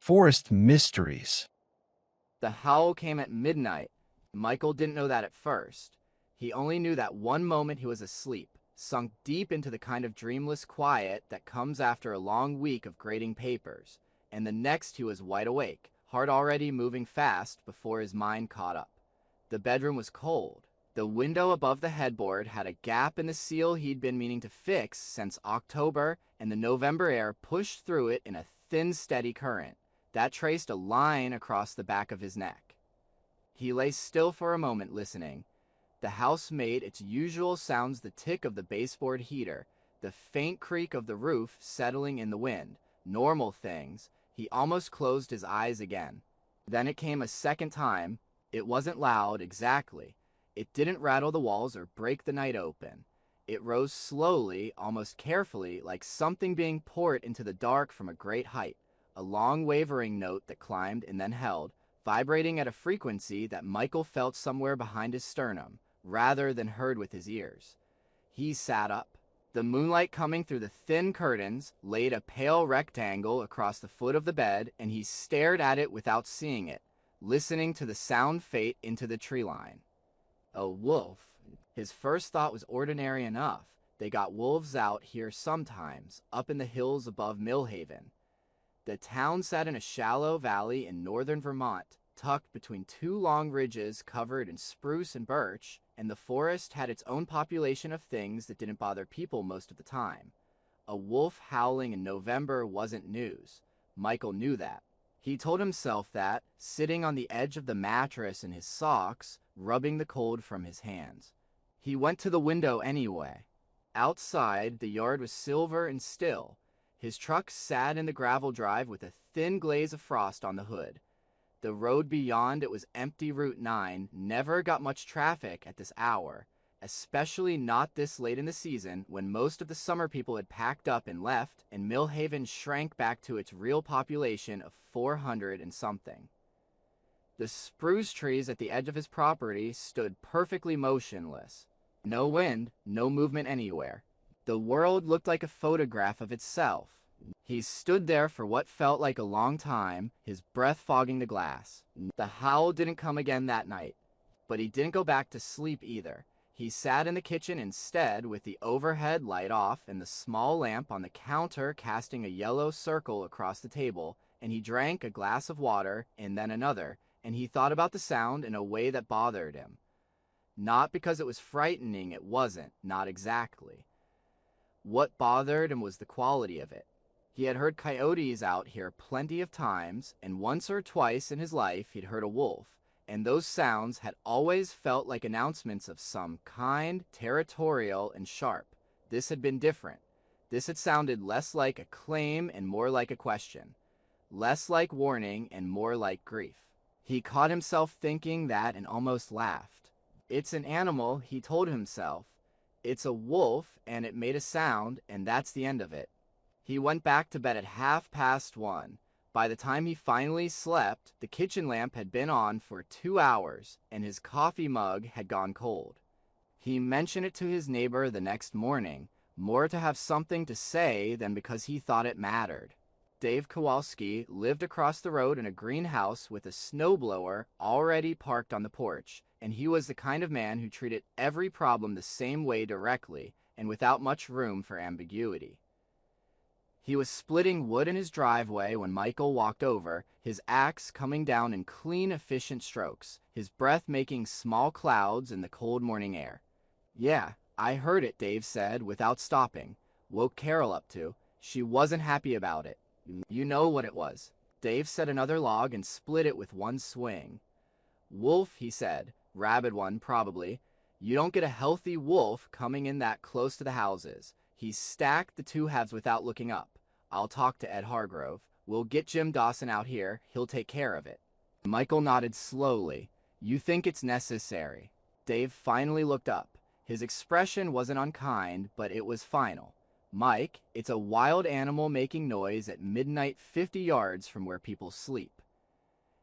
Forest Mysteries. The howl came at midnight. Michael didn't know that at first. He only knew that one moment he was asleep, sunk deep into the kind of dreamless quiet that comes after a long week of grading papers, and the next he was wide awake, heart already moving fast before his mind caught up. The bedroom was cold. The window above the headboard had a gap in the seal he'd been meaning to fix since October, and the November air pushed through it in a thin, steady current that traced a line across the back of his neck. He lay still for a moment listening. The house made its usual sounds, the tick of the baseboard heater, the faint creak of the roof settling in the wind. Normal things. He almost closed his eyes again. Then it came a second time. It wasn't loud, exactly. It didn't rattle the walls or break the night open. It rose slowly, almost carefully, like something being poured into the dark from a great height. A long wavering note that climbed and then held, vibrating at a frequency that Michael felt somewhere behind his sternum, rather than heard with his ears. He sat up. The moonlight coming through the thin curtains laid a pale rectangle across the foot of the bed, and he stared at it without seeing it, listening to the sound fade into the tree line. A wolf. His first thought was ordinary enough. They got wolves out here sometimes, up in the hills above Millhaven. The town sat in a shallow valley in northern Vermont, tucked between two long ridges covered in spruce and birch, and the forest had its own population of things that didn't bother people most of the time. A wolf howling in November wasn't news. Michael knew that. He told himself that, sitting on the edge of the mattress in his socks, rubbing the cold from his hands. He went to the window anyway. Outside, the yard was silver and still. His truck sat in the gravel drive with a thin glaze of frost on the hood. The road beyond it was empty. Route 9 never got much traffic at this hour, especially not this late in the season when most of the summer people had packed up and left, and Millhaven shrank back to its real population of 400 and something. The spruce trees at the edge of his property stood perfectly motionless. No wind, no movement anywhere. The world looked like a photograph of itself. He stood there for what felt like a long time, his breath fogging the glass. The howl didn't come again that night, but he didn't go back to sleep either. He sat in the kitchen instead, with the overhead light off and the small lamp on the counter casting a yellow circle across the table, and he drank a glass of water and then another, and he thought about the sound in a way that bothered him. Not because it was frightening, it wasn't, not exactly. What bothered him was the quality of it. He had heard coyotes out here plenty of times, and once or twice in his life he'd heard a wolf, and those sounds had always felt like announcements of some kind, territorial and sharp. This had been different. This had sounded less like a claim and more like a question. Less like warning and more like grief. He caught himself thinking that and almost laughed. It's an animal, he told himself. It's a wolf, and it made a sound, and that's the end of it. He went back to bed at 1:30. By the time he finally slept, the kitchen lamp had been on for 2 hours, and his coffee mug had gone cold. He mentioned it to his neighbor the next morning, more to have something to say than because he thought it mattered. Dave Kowalski lived across the road in a greenhouse with a snowblower already parked on the porch, and he was the kind of man who treated every problem the same way directly and without much room for ambiguity. He was splitting wood in his driveway when Michael walked over, his axe coming down in clean, efficient strokes, his breath making small clouds in the cold morning air. "Yeah, I heard it," Dave said without stopping. "Woke Carol up too. She wasn't happy about it." "You know what it was." Dave set another log and split it with one swing. "Wolf," he said. "Rabid one, probably. You don't get a healthy wolf coming in that close to the houses." He stacked the two halves without looking up. "I'll talk to Ed Hargrove. We'll get Jim Dawson out here. He'll take care of it." Michael nodded slowly. "You think it's necessary?" Dave finally looked up. His expression wasn't unkind, but it was final. "Mike, it's a wild animal making noise at midnight 50 yards from where people sleep."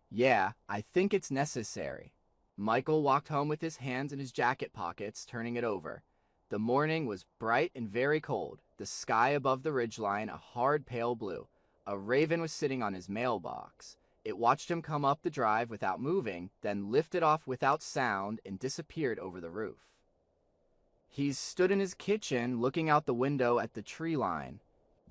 "Yeah, I think it's necessary." Michael walked home with his hands in his jacket pockets, turning it over. The morning was bright and very cold, the sky above the ridgeline a hard pale blue. A raven was sitting on his mailbox. It watched him come up the drive without moving, then lifted off without sound and disappeared over the roof. He stood in his kitchen looking out the window at the tree line.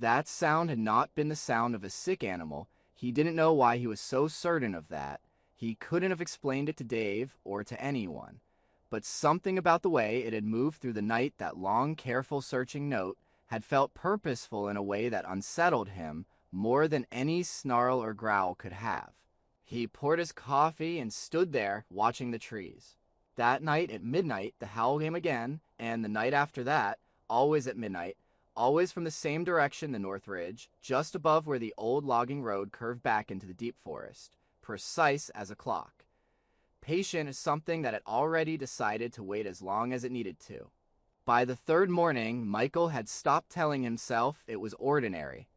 That sound had not been the sound of a sick animal. He didn't know why he was so certain of that. He couldn't have explained it to Dave or to anyone. But something about the way it had moved through the night, that long, careful searching note, had felt purposeful in a way that unsettled him more than any snarl or growl could have. He poured his coffee and stood there watching the trees. That night at midnight, the howl came again, and the night after that, always at midnight, always from the same direction, the North Ridge, just above where the old logging road curved back into the deep forest, precise as a clock. Patient as something that had already decided to wait as long as it needed to. By the third morning, Michael had stopped telling himself it was ordinary.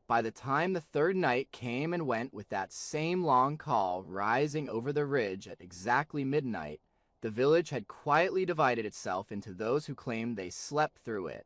By the time the third night came and went with that same long call rising over the ridge at exactly midnight, the village had quietly divided itself into those who claimed they slept through it,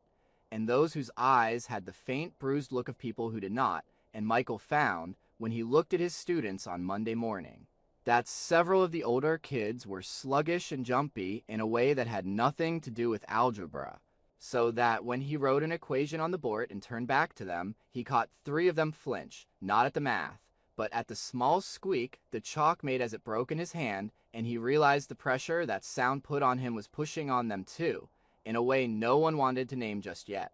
and those whose eyes had the faint bruised look of people who did not, and Michael found, when he looked at his students on Monday morning, that several of the older kids were sluggish and jumpy in a way that had nothing to do with algebra, so that when he wrote an equation on the board and turned back to them, he caught 3 of them flinch, not at the math, but at the small squeak the chalk made as it broke in his hand, and he realized the pressure that sound put on him was pushing on them too, in a way no one wanted to name just yet.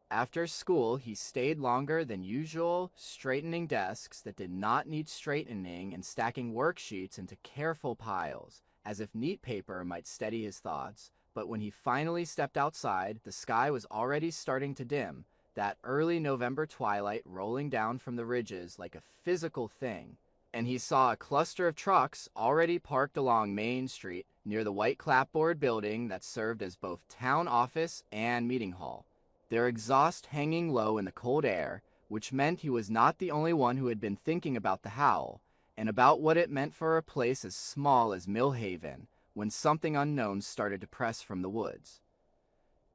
After school, he stayed longer than usual, straightening desks that did not need straightening and stacking worksheets into careful piles, as if neat paper might steady his thoughts. But when he finally stepped outside, the sky was already starting to dim, that early November twilight rolling down from the ridges like a physical thing, and he saw a cluster of trucks already parked along Main Street near the white clapboard building that served as both town office and meeting hall, their exhaust hanging low in the cold air, which meant he was not the only one who had been thinking about the howl, and about what it meant for a place as small as Millhaven, when something unknown started to press from the woods.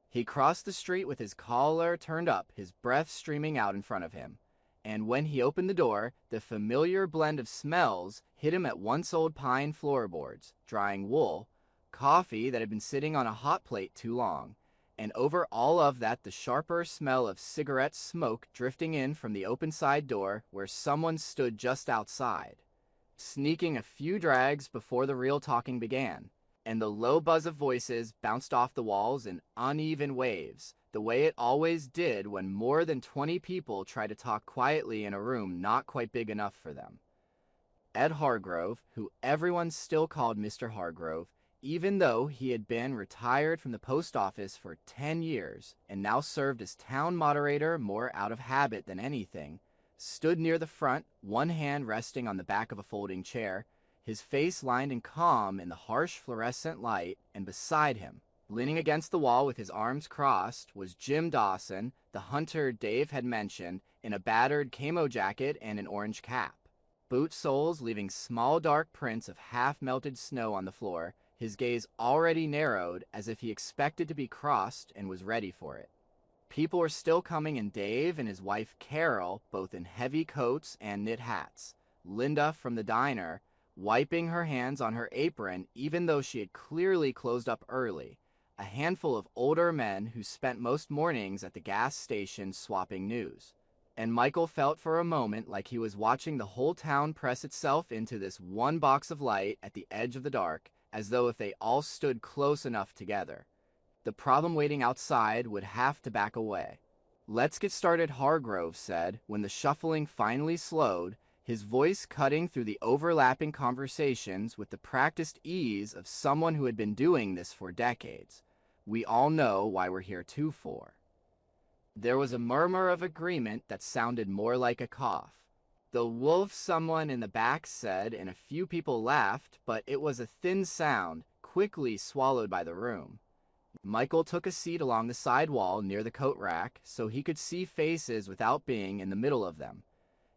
He crossed the street with his collar turned up, his breath streaming out in front of him, and when he opened the door, the familiar blend of smells hit him at once: old pine floorboards, drying wool, coffee that had been sitting on a hot plate too long, and over all of that the sharper smell of cigarette smoke drifting in from the open side door where someone stood just outside, sneaking a few drags before the real talking began, and the low buzz of voices bounced off the walls in uneven waves, the way it always did when more than 20 people try to talk quietly in a room not quite big enough for them. Ed Hargrove, who everyone still called Mr. Hargrove, even though he had been retired from the post office for 10 years and now served as town moderator more out of habit than anything, stood near the front, one hand resting on the back of a folding chair, his face lined and calm in the harsh fluorescent light, and beside him, leaning against the wall with his arms crossed, was Jim Dawson, the hunter Dave had mentioned, in a battered camo jacket and an orange cap, boot soles leaving small dark prints of half-melted snow on the floor, his gaze already narrowed as if he expected to be crossed and was ready for it. People were still coming, and Dave and his wife Carol, both in heavy coats and knit hats. Linda from the diner, wiping her hands on her apron even though she had clearly closed up early. A handful of older men who spent most mornings at the gas station swapping news. And Michael felt for a moment like he was watching the whole town press itself into this one box of light at the edge of the dark, as though if they all stood close enough together, the problem waiting outside would have to back away. "Let's get started," Hargrove said, when the shuffling finally slowed, his voice cutting through the overlapping conversations with the practiced ease of someone who had been doing this for decades. "We all know why we're here too for." There was a murmur of agreement that sounded more like a cough. "The wolf," someone in the back said, and a few people laughed, but it was a thin sound, quickly swallowed by the room. Michael took a seat along the side wall near the coat rack so he could see faces without being in the middle of them.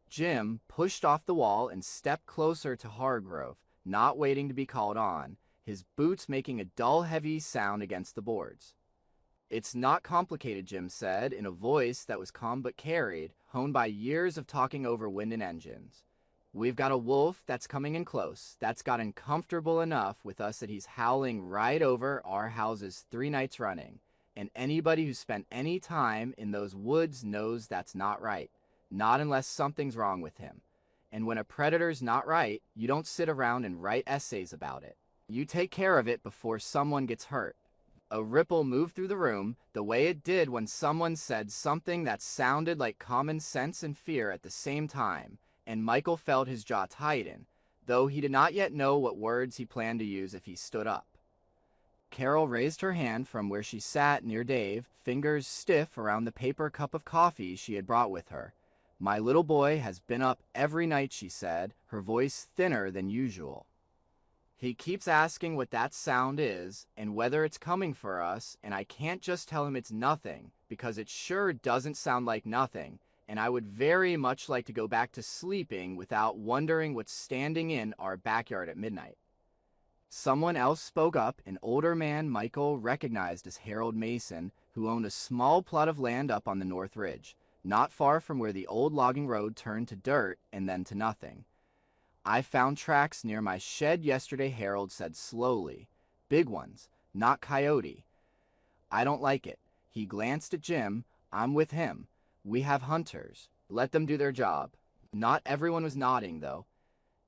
Jim pushed off the wall and stepped closer to Hargrove, not waiting to be called on, his boots making a dull, heavy sound against the boards. "It's not complicated," Jim said, in a voice that was calm but carried, honed by years of talking over wind and engines. We've got a wolf that's coming in close, that's gotten comfortable enough with us that he's howling right over our houses 3 nights running. And anybody who spent any time in those woods knows that's not right. Not unless something's wrong with him. And when a predator's not right, you don't sit around and write essays about it. You take care of it before someone gets hurt. A ripple moved through the room, the way it did when someone said something that sounded like common sense and fear at the same time, and Michael felt his jaw tighten, though he did not yet know what words he planned to use if he stood up. Carol raised her hand from where she sat near Dave, fingers stiff around the paper cup of coffee she had brought with her. "My little boy has been up every night," she said, her voice thinner than usual. "He keeps asking what that sound is and whether it's coming for us, and I can't just tell him it's nothing, because it sure doesn't sound like nothing, and I would very much like to go back to sleeping without wondering what's standing in our backyard at midnight." Someone else spoke up, an older man Michael recognized as Harold Mason, who owned a small plot of land up on the North Ridge, not far from where the old logging road turned to dirt and then to nothing. "I found tracks near my shed yesterday," Harold said slowly. "Big ones, not coyote. I don't like it." He glanced at Jim. "I'm with him. We have hunters. Let them do their job." Not everyone was nodding, though.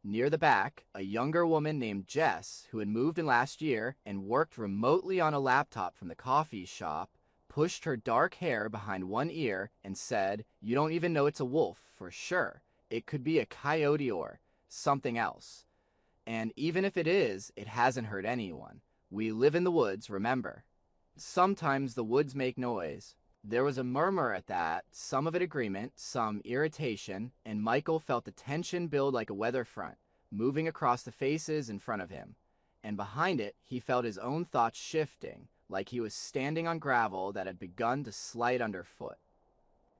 Near the back, a younger woman named Jess, who had moved in last year and worked remotely on a laptop from the coffee shop, pushed her dark hair behind one ear and said, "You don't even know it's a wolf, for sure. It could be a coyote or something else. And even if it is, it hasn't hurt anyone. We live in the woods, remember. Sometimes the woods make noise." There was a murmur at that, some of it agreement, some irritation, and Michael felt the tension build like a weather front, moving across the faces in front of him. And behind it, he felt his own thoughts shifting, like he was standing on gravel that had begun to slide underfoot.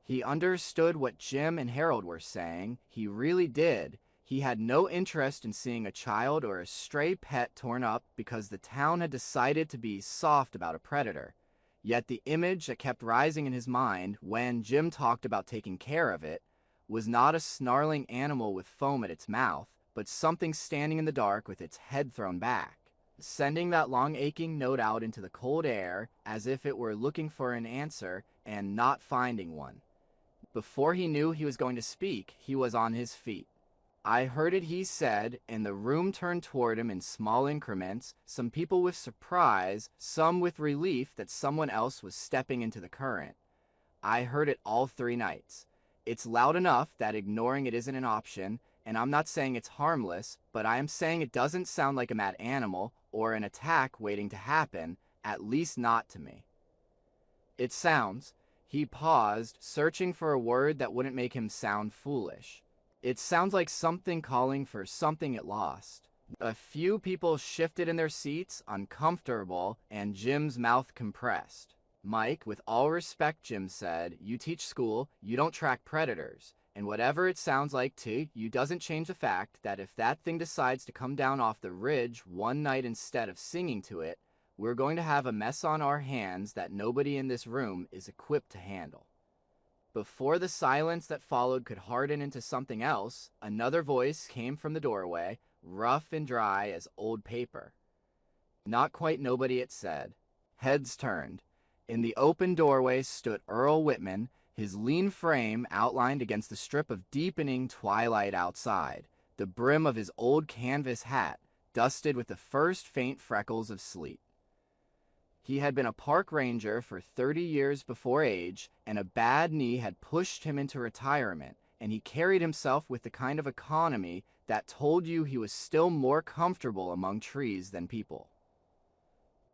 He understood what Jim and Harold were saying. He really did. He had no interest in seeing a child or a stray pet torn up because the town had decided to be soft about a predator. Yet the image that kept rising in his mind when Jim talked about taking care of it was not a snarling animal with foam at its mouth, but something standing in the dark with its head thrown back, sending that long aching note out into the cold air as if it were looking for an answer and not finding one. Before he knew he was going to speak, he was on his feet. "I heard it," he said, and the room turned toward him in small increments, some people with surprise, some with relief that someone else was stepping into the current. "I heard it all 3 nights. It's loud enough that ignoring it isn't an option, and I'm not saying it's harmless, but I am saying it doesn't sound like a mad animal or an attack waiting to happen, at least not to me. It sounds..." He paused, searching for a word that wouldn't make him sound foolish. "It sounds like something calling for something it lost." A few people shifted in their seats, uncomfortable, and Jim's mouth compressed. "Mike, with all respect," Jim said, "you teach school, you don't track predators. And whatever it sounds like to you doesn't change the fact that if that thing decides to come down off the ridge one night instead of singing to it, we're going to have a mess on our hands that nobody in this room is equipped to handle." Before the silence that followed could harden into something else, another voice came from the doorway, rough and dry as old paper. "Not quite nobody," it said. Heads turned. In the open doorway stood Earl Whitman, his lean frame outlined against the strip of deepening twilight outside, the brim of his old canvas hat dusted with the first faint freckles of sleet. He had been a park ranger for 30 years before age, and a bad knee had pushed him into retirement, and he carried himself with the kind of economy that told you he was still more comfortable among trees than people.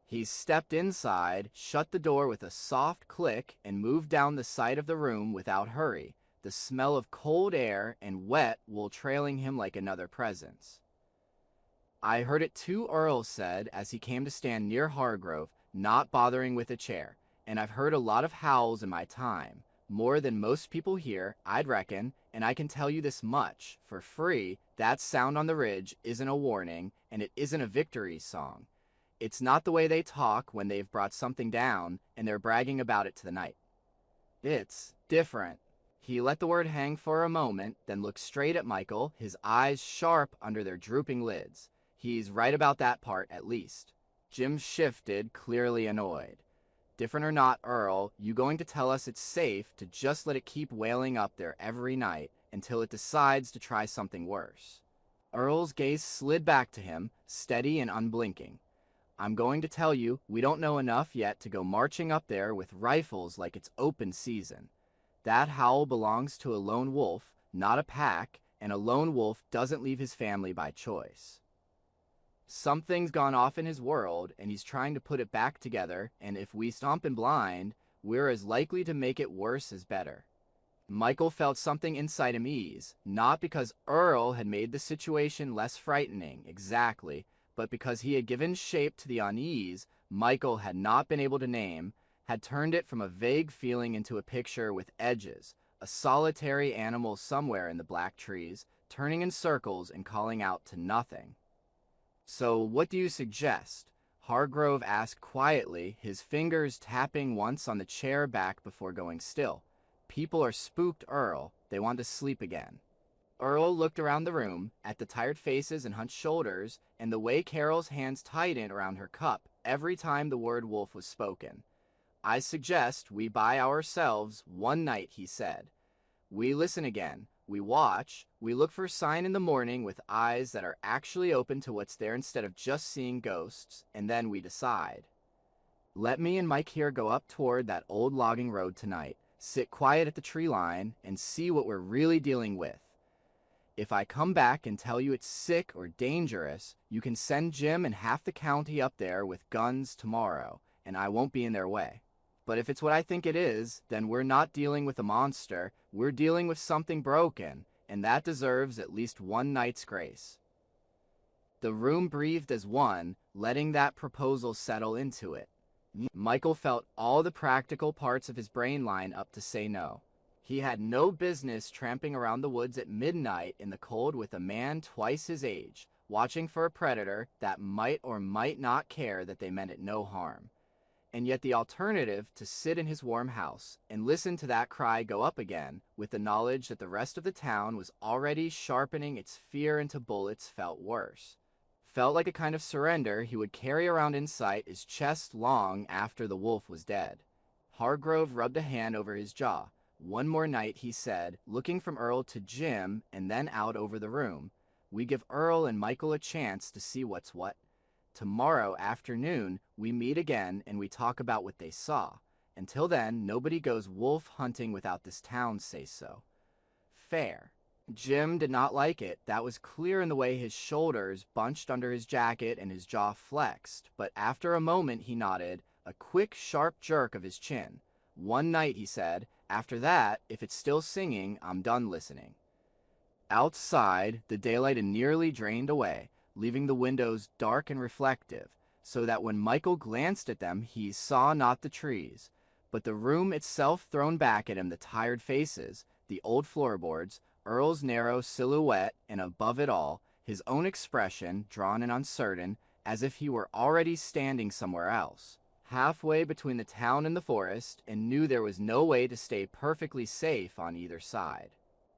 He stepped inside, shut the door with a soft click, and moved down the side of the room without hurry, the smell of cold air and wet wool trailing him like another presence. "I heard it too," Earl said as he came to stand near Hargrove, not bothering with a chair, "and I've heard a lot of howls in my time, more than most people here, I'd reckon, and I can tell you this much, for free, that sound on the ridge isn't a warning, and it isn't a victory song. It's not the way they talk when they've brought something down, and they're bragging about it to the night. It's different." He let the word hang for a moment, then looked straight at Michael, his eyes sharp under their drooping lids. He's right about that part, at least. Jim shifted, clearly annoyed. Different or not, Earl, you going to tell us it's safe to just let it keep wailing up there every night until it decides to try something worse? Earl's gaze slid back to him, steady and unblinking. I'm going to tell you, we don't know enough yet to go marching up there with rifles like it's open season. That howl belongs to a lone wolf, not a pack, and a lone wolf doesn't leave his family by choice. Something's gone off in his world, and he's trying to put it back together, and if we stomp in blind, we're as likely to make it worse as better. Michael felt something inside him ease, not because Earl had made the situation less frightening, exactly, but because he had given shape to the unease Michael had not been able to name, had turned it from a vague feeling into a picture with edges, a solitary animal somewhere in the black trees, turning in circles and calling out to nothing. So what do you suggest? Hargrove asked quietly, his fingers tapping once on the chair back before going still. People are spooked, Earl. They want to sleep again. Earl looked around the room, at the tired faces and hunched shoulders, and the way Carol's hands tightened around her cup every time the word wolf was spoken. I suggest we buy ourselves one night, he said. We listen again. We watch, we look for a sign in the morning with eyes that are actually open to what's there instead of just seeing ghosts, and then we decide. Let me and Mike here go up toward that old logging road tonight, sit quiet at the tree line, and see what we're really dealing with. If I come back and tell you it's sick or dangerous, you can send Jim and half the county up there with guns tomorrow, and I won't be in their way. But if it's what I think it is, then we're not dealing with a monster, we're dealing with something broken, and that deserves at least one night's grace. The room breathed as one, letting that proposal settle into it. Michael felt all the practical parts of his brain line up to say no. He had no business tramping around the woods at midnight in the cold with a man twice his age, watching for a predator that might or might not care that they meant it no harm. And yet the alternative to sit in his warm house and listen to that cry go up again with the knowledge that the rest of the town was already sharpening its fear into bullets felt worse. Felt like a kind of surrender he would carry around in sight his chest long after the wolf was dead. Hargrove rubbed a hand over his jaw. One more night, he said, looking from Earl to Jim and then out over the room. We give Earl and Michael a chance to see what's what. Tomorrow afternoon, we meet again and we talk about what they saw. Until then, nobody goes wolf hunting without this town say-so. Fair. Jim did not like it. That was clear in the way his shoulders bunched under his jacket and his jaw flexed, but after a moment he nodded, a quick, sharp jerk of his chin. One night, he said. After that, if it's still singing, I'm done listening. Outside, the daylight had nearly drained away, leaving the windows dark and reflective, so that when Michael glanced at them he saw not the trees, but the room itself thrown back at him, the tired faces, the old floorboards, Earl's narrow silhouette, and above it all, his own expression, drawn and uncertain, as if he were already standing somewhere else, halfway between the town and the forest, and knew there was no way to stay perfectly safe on either side.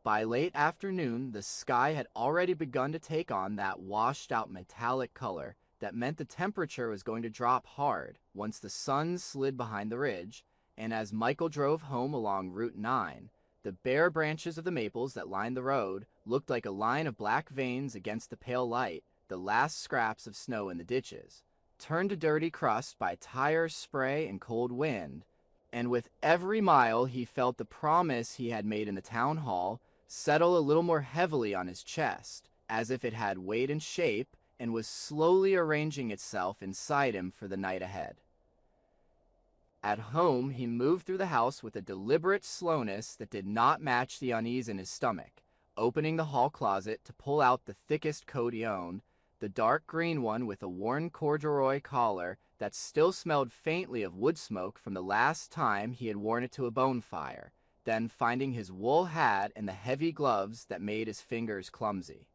By late afternoon, the sky had already begun to take on that washed-out metallic color that meant the temperature was going to drop hard once the sun slid behind the ridge, and as Michael drove home along Route 9, the bare branches of the maples that lined the road looked like a line of black veins against the pale light, the last scraps of snow in the ditches, turned to dirty crust by tire spray and cold wind, and with every mile he felt the promise he had made in the town hall settle a little more heavily on his chest, as if it had weight and shape and was slowly arranging itself inside him for the night ahead. At home, he moved through the house with a deliberate slowness that did not match the unease in his stomach, opening the hall closet to pull out the thickest coat he owned, the dark green one with a worn corduroy collar that still smelled faintly of wood smoke from the last time he had worn it to a bonfire, then finding his wool hat and the heavy gloves that made his fingers clumsy,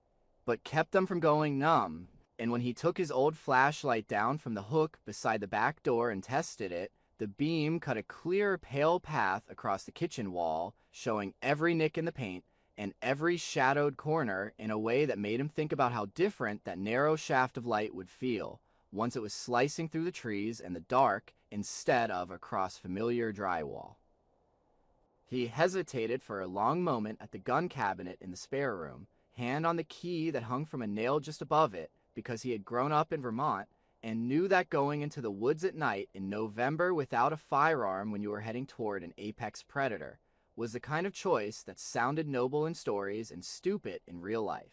but kept them from going numb, and when he took his old flashlight down from the hook beside the back door and tested it, The beam cut a clear, pale path across the kitchen wall, showing every nick in the paint and every shadowed corner in a way that made him think about how different that narrow shaft of light would feel once it was slicing through the trees and the dark instead of across familiar drywall. He hesitated for a long moment at the gun cabinet in the spare room, hand on the key that hung from a nail just above it, because he had grown up in Vermont and knew that going into the woods at night in November without a firearm when you were heading toward an apex predator was the kind of choice that sounded noble in stories and stupid in real life.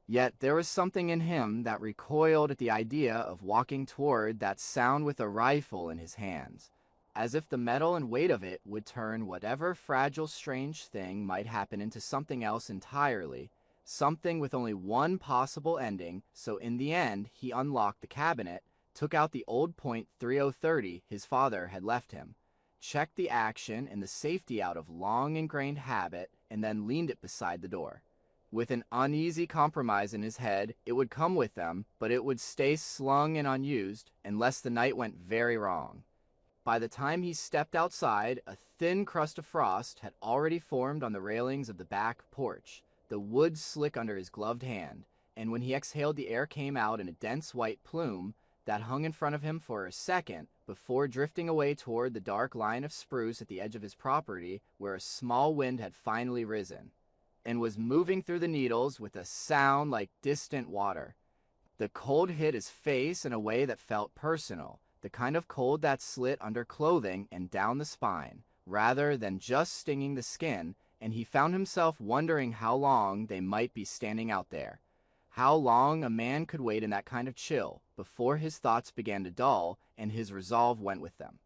Yet there was something in him that recoiled at the idea of walking toward that sound with a rifle in his hands, as if the metal and weight of it would turn whatever fragile, strange thing might happen into something else entirely, something with only one possible ending. So in the end, he unlocked the cabinet, took out the old .3030 his father had left him, checked the action and the safety out of long ingrained habit, and then leaned it beside the door. With an uneasy compromise in his head, it would come with them, but it would stay slung and unused unless the night went very wrong. By the time he stepped outside, a thin crust of frost had already formed on the railings of the back porch, the wood slick under his gloved hand, and when he exhaled, the air came out in a dense white plume that hung in front of him for a second before drifting away toward the dark line of spruce at the edge of his property where a small wind had finally risen and was moving through the needles with a sound like distant water. The cold hit his face in a way that felt personal, the kind of cold that slit under clothing and down the spine, rather than just stinging the skin, and he found himself wondering how long they might be standing out there. How long a man could wait in that kind of chill before his thoughts began to dull and his resolve went with them.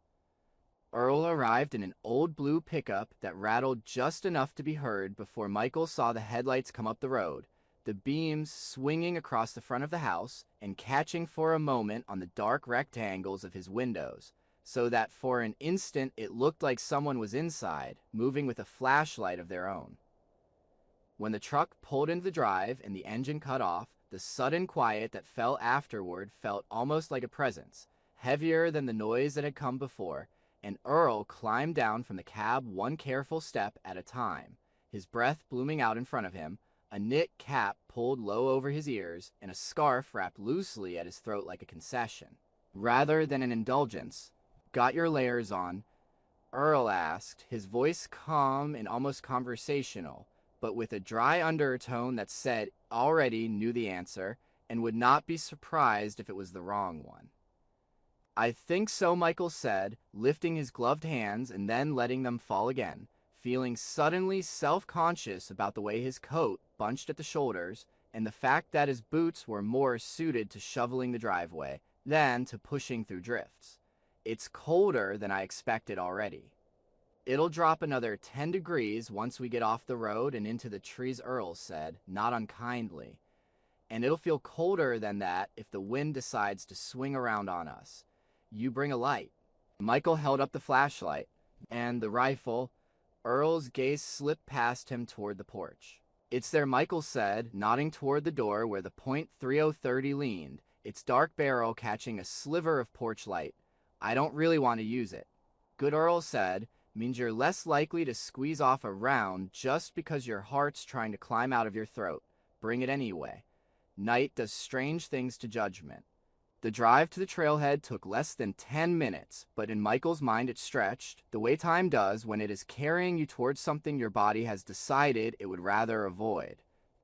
Earl arrived in an old blue pickup that rattled just enough to be heard before Michael saw the headlights come up the road, the beams swinging across the front of the house and catching for a moment on the dark rectangles of his windows, so that for an instant it looked like someone was inside, moving with a flashlight of their own. When the truck pulled into the drive and the engine cut off, the sudden quiet that fell afterward felt almost like a presence, heavier than the noise that had come before, and Earl climbed down from the cab one careful step at a time, his breath blooming out in front of him, a knit cap pulled low over his ears, and a scarf wrapped loosely at his throat like a concession, rather than an indulgence. "Got your layers on?" Earl asked, his voice calm and almost conversational, but with a dry undertone that said already knew the answer and would not be surprised if it was the wrong one. "I think so," Michael said, lifting his gloved hands and then letting them fall again, feeling suddenly self-conscious about the way his coat bunched at the shoulders and the fact that his boots were more suited to shoveling the driveway than to pushing through drifts. "It's colder than I expected already." "It'll drop another 10 degrees once we get off the road and into the trees," Earl said, not unkindly. "And it'll feel colder than that if the wind decides to swing around on us. You bring a light." Michael held up the flashlight. "And the rifle?" Earl's gaze slipped past him toward the porch. "It's there," Michael said, nodding toward the door where the .3030 leaned, its dark barrel catching a sliver of porch light. "I don't really want to use it." "Good," Earl said. "Means you're less likely to squeeze off a round just because your heart's trying to climb out of your throat. Bring it anyway. Night does strange things to judgment." The drive to the trailhead took less than 10 minutes, but in Michael's mind it stretched, the way time does when it is carrying you towards something your body has decided it would rather avoid.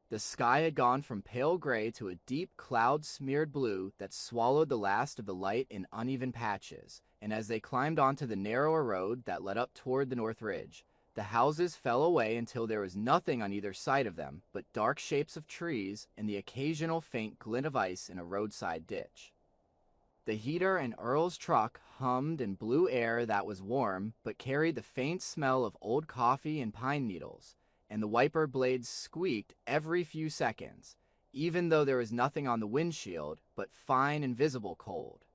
The sky had gone from pale gray to a deep cloud-smeared blue that swallowed the last of the light in uneven patches, and as they climbed onto the narrower road that led up toward the North Ridge, the houses fell away until there was nothing on either side of them but dark shapes of trees and the occasional faint glint of ice in a roadside ditch. The heater in Earl's truck hummed and blew air that was warm but carried the faint smell of old coffee and pine needles, and the wiper blades squeaked every few seconds, even though there was nothing on the windshield but fine invisible cold.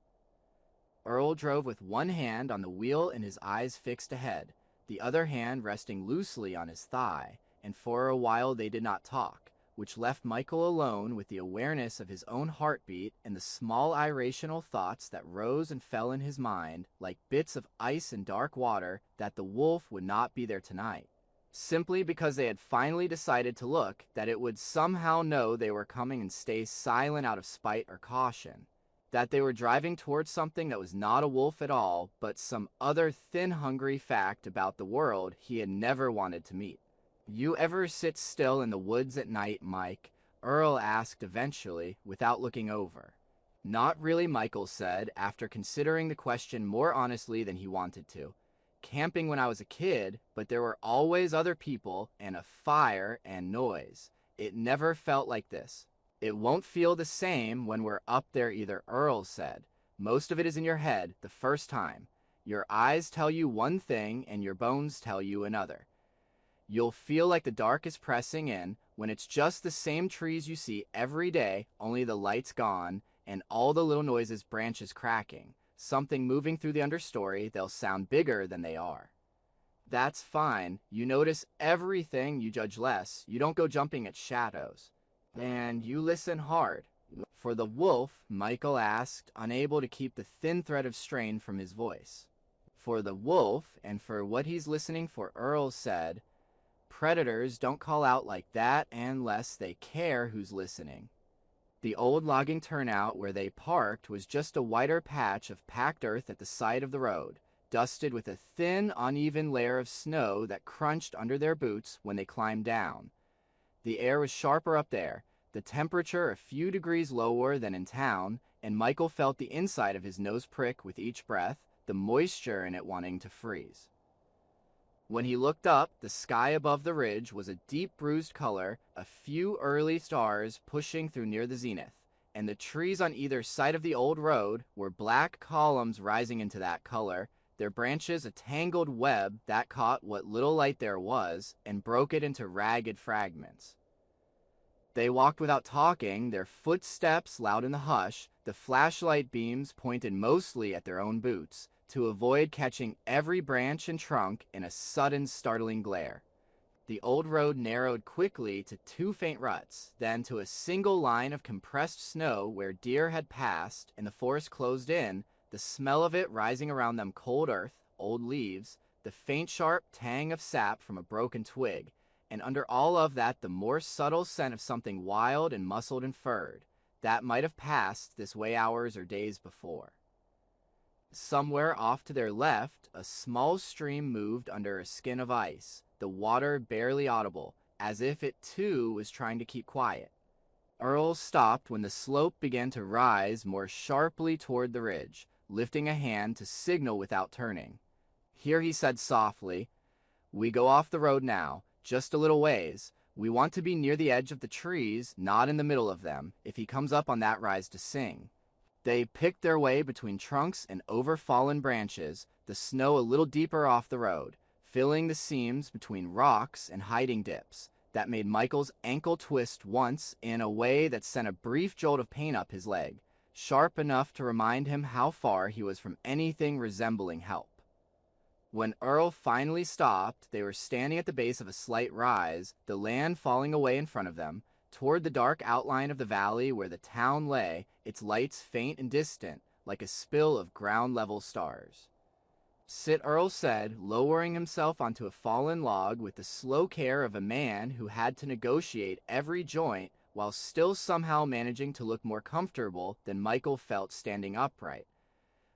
Earl drove with one hand on the wheel and his eyes fixed ahead, the other hand resting loosely on his thigh, and for a while they did not talk, which left Michael alone with the awareness of his own heartbeat and the small irrational thoughts that rose and fell in his mind like bits of ice in dark water that the wolf would not be there tonight. Simply because they had finally decided to look, that it would somehow know they were coming and stay silent out of spite or caution. That they were driving towards something that was not a wolf at all, but some other thin hungry fact about the world he had never wanted to meet. "You ever sit still in the woods at night, Mike?" Earl asked eventually, without looking over. "Not really," Michael said, after considering the question more honestly than he wanted to. "Camping when I was a kid, but there were always other people and a fire and noise. It never felt like this." "It won't feel the same when we're up there either," Earl said. "Most of it is in your head the first time. Your eyes tell you one thing and your bones tell you another. You'll feel like the dark is pressing in when it's just the same trees you see every day, only the light's gone, and all the little noises, branches cracking, something moving through the understory. They'll sound bigger than they are. That's fine. You notice everything, you judge less. You don't go jumping at shadows. And you listen hard." "For the wolf?" Michael asked, unable to keep the thin thread of strain from his voice. "For the wolf, and for what he's listening for," Earl said. "Predators don't call out like that unless they care who's listening." The old logging turnout where they parked was just a wider patch of packed earth at the side of the road, dusted with a thin, uneven layer of snow that crunched under their boots when they climbed down. The air was sharper up there, the temperature a few degrees lower than in town, and Michael felt the inside of his nose prick with each breath, the moisture in it wanting to freeze. When he looked up, the sky above the ridge was a deep bruised color, a few early stars pushing through near the zenith, and the trees on either side of the old road were black columns rising into that color, their branches a tangled web that caught what little light there was and broke it into ragged fragments. They walked without talking, their footsteps loud in the hush, the flashlight beams pointed mostly at their own boots, to avoid catching every branch and trunk in a sudden startling glare. The old road narrowed quickly to two faint ruts, then to a single line of compressed snow where deer had passed and the forest closed in, the smell of it rising around them, cold earth, old leaves, the faint sharp tang of sap from a broken twig, and under all of that the more subtle scent of something wild and muscled and furred, that might have passed this way hours or days before. Somewhere off to their left, a small stream moved under a skin of ice, the water barely audible, as if it too was trying to keep quiet. Earl stopped when the slope began to rise more sharply toward the ridge, lifting a hand to signal without turning. "Here," he said softly, "we go off the road now, just a little ways. We want to be near the edge of the trees, not in the middle of them, if he comes up on that rise to sing." They picked their way between trunks and over fallen branches, the snow a little deeper off the road, filling the seams between rocks and hiding dips, that made Michael's ankle twist once in a way that sent a brief jolt of pain up his leg, sharp enough to remind him how far he was from anything resembling help. When Earl finally stopped, they were standing at the base of a slight rise, the land falling away in front of them, toward the dark outline of the valley where the town lay, its lights faint and distant, like a spill of ground-level stars. "Sit," Earl said, lowering himself onto a fallen log with the slow care of a man who had to negotiate every joint while still somehow managing to look more comfortable than Michael felt standing upright.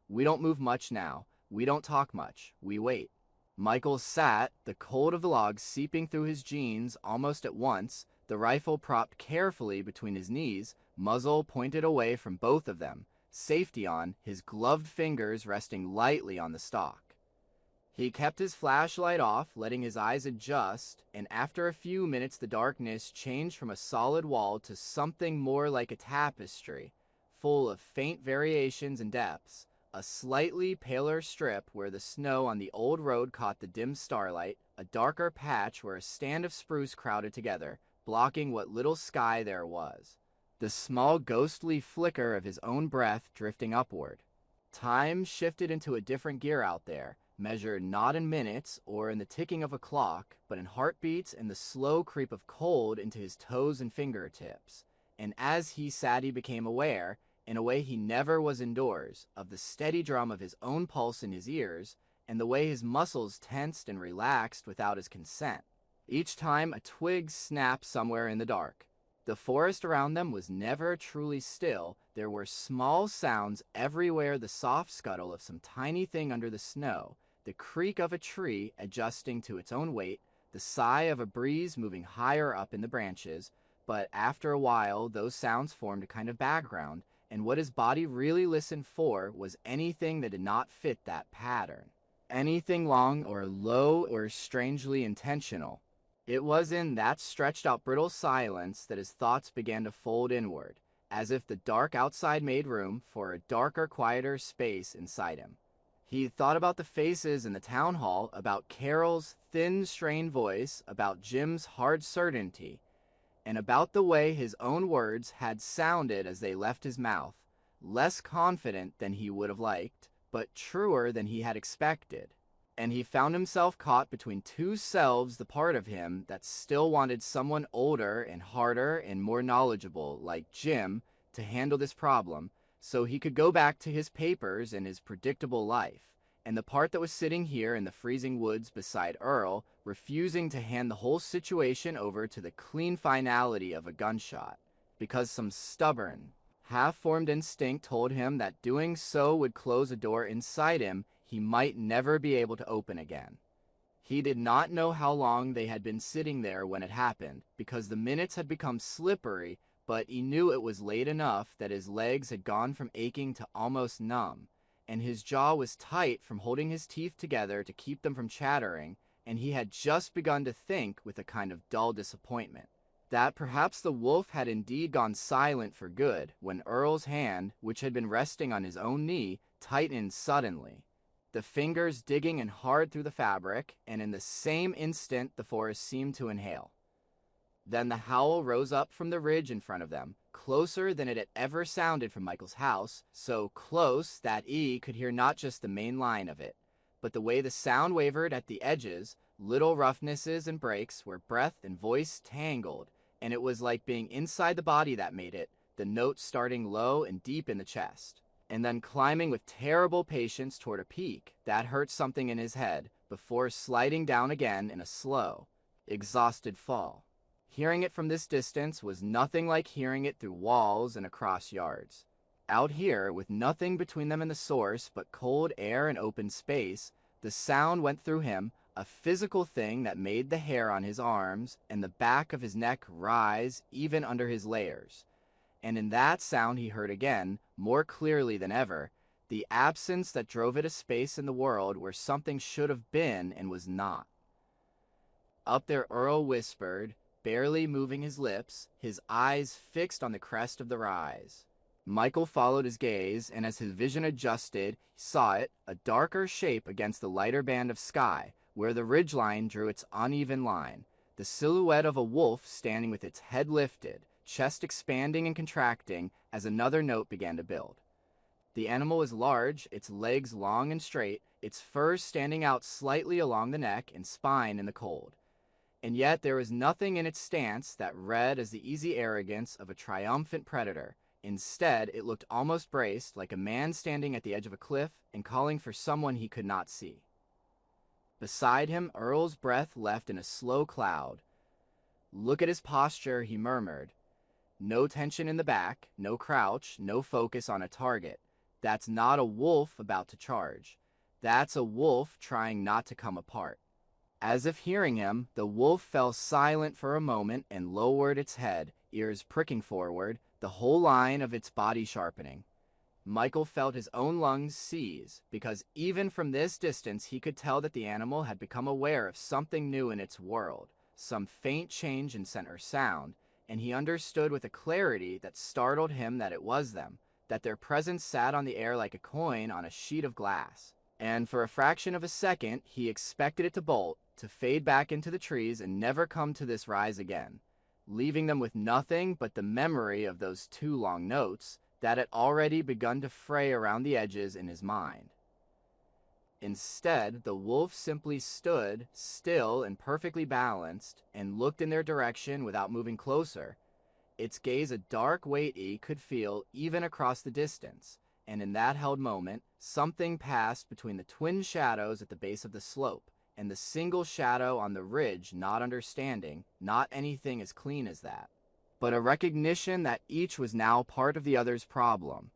"We don't move much now. We don't talk much. We wait." Michael sat, the cold of the log seeping through his jeans almost at once, the rifle propped carefully between his knees, muzzle pointed away from both of them, safety on, his gloved fingers resting lightly on the stock. He kept his flashlight off, letting his eyes adjust, and after a few minutes the darkness changed from a solid wall to something more like a tapestry, full of faint variations and depths, a slightly paler strip where the snow on the old road caught the dim starlight, a darker patch where a stand of spruce crowded together, blocking what little sky there was, the small ghostly flicker of his own breath drifting upward. Time shifted into a different gear out there, measured not in minutes or in the ticking of a clock, but in heartbeats and the slow creep of cold into his toes and fingertips. And as he sat, he became aware, in a way he never was indoors, of the steady drum of his own pulse in his ears, and the way his muscles tensed and relaxed without his consent. Each time a twig snapped somewhere in the dark. The forest around them was never truly still. There were small sounds everywhere, the soft scuttle of some tiny thing under the snow, the creak of a tree adjusting to its own weight, the sigh of a breeze moving higher up in the branches. But after a while, those sounds formed a kind of background, and what his body really listened for was anything that did not fit that pattern. Anything long or low or strangely intentional. It was in that stretched out brittle silence that his thoughts began to fold inward, as if the dark outside made room for a darker, quieter space inside him. He thought about the faces in the town hall, about Carol's thin, strained voice, about Jim's hard certainty, and about the way his own words had sounded as they left his mouth, less confident than he would have liked, but truer than he had expected. And he found himself caught between two selves, the part of him that still wanted someone older and harder and more knowledgeable, like Jim, to handle this problem, so he could go back to his papers and his predictable life, and the part that was sitting here in the freezing woods beside Earl, refusing to hand the whole situation over to the clean finality of a gunshot, because some stubborn, half-formed instinct told him that doing so would close a door inside him he might never be able to open again. He did not know how long they had been sitting there when it happened, because the minutes had become slippery, but he knew it was late enough that his legs had gone from aching to almost numb, and his jaw was tight from holding his teeth together to keep them from chattering, and he had just begun to think with a kind of dull disappointment that perhaps the wolf had indeed gone silent for good when Earl's hand, which had been resting on his own knee, tightened suddenly, the fingers digging in hard through the fabric, and in the same instant the forest seemed to inhale. Then the howl rose up from the ridge in front of them, closer than it had ever sounded from Michael's house, so close that he could hear not just the main line of it, but the way the sound wavered at the edges, little roughnesses and breaks where breath and voice tangled, and it was like being inside the body that made it, the notes starting low and deep in the chest, and then climbing with terrible patience toward a peak that hurt something in his head, before sliding down again in a slow, exhausted fall. Hearing it from this distance was nothing like hearing it through walls and across yards. Out here, with nothing between them and the source but cold air and open space, the sound went through him, a physical thing that made the hair on his arms and the back of his neck rise even under his layers. And in that sound he heard again, more clearly than ever, the absence that drove it a space in the world where something should have been and was not. Up there Earl whispered, barely moving his lips, his eyes fixed on the crest of the rise. Michael followed his gaze, and as his vision adjusted, he saw it, a darker shape against the lighter band of sky, where the ridgeline drew its uneven line, the silhouette of a wolf standing with its head lifted, chest expanding and contracting as another note began to build. The animal was large, its legs long and straight, its fur standing out slightly along the neck and spine in the cold. And yet there was nothing in its stance that read as the easy arrogance of a triumphant predator. Instead, it looked almost braced, like a man standing at the edge of a cliff and calling for someone he could not see. Beside him, Earl's breath left in a slow cloud. "Look at his posture," he murmured. "No tension in the back, no crouch, no focus on a target. That's not a wolf about to charge. That's a wolf trying not to come apart." As if hearing him, the wolf fell silent for a moment and lowered its head, ears pricking forward, the whole line of its body sharpening. Michael felt his own lungs seize, because even from this distance he could tell that the animal had become aware of something new in its world, some faint change in scent or sound, and he understood with a clarity that startled him that it was them, that their presence sat on the air like a coin on a sheet of glass. And for a fraction of a second he expected it to bolt, to fade back into the trees and never come to this rise again, leaving them with nothing but the memory of those two long notes that had already begun to fray around the edges in his mind. Instead, the wolf simply stood, still and perfectly balanced, and looked in their direction without moving closer. Its gaze a dark weight he could feel even across the distance, and in that held moment, something passed between the twin shadows at the base of the slope, and the single shadow on the ridge, not understanding, not anything as clean as that, but a recognition that each was now part of the other's problem.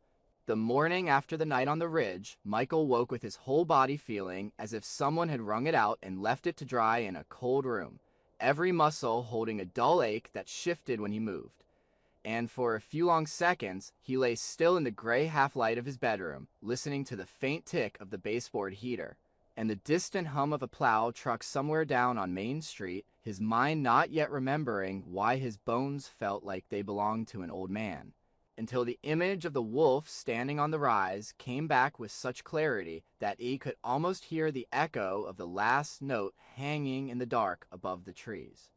The morning after the night on the ridge, Michael woke with his whole body feeling as if someone had wrung it out and left it to dry in a cold room, every muscle holding a dull ache that shifted when he moved. And for a few long seconds, he lay still in the gray half-light of his bedroom, listening to the faint tick of the baseboard heater, and the distant hum of a plow truck somewhere down on Main Street, his mind not yet remembering why his bones felt like they belonged to an old man, until the image of the wolf standing on the rise came back with such clarity that he could almost hear the echo of the last note hanging in the dark above the trees.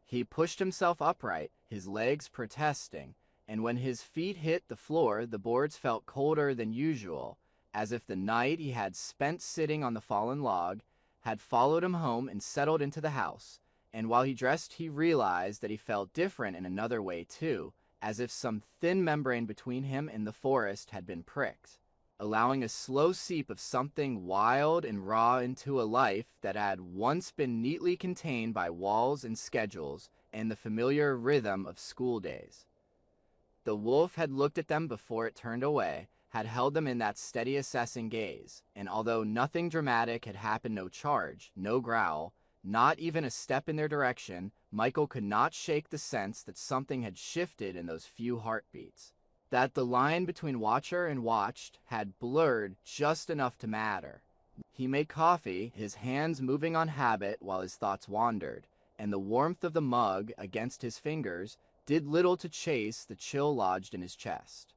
He pushed himself upright, his legs protesting, and when his feet hit the floor, the boards felt colder than usual, as if the night he had spent sitting on the fallen log had followed him home and settled into the house. And while he dressed, he realized that he felt different in another way too, as if some thin membrane between him and the forest had been pricked, allowing a slow seep of something wild and raw into a life that had once been neatly contained by walls and schedules and the familiar rhythm of school days. The wolf had looked at them before it turned away, had held them in that steady assessing gaze, and although nothing dramatic had happened, no charge, no growl, not even a step in their direction, Michael could not shake the sense that something had shifted in those few heartbeats, that the line between watcher and watched had blurred just enough to matter. He made coffee, his hands moving on habit while his thoughts wandered, and the warmth of the mug against his fingers did little to chase the chill lodged in his chest.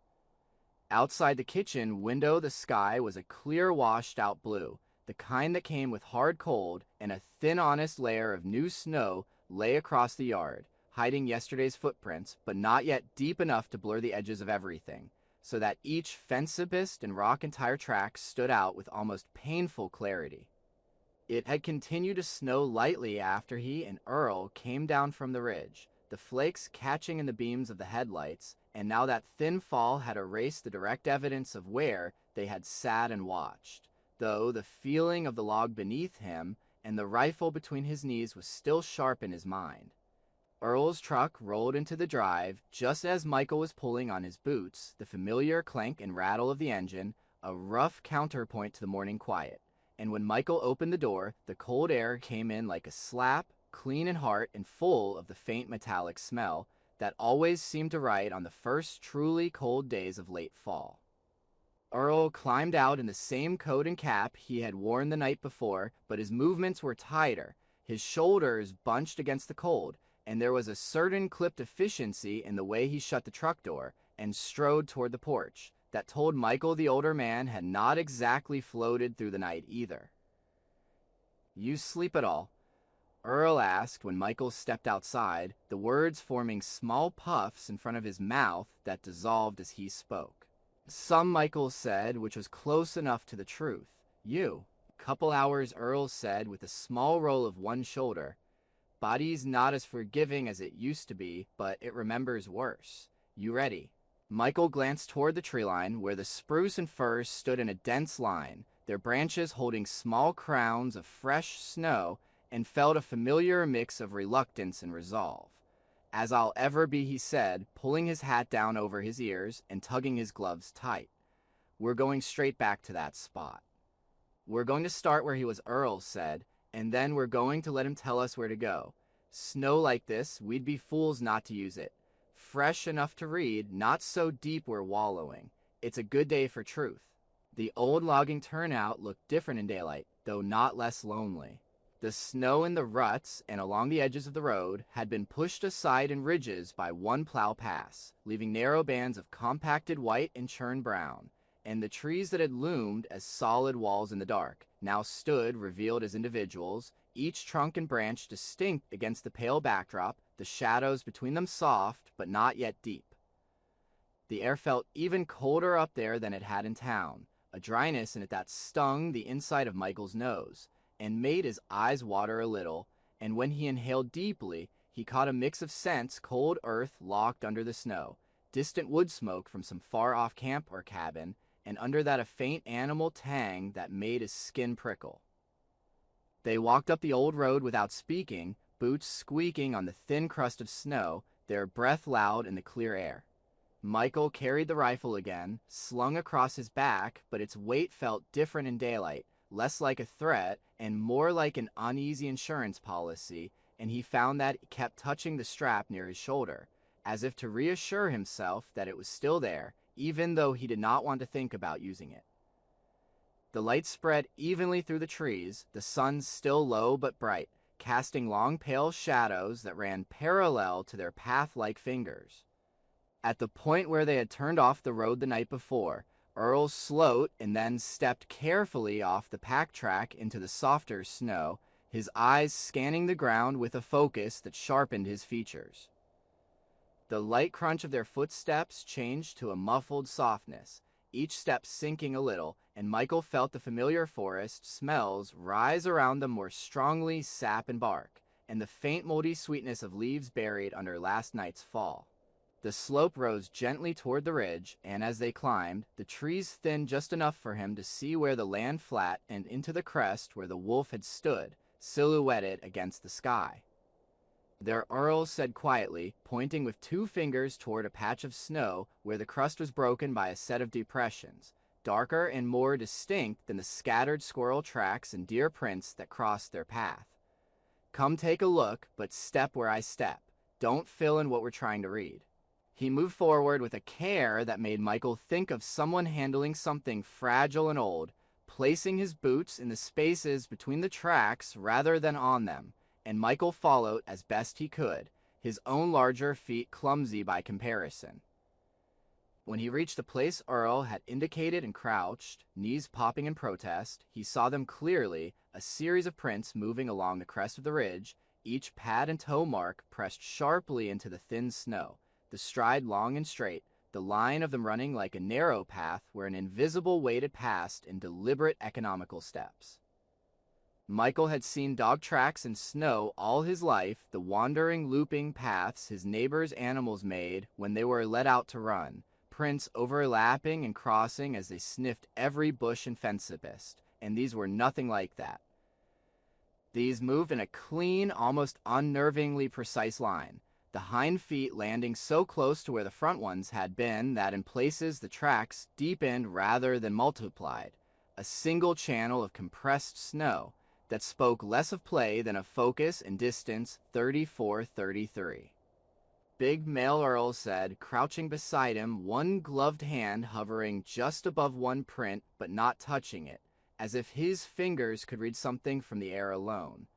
Outside the kitchen window, the sky was a clear washed-out blue, the kind that came with hard cold, and a thin honest layer of new snow lay across the yard, hiding yesterday's footprints, but not yet deep enough to blur the edges of everything, so that each fence-abist and rock and tire track stood out with almost painful clarity. It had continued to snow lightly after he and Earl came down from the ridge, the flakes catching in the beams of the headlights, and now that thin fall had erased the direct evidence of where they had sat and watched, though the feeling of the log beneath him and the rifle between his knees was still sharp in his mind. Earl's truck rolled into the drive just as Michael was pulling on his boots, the familiar clank and rattle of the engine, a rough counterpoint to the morning quiet. And when Michael opened the door, the cold air came in like a slap, clean and hard and full of the faint metallic smell that always seemed to ride on the first truly cold days of late fall. Earl climbed out in the same coat and cap he had worn the night before, but his movements were tighter, his shoulders bunched against the cold, and there was a certain clipped efficiency in the way he shut the truck door and strode toward the porch that told Michael the older man had not exactly floated through the night either. "You sleep at all?" Earl asked when Michael stepped outside, the words forming small puffs in front of his mouth that dissolved as he spoke. "Some," Michael said, which was close enough to the truth. "You?" "Couple hours," Earl said with a small roll of one shoulder. "Body's not as forgiving as it used to be, but it remembers worse. You ready?" Michael glanced toward the tree line where the spruce and firs stood in a dense line, their branches holding small crowns of fresh snow, and felt a familiar mix of reluctance and resolve. "As I'll ever be," he said, pulling his hat down over his ears and tugging his gloves tight. "We're going straight back to that spot." "We're going to start where he was," Earl said, "and then we're going to let him tell us where to go. Snow like this, we'd be fools not to use it. Fresh enough to read, not so deep we're wallowing. It's a good day for truth." The old logging turnout looked different in daylight, though not less lonely. The snow in the ruts and along the edges of the road had been pushed aside in ridges by one plow pass, leaving narrow bands of compacted white and churned brown, and the trees that had loomed as solid walls in the dark now stood revealed as individuals, each trunk and branch distinct against the pale backdrop, the shadows between them soft but not yet deep. The air felt even colder up there than it had in town, a dryness in it that stung the inside of Michael's nose and made his eyes water a little, and when he inhaled deeply, he caught a mix of scents: cold earth locked under the snow, distant wood smoke from some far-off camp or cabin, and under that a faint animal tang that made his skin prickle. They walked up the old road without speaking, boots squeaking on the thin crust of snow, their breath loud in the clear air. Michael carried the rifle again, slung across his back, but its weight felt different in daylight, less like a threat and more like an uneasy insurance policy, and he found that it kept touching the strap near his shoulder, as if to reassure himself that it was still there, even though he did not want to think about using it. The light spread evenly through the trees, the sun still low but bright, casting long pale shadows that ran parallel to their path-like fingers. At the point where they had turned off the road the night before, Earl slowed and then stepped carefully off the pack track into the softer snow, his eyes scanning the ground with a focus that sharpened his features. The light crunch of their footsteps changed to a muffled softness, each step sinking a little, and Michael felt the familiar forest smells rise around them more strongly: sap and bark, and the faint moldy sweetness of leaves buried under last night's fall. The slope rose gently toward the ridge, and as they climbed, the trees thinned just enough for him to see where the land flat and into the crest where the wolf had stood, silhouetted against the sky. Their Earl said quietly, pointing with two fingers toward a patch of snow where the crust was broken by a set of depressions, darker and more distinct than the scattered squirrel tracks and deer prints that crossed their path. "Come take a look, but step where I step. Don't fill in what we're trying to read." He moved forward with a care that made Michael think of someone handling something fragile and old, placing his boots in the spaces between the tracks rather than on them, and Michael followed as best he could, his own larger feet clumsy by comparison. When he reached the place Earl had indicated and crouched, knees popping in protest, he saw them clearly, a series of prints moving along the crest of the ridge, each pad and toe mark pressed sharply into the thin snow, the stride long and straight, the line of them running like a narrow path where an invisible weight had passed in deliberate economical steps. Michael had seen dog tracks in snow all his life, the wandering, looping paths his neighbors' animals made when they were let out to run, prints overlapping and crossing as they sniffed every bush and fence-abist, and these were nothing like that. These moved in a clean, almost unnervingly precise line, the hind feet landing so close to where the front ones had been that in places the tracks deepened rather than multiplied, a single channel of compressed snow that spoke less of play than of focus and distance. 34-33. Big male Earl said, crouching beside him, one gloved hand hovering just above one print but not touching it, as if his fingers could read something from the air alone.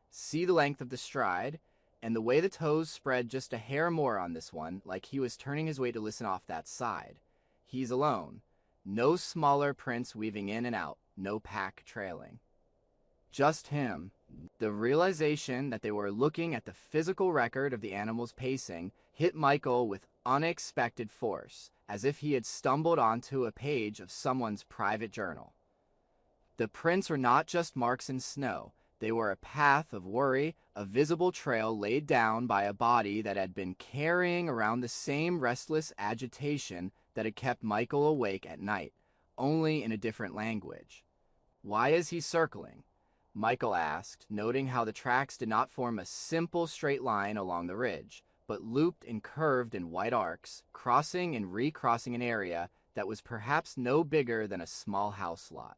"See the length of the stride? And the way the toes spread just a hair more on this one, like he was turning his weight to listen off that side. He's alone. No smaller prints weaving in and out, no pack trailing. Just him." The realization that they were looking at the physical record of the animal's pacing hit Michael with unexpected force, as if he had stumbled onto a page of someone's private journal. The prints were not just marks in snow. They were a path of worry, a visible trail laid down by a body that had been carrying around the same restless agitation that had kept Michael awake at night, only in a different language. "Why is he circling?" Michael asked, noting how the tracks did not form a simple straight line along the ridge, but looped and curved in wide arcs, crossing and recrossing an area that was perhaps no bigger than a small house lot.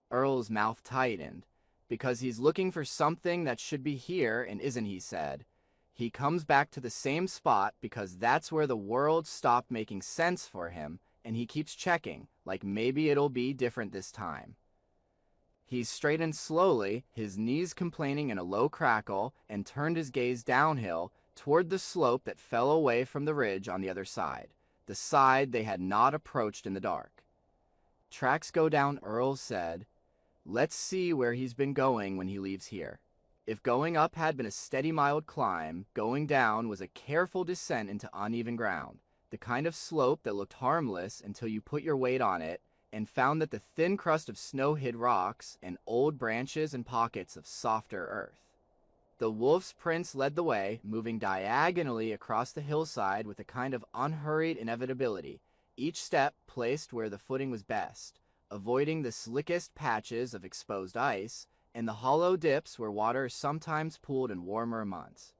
Earl's mouth tightened. "Because he's looking for something that should be here and isn't," he said. "He comes back to the same spot because that's where the world stopped making sense for him, and he keeps checking, like maybe it'll be different this time." He straightened slowly, his knees complaining in a low crackle, and turned his gaze downhill toward the slope that fell away from the ridge on the other side, the side they had not approached in the dark. "Tracks go down," Earl said. "Let's see where he's been going when he leaves here." If going up had been a steady, mild climb, going down was a careful descent into uneven ground, the kind of slope that looked harmless until you put your weight on it, and found that the thin crust of snow hid rocks and old branches and pockets of softer earth. The wolf's prince led the way, moving diagonally across the hillside with a kind of unhurried inevitability, each step placed where the footing was best, avoiding the slickest patches of exposed ice and the hollow dips where water sometimes pooled in warmer months.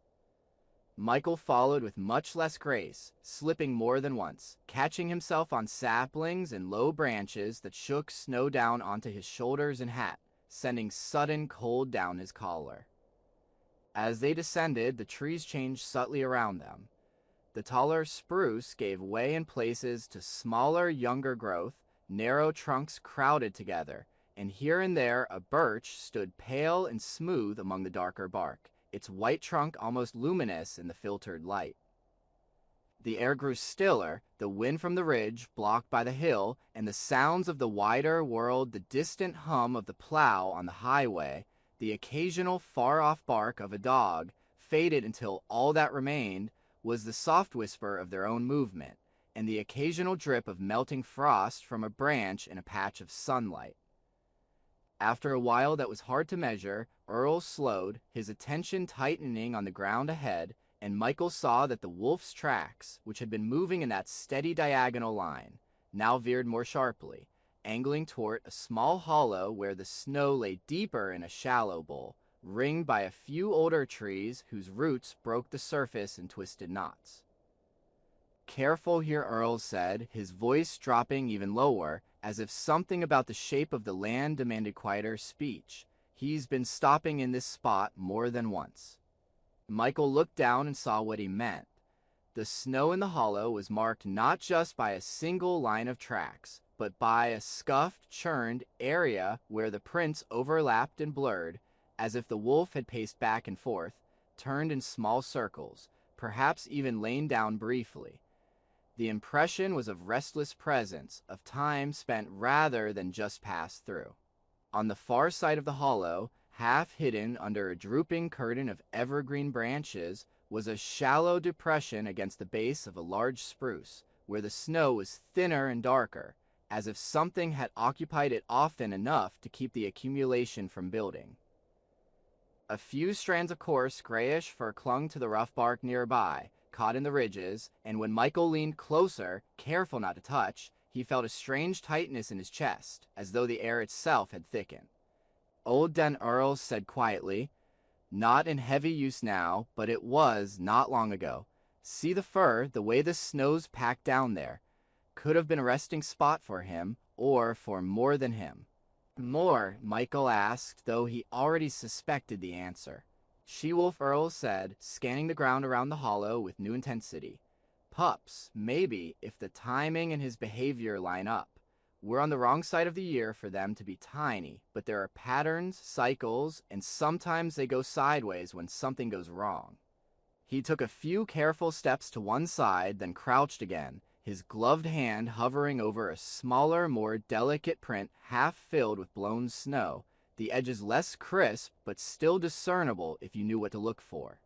Michael followed with much less grace, slipping more than once, catching himself on saplings and low branches that shook snow down onto his shoulders and hat, sending sudden cold down his collar. As they descended, the trees changed subtly around them. The taller spruce gave way in places to smaller, younger growth, narrow trunks crowded together, and here and there a birch stood pale and smooth among the darker bark, its white trunk almost luminous in the filtered light. The air grew stiller, the wind from the ridge blocked by the hill, and the sounds of the wider world, the distant hum of the plow on the highway, the occasional far-off bark of a dog, faded until all that remained was the soft whisper of their own movement, and the occasional drip of melting frost from a branch in a patch of sunlight. After a while that was hard to measure, Earl slowed, his attention tightening on the ground ahead, and Michael saw that the wolf's tracks, which had been moving in that steady diagonal line, now veered more sharply, angling toward a small hollow where the snow lay deeper in a shallow bowl, ringed by a few older trees whose roots broke the surface in twisted knots. "Careful here," Earl said, his voice dropping even lower, as if something about the shape of the land demanded quieter speech. "He's been stopping in this spot more than once." Michael looked down and saw what he meant. The snow in the hollow was marked not just by a single line of tracks, but by a scuffed, churned area where the prints overlapped and blurred, as if the wolf had paced back and forth, turned in small circles, perhaps even lain down briefly. The impression was of restless presence, of time spent rather than just passed through. On the far side of the hollow, half hidden under a drooping curtain of evergreen branches, was a shallow depression against the base of a large spruce, where the snow was thinner and darker, as if something had occupied it often enough to keep the accumulation from building. A few strands of coarse, grayish fur clung to the rough bark nearby, caught in the ridges, and when Michael leaned closer, careful not to touch, he felt a strange tightness in his chest, as though the air itself had thickened. Old Den Earl said quietly, "Not in heavy use now, but it was not long ago. See the fur, the way the snow's packed down there. Could have been a resting spot for him, or for more than him." "More?" Michael asked, though he already suspected the answer. She-Wolf Earl said, scanning the ground around the hollow with new intensity. "Pups, maybe, if the timing and his behavior line up. We're on the wrong side of the year for them to be tiny, but there are patterns, cycles, and sometimes they go sideways when something goes wrong." He took a few careful steps to one side, then crouched again, his gloved hand hovering over a smaller, more delicate print half filled with blown snow, the edges less crisp but still discernible if you knew what to look for.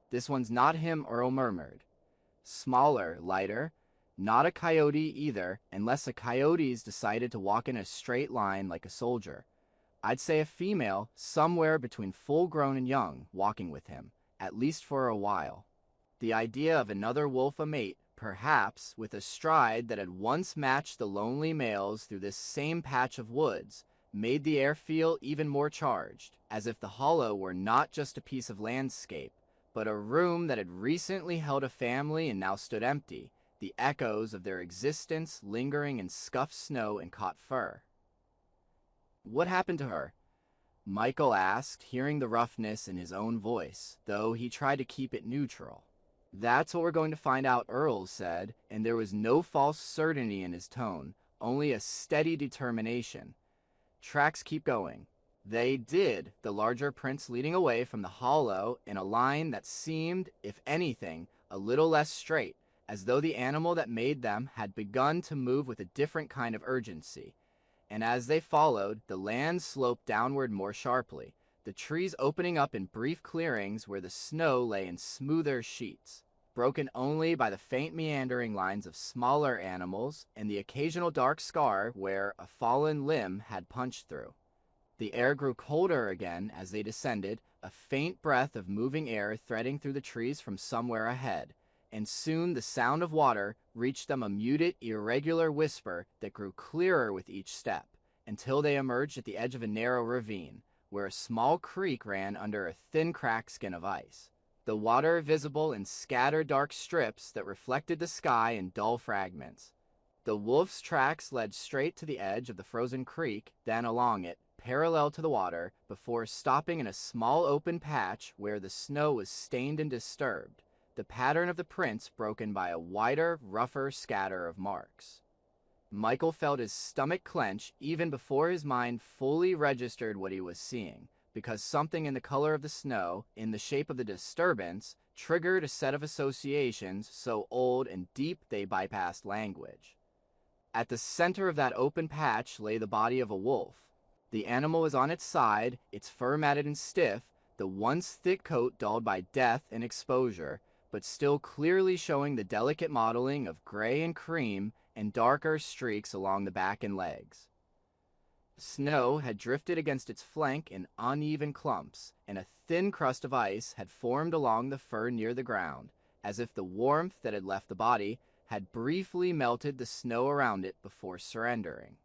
"This one's not him," Earl murmured. "Smaller, lighter. Not a coyote either, unless a coyote's decided to walk in a straight line like a soldier. I'd say a female, somewhere between full-grown and young, walking with him, at least for a while." The idea of another wolf a mate, perhaps with a stride that had once matched the lonely males through this same patch of woods, made the air feel even more charged, as if the hollow were not just a piece of landscape, but a room that had recently held a family and now stood empty, the echoes of their existence lingering in scuffed snow and caught fur. "What happened to her?" Michael asked, hearing the roughness in his own voice, though he tried to keep it neutral. "That's what we're going to find out," Earl said, and there was no false certainty in his tone, only a steady determination. "Tracks keep going." They did, the larger prints leading away from the hollow in a line that seemed, if anything, a little less straight, as though the animal that made them had begun to move with a different kind of urgency. And as they followed, the land sloped downward more sharply, the trees opening up in brief clearings where the snow lay in smoother sheets. broken only by the faint meandering lines of smaller animals and the occasional dark scar where a fallen limb had punched through. The air grew colder again as they descended, a faint breath of moving air threading through the trees from somewhere ahead, and soon the sound of water reached them, a muted, irregular whisper that grew clearer with each step, until they emerged at the edge of a narrow ravine, where a small creek ran under a thin cracked skin of ice, the water visible in scattered dark strips that reflected the sky in dull fragments. The wolf's tracks led straight to the edge of the frozen creek, then along it, parallel to the water, before stopping in a small open patch where the snow was stained and disturbed, the pattern of the prints broken by a wider, rougher scatter of marks. Michael felt his stomach clench even before his mind fully registered what he was seeing, because something in the color of the snow, in the shape of the disturbance, triggered a set of associations so old and deep they bypassed language. At the center of that open patch lay the body of a wolf. The animal was on its side, its fur matted and stiff, the once thick coat dulled by death and exposure, but still clearly showing the delicate mottling of gray and cream and darker streaks along the back and legs. Snow had drifted against its flank in uneven clumps, and a thin crust of ice had formed along the fur near the ground, as if the warmth that had left the body had briefly melted the snow around it before surrendering.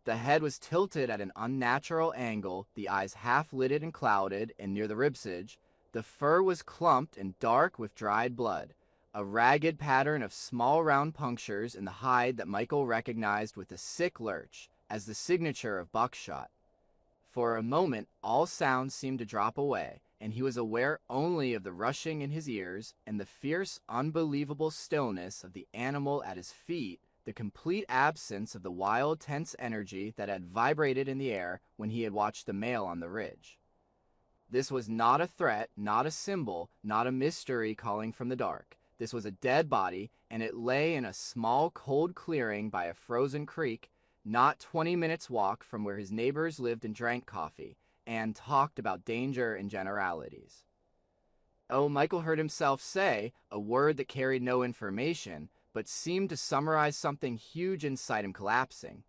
The head was tilted at an unnatural angle, the eyes half-lidded and clouded, and near the ribsage, the fur was clumped and dark with dried blood, a ragged pattern of small round punctures in the hide that Michael recognized with a sick lurch as the signature of buckshot. For a moment, all sounds seemed to drop away, and he was aware only of the rushing in his ears and the fierce, unbelievable stillness of the animal at his feet, the complete absence of the wild, tense energy that had vibrated in the air when he had watched the male on the ridge. This was not a threat, not a symbol, not a mystery calling from the dark. This was a dead body, and it lay in a small, cold clearing by a frozen creek, not 20 minutes' walk from where his neighbors lived and drank coffee, and talked about danger and generalities. Oh, Michael heard himself say, a word that carried no information, but seemed to summarize something huge inside him collapsing.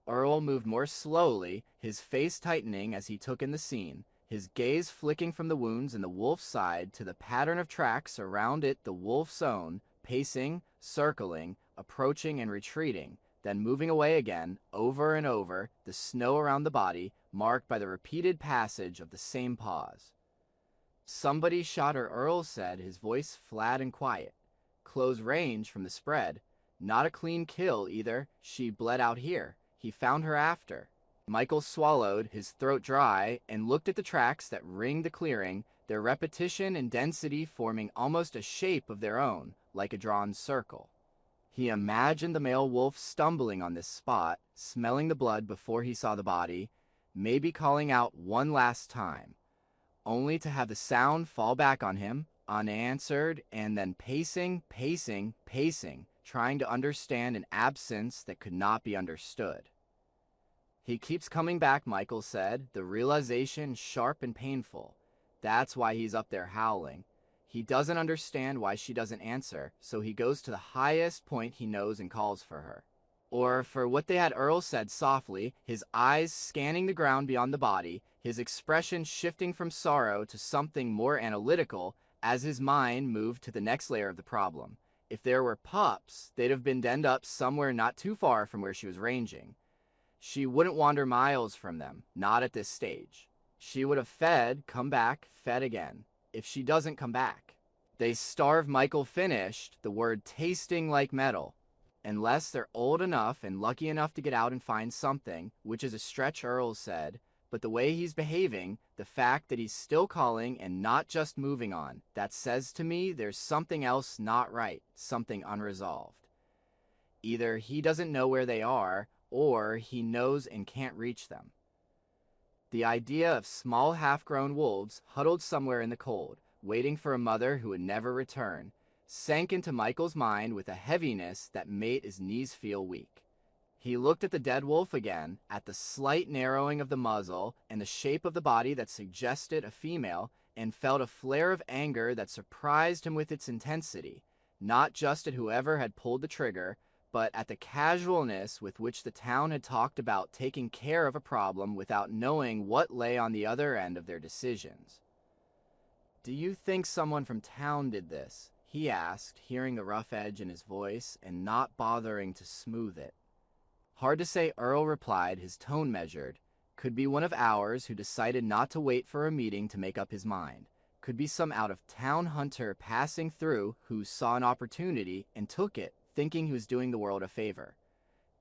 Earl moved more slowly, his face tightening as he took in the scene, his gaze flicking from the wounds in the wolf's side to the pattern of tracks around it, the wolf's own, pacing, circling, approaching and retreating, then moving away again, over and over, the snow around the body, marked by the repeated passage of the same pause. Somebody shot her, Earl said, his voice flat and quiet. Close range from the spread. Not a clean kill, either. She bled out here. He found her after. Michael swallowed, his throat dry, and looked at the tracks that ringed the clearing, their repetition and density forming almost a shape of their own, like a drawn circle. He imagined the male wolf stumbling on this spot, smelling the blood before he saw the body, maybe calling out one last time, only to have the sound fall back on him, unanswered, and then pacing, trying to understand an absence that could not be understood. He keeps coming back, Michael said, the realization sharp and painful. That's why he's up there howling. He doesn't understand why she doesn't answer, so he goes to the highest point he knows and calls for her. Or for what they had Earl said softly, his eyes scanning the ground beyond the body, his expression shifting from sorrow to something more analytical as his mind moved to the next layer of the problem. If there were pups, they'd have been denned up somewhere not too far from where she was ranging. She wouldn't wander miles from them, not at this stage. She would have fed, come back, fed again. If she doesn't come back. They starve, Michael finished, the word tasting like metal. Unless they're old enough and lucky enough to get out and find something, which is a stretch, Earl said, but the way he's behaving, the fact that he's still calling and not just moving on, that says to me there's something else not right, something unresolved. Either he doesn't know where they are, or he knows and can't reach them. The idea of small half-grown wolves huddled somewhere in the cold, waiting for a mother who would never return, sank into Michael's mind with a heaviness that made his knees feel weak. He looked at the dead wolf again, at the slight narrowing of the muzzle and the shape of the body that suggested a female, and felt a flare of anger that surprised him with its intensity, not just at whoever had pulled the trigger, but at the casualness with which the town had talked about taking care of a problem without knowing what lay on the other end of their decisions. "Do you think someone from town did this?" he asked, hearing the rough edge in his voice and not bothering to smooth it. "Hard to say," Earl replied, his tone measured. "Could be one of ours who decided not to wait for a meeting to make up his mind. Could be some out-of-town hunter passing through who saw an opportunity and took it, thinking he was doing the world a favor.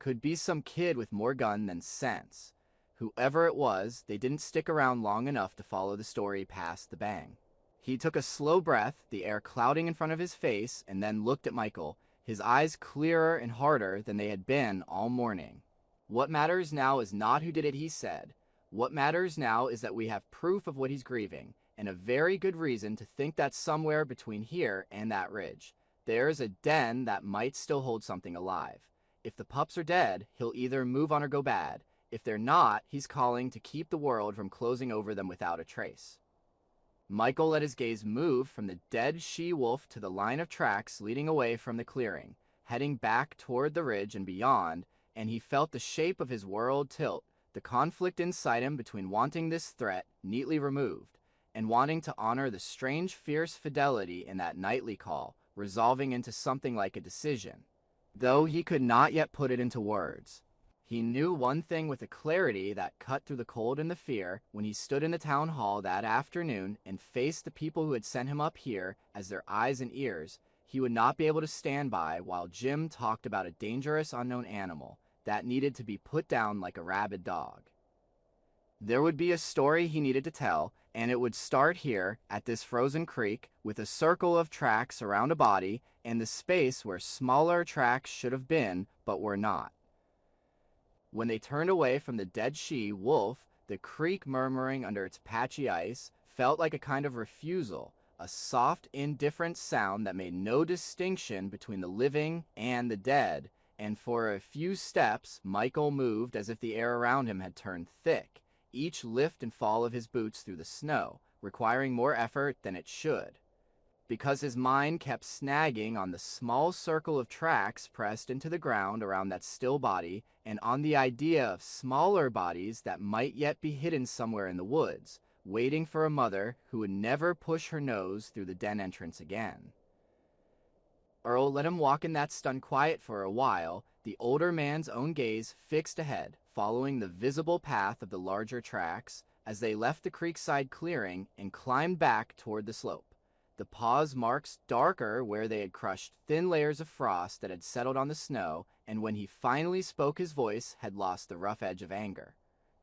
Could be some kid with more gun than sense. Whoever it was, they didn't stick around long enough to follow the story past the bang." He took a slow breath, the air clouding in front of his face, and then looked at Michael, his eyes clearer and harder than they had been all morning. "What matters now is not who did it," he said. "What matters now is that we have proof of what he's grieving, and a very good reason to think that somewhere between here and that ridge, there's a den that might still hold something alive. If the pups are dead, he'll either move on or go bad. If they're not, he's calling to keep the world from closing over them without a trace." Michael let his gaze move from the dead she-wolf to the line of tracks leading away from the clearing, heading back toward the ridge and beyond, and he felt the shape of his world tilt, the conflict inside him between wanting this threat neatly removed and wanting to honor the strange fierce fidelity in that nightly call, resolving into something like a decision, though he could not yet put it into words. He knew one thing with a clarity that cut through the cold and the fear when he stood in the town hall that afternoon and faced the people who had sent him up here as their eyes and ears. He would not be able to stand by while Jim talked about a dangerous unknown animal that needed to be put down like a rabid dog. There would be a story he needed to tell, and it would start here at this frozen creek with a circle of tracks around a body and the space where smaller tracks should have been but were not. When they turned away from the dead she-wolf, the creek murmuring under its patchy ice felt like a kind of refusal, a soft, indifferent sound that made no distinction between the living and the dead, and for a few steps Michael moved as if the air around him had turned thick, each lift and fall of his boots through the snow, requiring more effort than it should, because his mind kept snagging on the small circle of tracks pressed into the ground around that still body and on the idea of smaller bodies that might yet be hidden somewhere in the woods, waiting for a mother who would never push her nose through the den entrance again. Earl let him walk in that stunned quiet for a while, the older man's own gaze fixed ahead, following the visible path of the larger tracks as they left the creekside clearing and climbed back toward the slope, the pause marks darker where they had crushed thin layers of frost that had settled on the snow, and when he finally spoke his voice had lost the rough edge of anger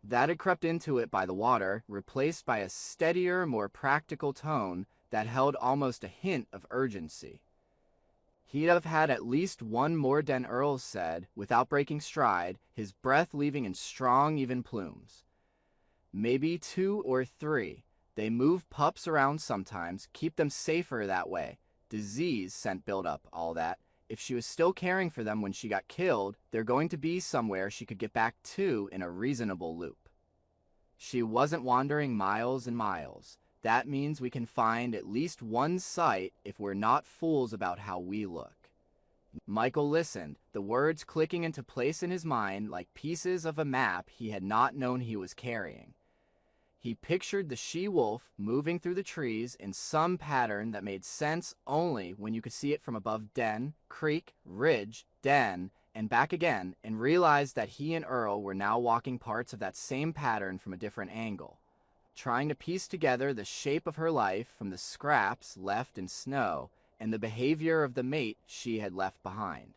that had crept into it by the water, replaced by a steadier, more practical tone that held almost a hint of urgency. He'd have had at least one more den, Earl said, without breaking stride, his breath leaving in strong, even plumes. Maybe 2 or 3. They move pups around sometimes, keep them safer that way. Disease, scent buildup, all that. If she was still caring for them when she got killed, they're going to be somewhere she could get back to in a reasonable loop. She wasn't wandering miles and miles. That means we can find at least one site if we're not fools about how we look. Michael listened, the words clicking into place in his mind like pieces of a map he had not known he was carrying. He pictured the she-wolf moving through the trees in some pattern that made sense only when you could see it from above den, creek, ridge, den, and back again, and realized that he and Earl were now walking parts of that same pattern from a different angle, trying to piece together the shape of her life from the scraps left in snow and the behavior of the mate she had left behind.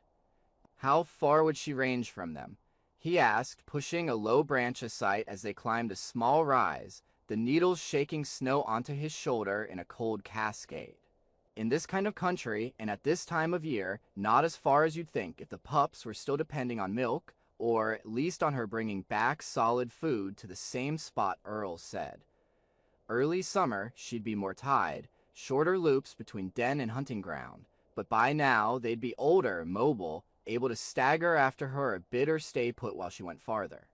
How far would she range from them? He asked, pushing a low branch aside as they climbed a small rise, the needles shaking snow onto his shoulder in a cold cascade. In this kind of country, and at this time of year, not as far as you'd think if the pups were still depending on milk, or at least on her bringing back solid food to the same spot, Earl said. Early summer, she'd be more tied, shorter loops between den and hunting ground, but by now they'd be older, mobile, able to stagger after her a bit or stay put while she went farther.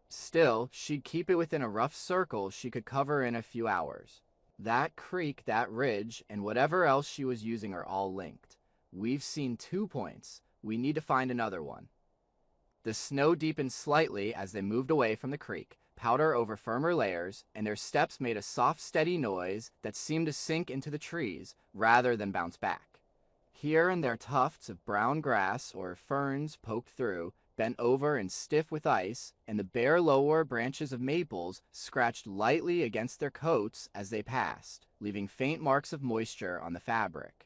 Still, she'd keep it within a rough circle she could cover in a few hours. That creek, that ridge, and whatever else she was using are all linked. We've seen 2 points. We need to find another one. The snow deepened slightly as they moved away from the creek, powder over firmer layers, and their steps made a soft, steady noise that seemed to sink into the trees rather than bounce back. Here and there tufts of brown grass or ferns poked through, bent over and stiff with ice, and the bare lower branches of maples scratched lightly against their coats as they passed, leaving faint marks of moisture on the fabric.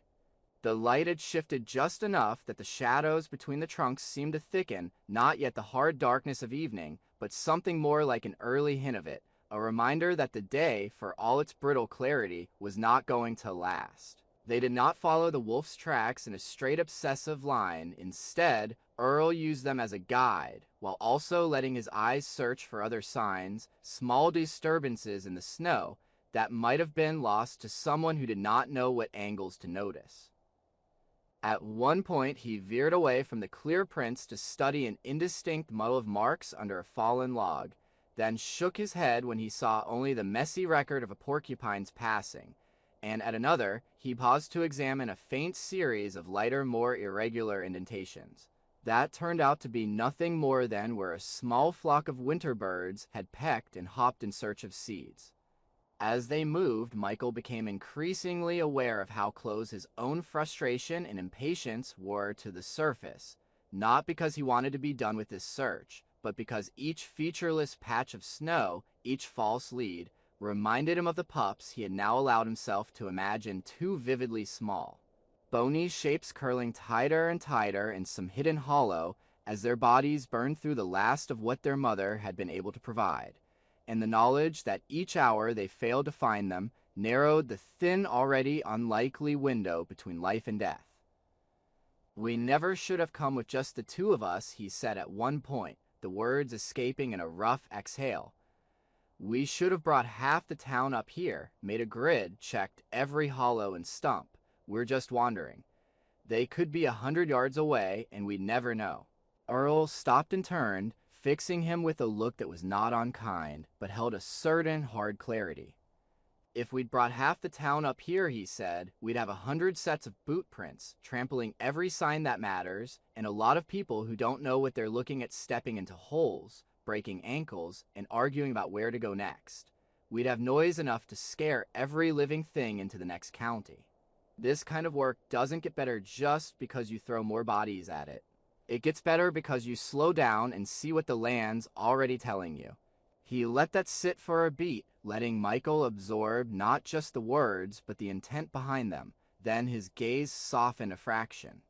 The light had shifted just enough that the shadows between the trunks seemed to thicken, not yet the hard darkness of evening, but something more like an early hint of it, a reminder that the day, for all its brittle clarity, was not going to last. They did not follow the wolf's tracks in a straight obsessive line. Instead, Earl used them as a guide, while also letting his eyes search for other signs, small disturbances in the snow, that might have been lost to someone who did not know what angles to notice. At one point, he veered away from the clear prints to study an indistinct muddle of marks under a fallen log, then shook his head when he saw only the messy record of a porcupine's passing, and at another, he paused to examine a faint series of lighter, more irregular indentations. That turned out to be nothing more than where a small flock of winter birds had pecked and hopped in search of seeds. As they moved, Michael became increasingly aware of how close his own frustration and impatience were to the surface, not because he wanted to be done with this search, but because each featureless patch of snow, each false lead, reminded him of the pups he had now allowed himself to imagine too vividly small. Bony shapes curling tighter and tighter in some hidden hollow as their bodies burned through the last of what their mother had been able to provide, and the knowledge that each hour they failed to find them narrowed the thin, already unlikely window between life and death. "We never should have come with just the 2 of us," he said at one point, the words escaping in a rough exhale. "We should have brought half the town up here, made a grid, checked every hollow and stump. We're just wandering. They could be 100 yards away, and we'd never know." Earl stopped and turned, fixing him with a look that was not unkind, but held a certain hard clarity. "If we'd brought half the town up here," he said, "we'd have 100 sets of boot prints, trampling every sign that matters, and a lot of people who don't know what they're looking at stepping into holes, breaking ankles, and arguing about where to go next. We'd have noise enough to scare every living thing into the next county. This kind of work doesn't get better just because you throw more bodies at it. It gets better because you slow down and see what the land's already telling you." He let that sit for a beat, letting Michael absorb not just the words, but the intent behind them. Then his gaze softened a fraction.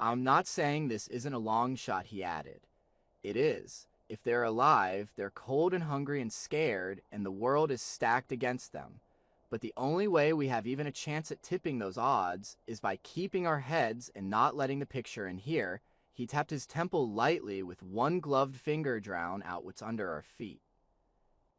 "I'm not saying this isn't a long shot," he added. "It is. If they're alive, they're cold and hungry and scared, and the world is stacked against them. But the only way we have even a chance at tipping those odds is by keeping our heads and not letting the picture in here." He tapped his temple lightly with one gloved finger, drown out what's under our feet.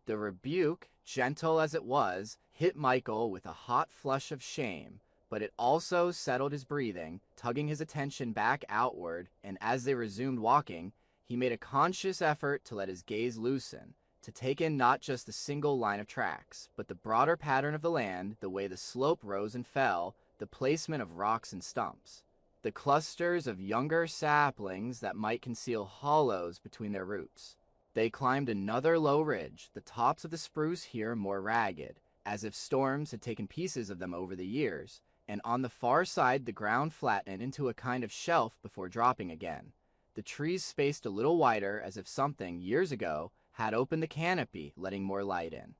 The rebuke, gentle as it was, hit Michael with a hot flush of shame, but it also settled his breathing, tugging his attention back outward, and as they resumed walking, he made a conscious effort to let his gaze loosen, to take in not just the single line of tracks, but the broader pattern of the land, the way the slope rose and fell, the placement of rocks and stumps, the clusters of younger saplings that might conceal hollows between their roots. They climbed another low ridge, the tops of the spruce here more ragged, as if storms had taken pieces of them over the years, and on the far side the ground flattened into a kind of shelf before dropping again. The trees spaced a little wider, as if something, years ago, had opened the canopy, letting more light in.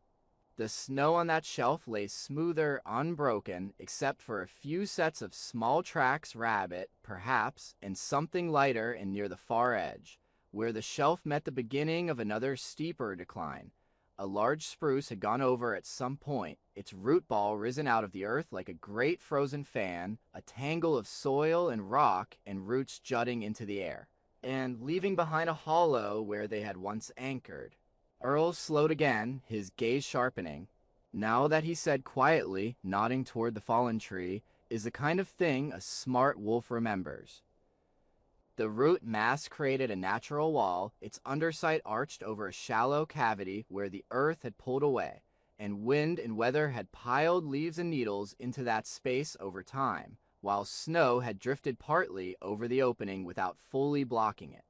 The snow on that shelf lay smoother, unbroken, except for a few sets of small tracks, rabbit, perhaps, and something lighter and near the far edge, where the shelf met the beginning of another steeper decline. A large spruce had gone over at some point, its root ball risen out of the earth like a great frozen fan, a tangle of soil and rock and roots jutting into the air, and leaving behind a hollow where they had once anchored. Earl slowed again, his gaze sharpening. "Now that," he said quietly, nodding toward the fallen tree, "is the kind of thing a smart wolf remembers." The root mass created a natural wall, its underside arched over a shallow cavity where the earth had pulled away, and wind and weather had piled leaves and needles into that space over time, while snow had drifted partly over the opening without fully blocking it.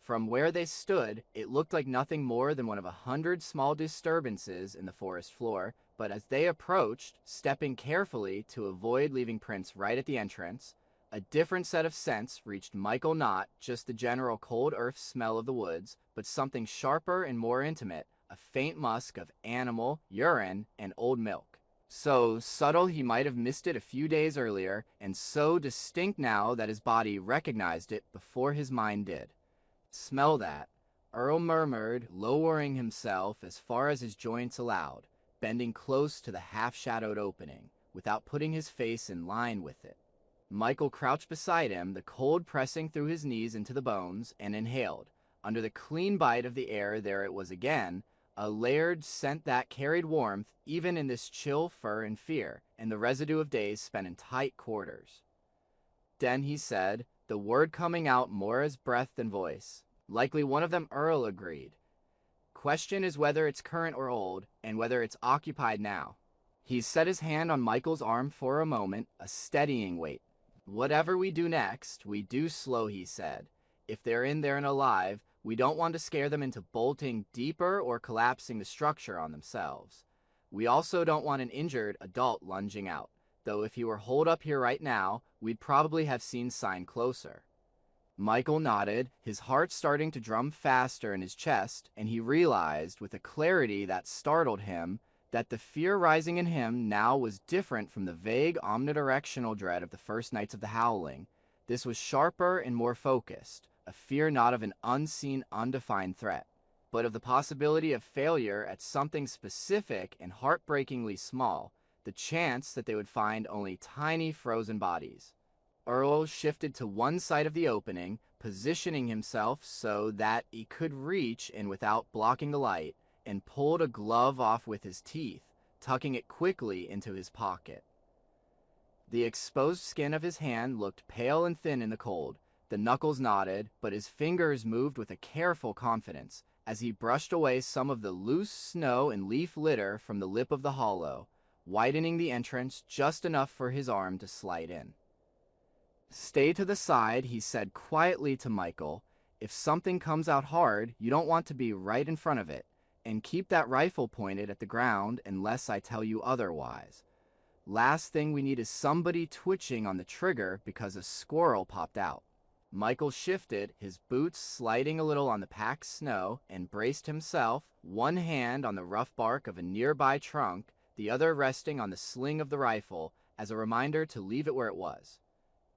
From where they stood, it looked like nothing more than one of 100 small disturbances in the forest floor, but as they approached, stepping carefully to avoid leaving prints right at the entrance, a different set of scents reached Michael, not just the general cold earth smell of the woods, but something sharper and more intimate, a faint musk of animal, urine, and old milk. So subtle he might have missed it a few days earlier, and so distinct now that his body recognized it before his mind did. "Smell that," Earl murmured, lowering himself as far as his joints allowed, bending close to the half-shadowed opening, without putting his face in line with it. Michael crouched beside him, the cold pressing through his knees into the bones, and inhaled. Under the clean bite of the air there it was again, a layered scent that carried warmth even in this chill fur and fear, and the residue of days spent in tight quarters. Then he said, the word coming out more as breath than voice. Likely one of them, Earl agreed. "Question is whether it's current or old, and whether it's occupied now." He set his hand on Michael's arm for a moment, a steadying weight. "Whatever we do next, we do slow," he said. "If they're in there and alive, we don't want to scare them into bolting deeper or collapsing the structure on themselves. We also don't want an injured adult lunging out, though if he were holed up here right now, we'd probably have seen sign closer." Michael nodded, his heart starting to drum faster in his chest, and he realized, with a clarity that startled him, that the fear rising in him now was different from the vague omnidirectional dread of the first nights of the howling. This was sharper and more focused, a fear not of an unseen, undefined threat, but of the possibility of failure at something specific and heartbreakingly small, the chance that they would find only tiny frozen bodies. Earl shifted to one side of the opening, positioning himself so that he could reach in without blocking the light, and pulled a glove off with his teeth, tucking it quickly into his pocket. The exposed skin of his hand looked pale and thin in the cold. The knuckles nodded, but his fingers moved with a careful confidence as he brushed away some of the loose snow and leaf litter from the lip of the hollow, widening the entrance just enough for his arm to slide in. "Stay to the side," he said quietly to Michael. "If something comes out hard, you don't want to be right in front of it, and keep that rifle pointed at the ground unless I tell you otherwise. Last thing we need is somebody twitching on the trigger because a squirrel popped out." Michael shifted, his boots sliding a little on the packed snow, and braced himself, one hand on the rough bark of a nearby trunk, the other resting on the sling of the rifle, as a reminder to leave it where it was.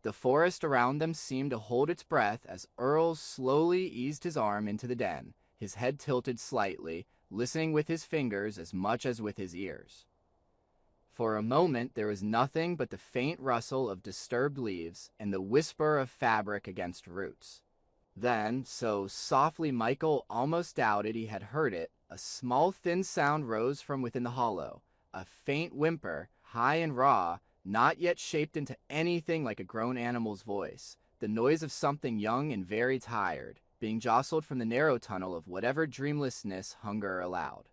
The forest around them seemed to hold its breath as Earl slowly eased his arm into the den, his head tilted slightly, listening with his fingers as much as with his ears. For a moment there was nothing but the faint rustle of disturbed leaves and the whisper of fabric against roots. Then, so softly Michael almost doubted he had heard it, a small thin sound rose from within the hollow, a faint whimper, high and raw, not yet shaped into anything like a grown animal's voice, the noise of something young and very tired, being jostled from the narrow tunnel of whatever dreamlessness hunger allowed.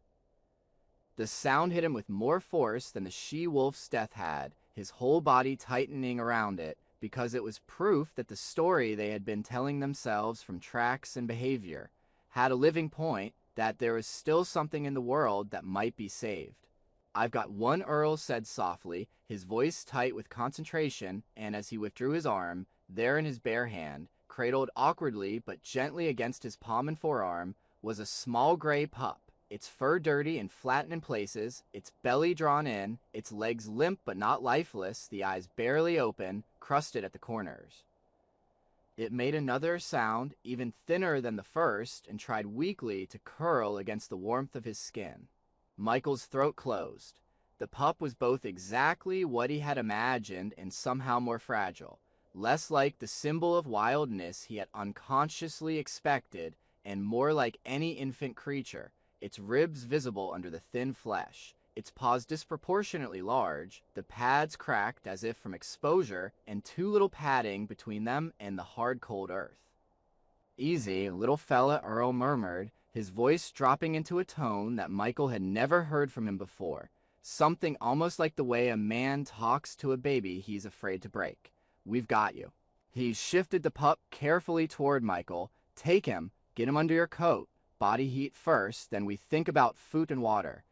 The sound hit him with more force than the she-wolf's death had, his whole body tightening around it, because it was proof that the story they had been telling themselves from tracks and behavior had a living point, that there was still something in the world that might be saved. "I've got one," Earl said softly, his voice tight with concentration, and as he withdrew his arm, there in his bare hand, cradled awkwardly but gently against his palm and forearm, was a small gray pup, its fur dirty and flattened in places, its belly drawn in, its legs limp but not lifeless, the eyes barely open, crusted at the corners. It made another sound, even thinner than the first, and tried weakly to curl against the warmth of his skin. Michael's throat closed. The pup was both exactly what he had imagined and somehow more fragile, less like the symbol of wildness he had unconsciously expected, and more like any infant creature, its ribs visible under the thin flesh, its paws disproportionately large, the pads cracked as if from exposure, and too little padding between them and the hard cold earth. "Easy, little fella," Earl murmured, his voice dropping into a tone that Michael had never heard from him before, something almost like the way a man talks to a baby he's afraid to break. "We've got you." He shifted the pup carefully toward Michael. "Take him, get him under your coat, body heat first, then we think about food and water.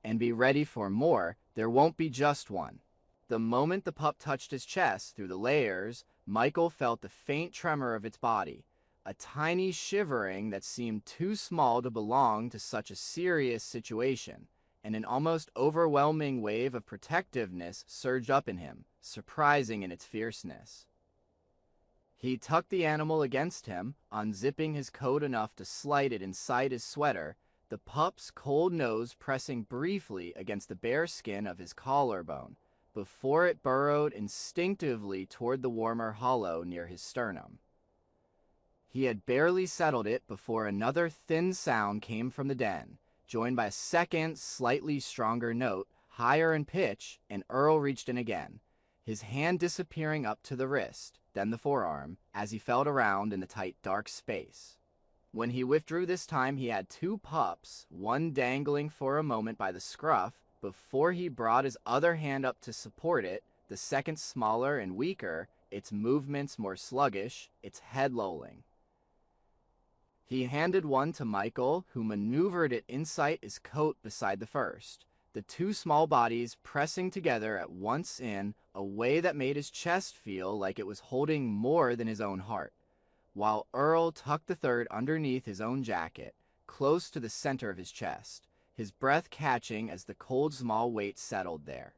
And be ready for more, there won't be just one." The moment the pup touched his chest through the layers, Michael felt the faint tremor of its body, a tiny shivering that seemed too small to belong to such a serious situation, and an almost overwhelming wave of protectiveness surged up in him, surprising in its fierceness. He tucked the animal against him, unzipping his coat enough to slide it inside his sweater, the pup's cold nose pressing briefly against the bare skin of his collarbone, before it burrowed instinctively toward the warmer hollow near his sternum. He had barely settled it before another thin sound came from the den, joined by a second, slightly stronger note, higher in pitch, and Earl reached in again, his hand disappearing up to the wrist, then the forearm, as he felt around in the tight, dark space. When he withdrew this time, he had two pups, one dangling for a moment by the scruff, before he brought his other hand up to support it, the second smaller and weaker, its movements more sluggish, its head lolling. He handed one to Michael, who maneuvered it inside his coat beside the first, the two small bodies pressing together at once in a way that made his chest feel like it was holding more than his own heart, while Earl tucked the third underneath his own jacket, close to the center of his chest, his breath catching as the cold small weight settled there.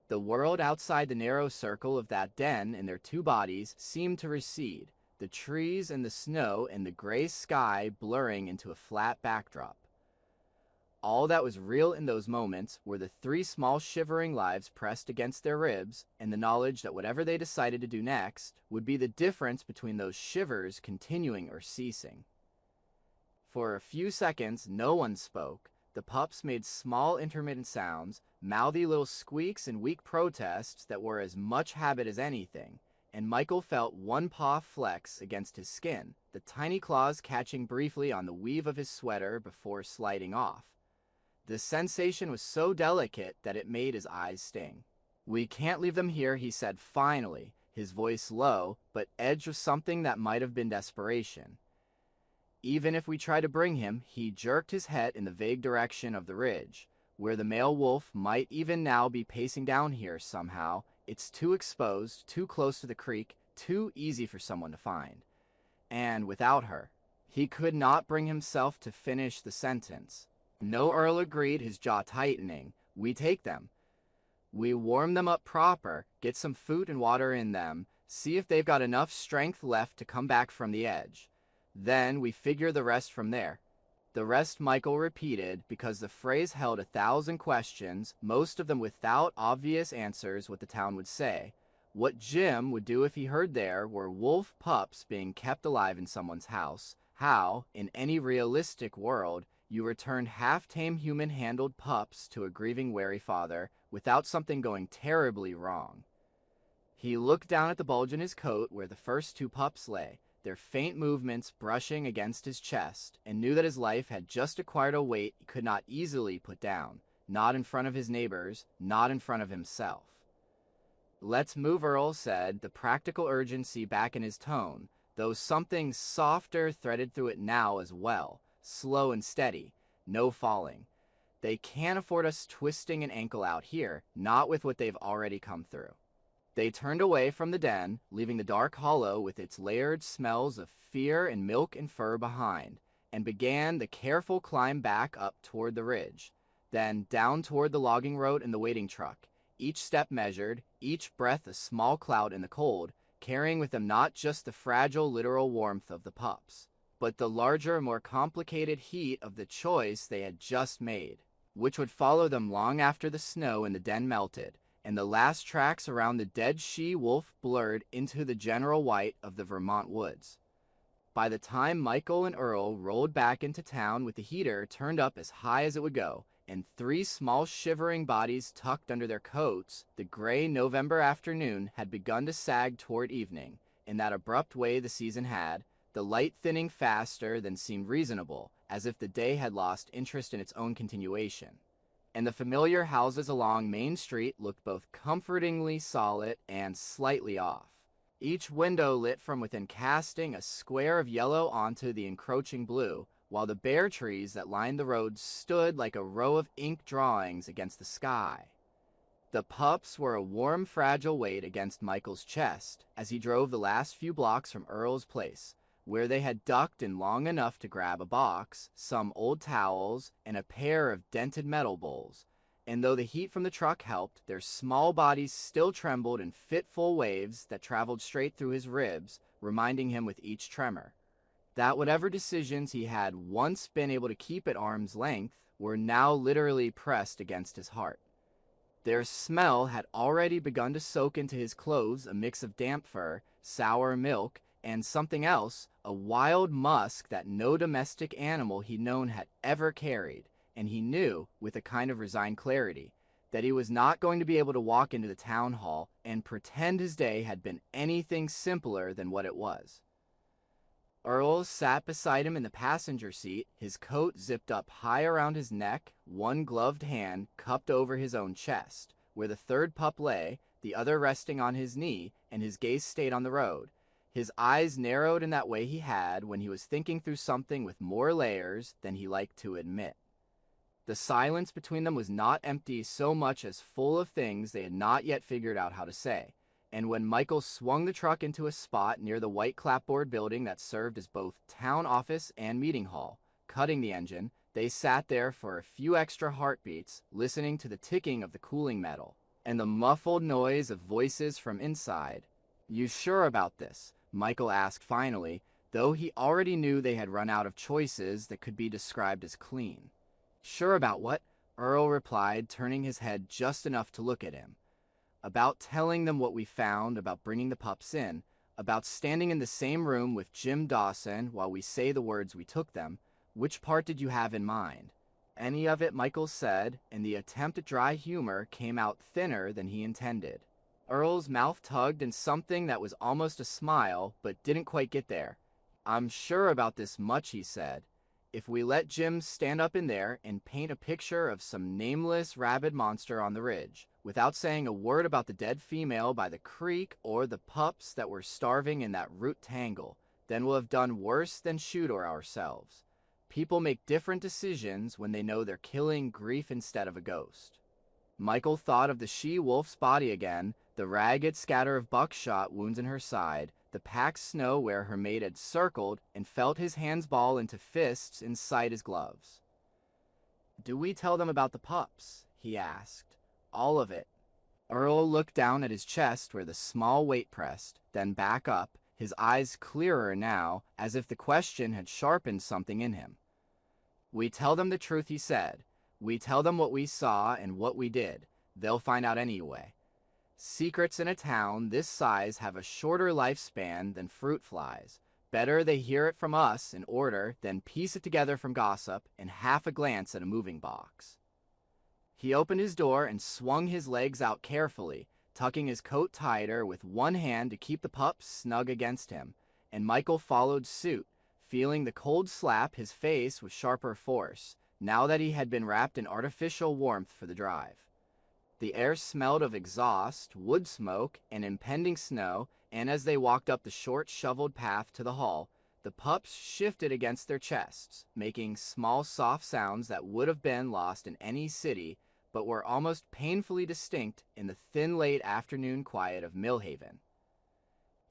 The world outside the narrow circle of that den and their two bodies seemed to recede, the trees and the snow and the gray sky blurring into a flat backdrop. All that was real in those moments were the three small shivering lives pressed against their ribs, and the knowledge that whatever they decided to do next would be the difference between those shivers continuing or ceasing. For a few seconds, no one spoke. The pups made small intermittent sounds, mouthy little squeaks and weak protests that were as much habit as anything, and Michael felt one paw flex against his skin, the tiny claws catching briefly on the weave of his sweater before sliding off. The sensation was so delicate that it made his eyes sting. "We can't leave them here," he said finally, his voice low, but edged with something that might have been desperation. "Even if we try to bring him," he jerked his head in the vague direction of the ridge, "where the male wolf might even now be pacing down here somehow, it's too exposed, too close to the creek, too easy for someone to find. And without her." He could not bring himself to finish the sentence. "No," Earl agreed, his jaw tightening. "We take them. We warm them up proper, get some food and water in them, see if they've got enough strength left to come back from the edge. Then we figure the rest from there." The rest Michael repeated, because the phrase held 1,000 questions, most of them without obvious answers what the town would say, what Jim would do if he heard there were wolf pups being kept alive in someone's house, how, in any realistic world, you returned half-tame human-handled pups to a grieving wary father without something going terribly wrong. He looked down at the bulge in his coat where the first two pups lay, their faint movements brushing against his chest, and knew that his life had just acquired a weight he could not easily put down, not in front of his neighbors, not in front of himself. "Let's move," Earl said, the practical urgency back in his tone, though something softer threaded through it now as well, slow and steady, no falling. "They can't afford us twisting an ankle out here, not with what they've already come through." They turned away from the den, leaving the dark hollow with its layered smells of fear and milk and fur behind, and began the careful climb back up toward the ridge, then down toward the logging road and the waiting truck, each step measured, each breath a small cloud in the cold, carrying with them not just the fragile literal warmth of the pups, but the larger, more complicated heat of the choice they had just made, which would follow them long after the snow in the den melted, and the last tracks around the dead she-wolf blurred into the general white of the Vermont woods. By the time Michael and Earl rolled back into town with the heater turned up as high as it would go, and three small shivering bodies tucked under their coats, the gray November afternoon had begun to sag toward evening, in that abrupt way the season had, the light thinning faster than seemed reasonable, as if the day had lost interest in its own continuation. And the familiar houses along Main Street looked both comfortingly solid and slightly off, each window lit from within, casting a square of yellow onto the encroaching blue, while the bare trees that lined the road stood like a row of ink drawings against the sky. The pups were a warm, fragile weight against Michael's chest as he drove the last few blocks from Earl's place, where they had ducked in long enough to grab a box, some old towels, and a pair of dented metal bowls. And though the heat from the truck helped, their small bodies still trembled in fitful waves that traveled straight through his ribs, reminding him with each tremor that whatever decisions he had once been able to keep at arm's length were now literally pressed against his heart. Their smell had already begun to soak into his clothes, a mix of damp fur, sour milk, and something else, a wild musk that no domestic animal he'd known had ever carried, and he knew, with a kind of resigned clarity, that he was not going to be able to walk into the town hall and pretend his day had been anything simpler than what it was. Earl sat beside him in the passenger seat, his coat zipped up high around his neck, one gloved hand cupped over his own chest, where the third pup lay, the other resting on his knee, and his gaze stayed on the road. His eyes narrowed in that way he had when he was thinking through something with more layers than he liked to admit. The silence between them was not empty so much as full of things they had not yet figured out how to say. And when Michael swung the truck into a spot near the white clapboard building that served as both town office and meeting hall, cutting the engine, they sat there for a few extra heartbeats, listening to the ticking of the cooling metal and the muffled noise of voices from inside. "You sure about this?" Michael asked finally, though he already knew they had run out of choices that could be described as clean. "Sure about what?" Earl replied, turning his head just enough to look at him. "About telling them what we found, about bringing the pups in, about standing in the same room with Jim Dawson while we say the words we took them. Which part did you have in mind?" "Any of it," Michael said, and the attempt at dry humor came out thinner than he intended. Earl's mouth tugged in something that was almost a smile, but didn't quite get there. "I'm sure about this much," he said. "If we let Jim stand up in there and paint a picture of some nameless rabid monster on the ridge, without saying a word about the dead female by the creek or the pups that were starving in that root tangle, then we'll have done worse than shoot ourselves. People make different decisions when they know they're killing grief instead of a ghost." Michael thought of the she-wolf's body again, the ragged scatter of buckshot wounds in her side, the packed snow where her mate had circled, and felt his hands ball into fists inside his gloves. "Do we tell them about the pups?" he asked. "All of it?" Earl looked down at his chest where the small weight pressed, then back up, his eyes clearer now, as if the question had sharpened something in him. "We tell them the truth," he said. "We tell them what we saw and what we did. They'll find out anyway. Secrets in a town this size have a shorter lifespan than fruit flies. Better they hear it from us in order than piece it together from gossip and half a glance at a moving box." He opened his door and swung his legs out carefully, tucking his coat tighter with one hand to keep the pups snug against him, and Michael followed suit, feeling the cold slap his face with sharper force, now that he had been wrapped in artificial warmth for the drive. The air smelled of exhaust, wood smoke, and impending snow, and as they walked up the short shoveled path to the hall, the pups shifted against their chests, making small soft sounds that would have been lost in any city, but were almost painfully distinct in the thin late afternoon quiet of Millhaven.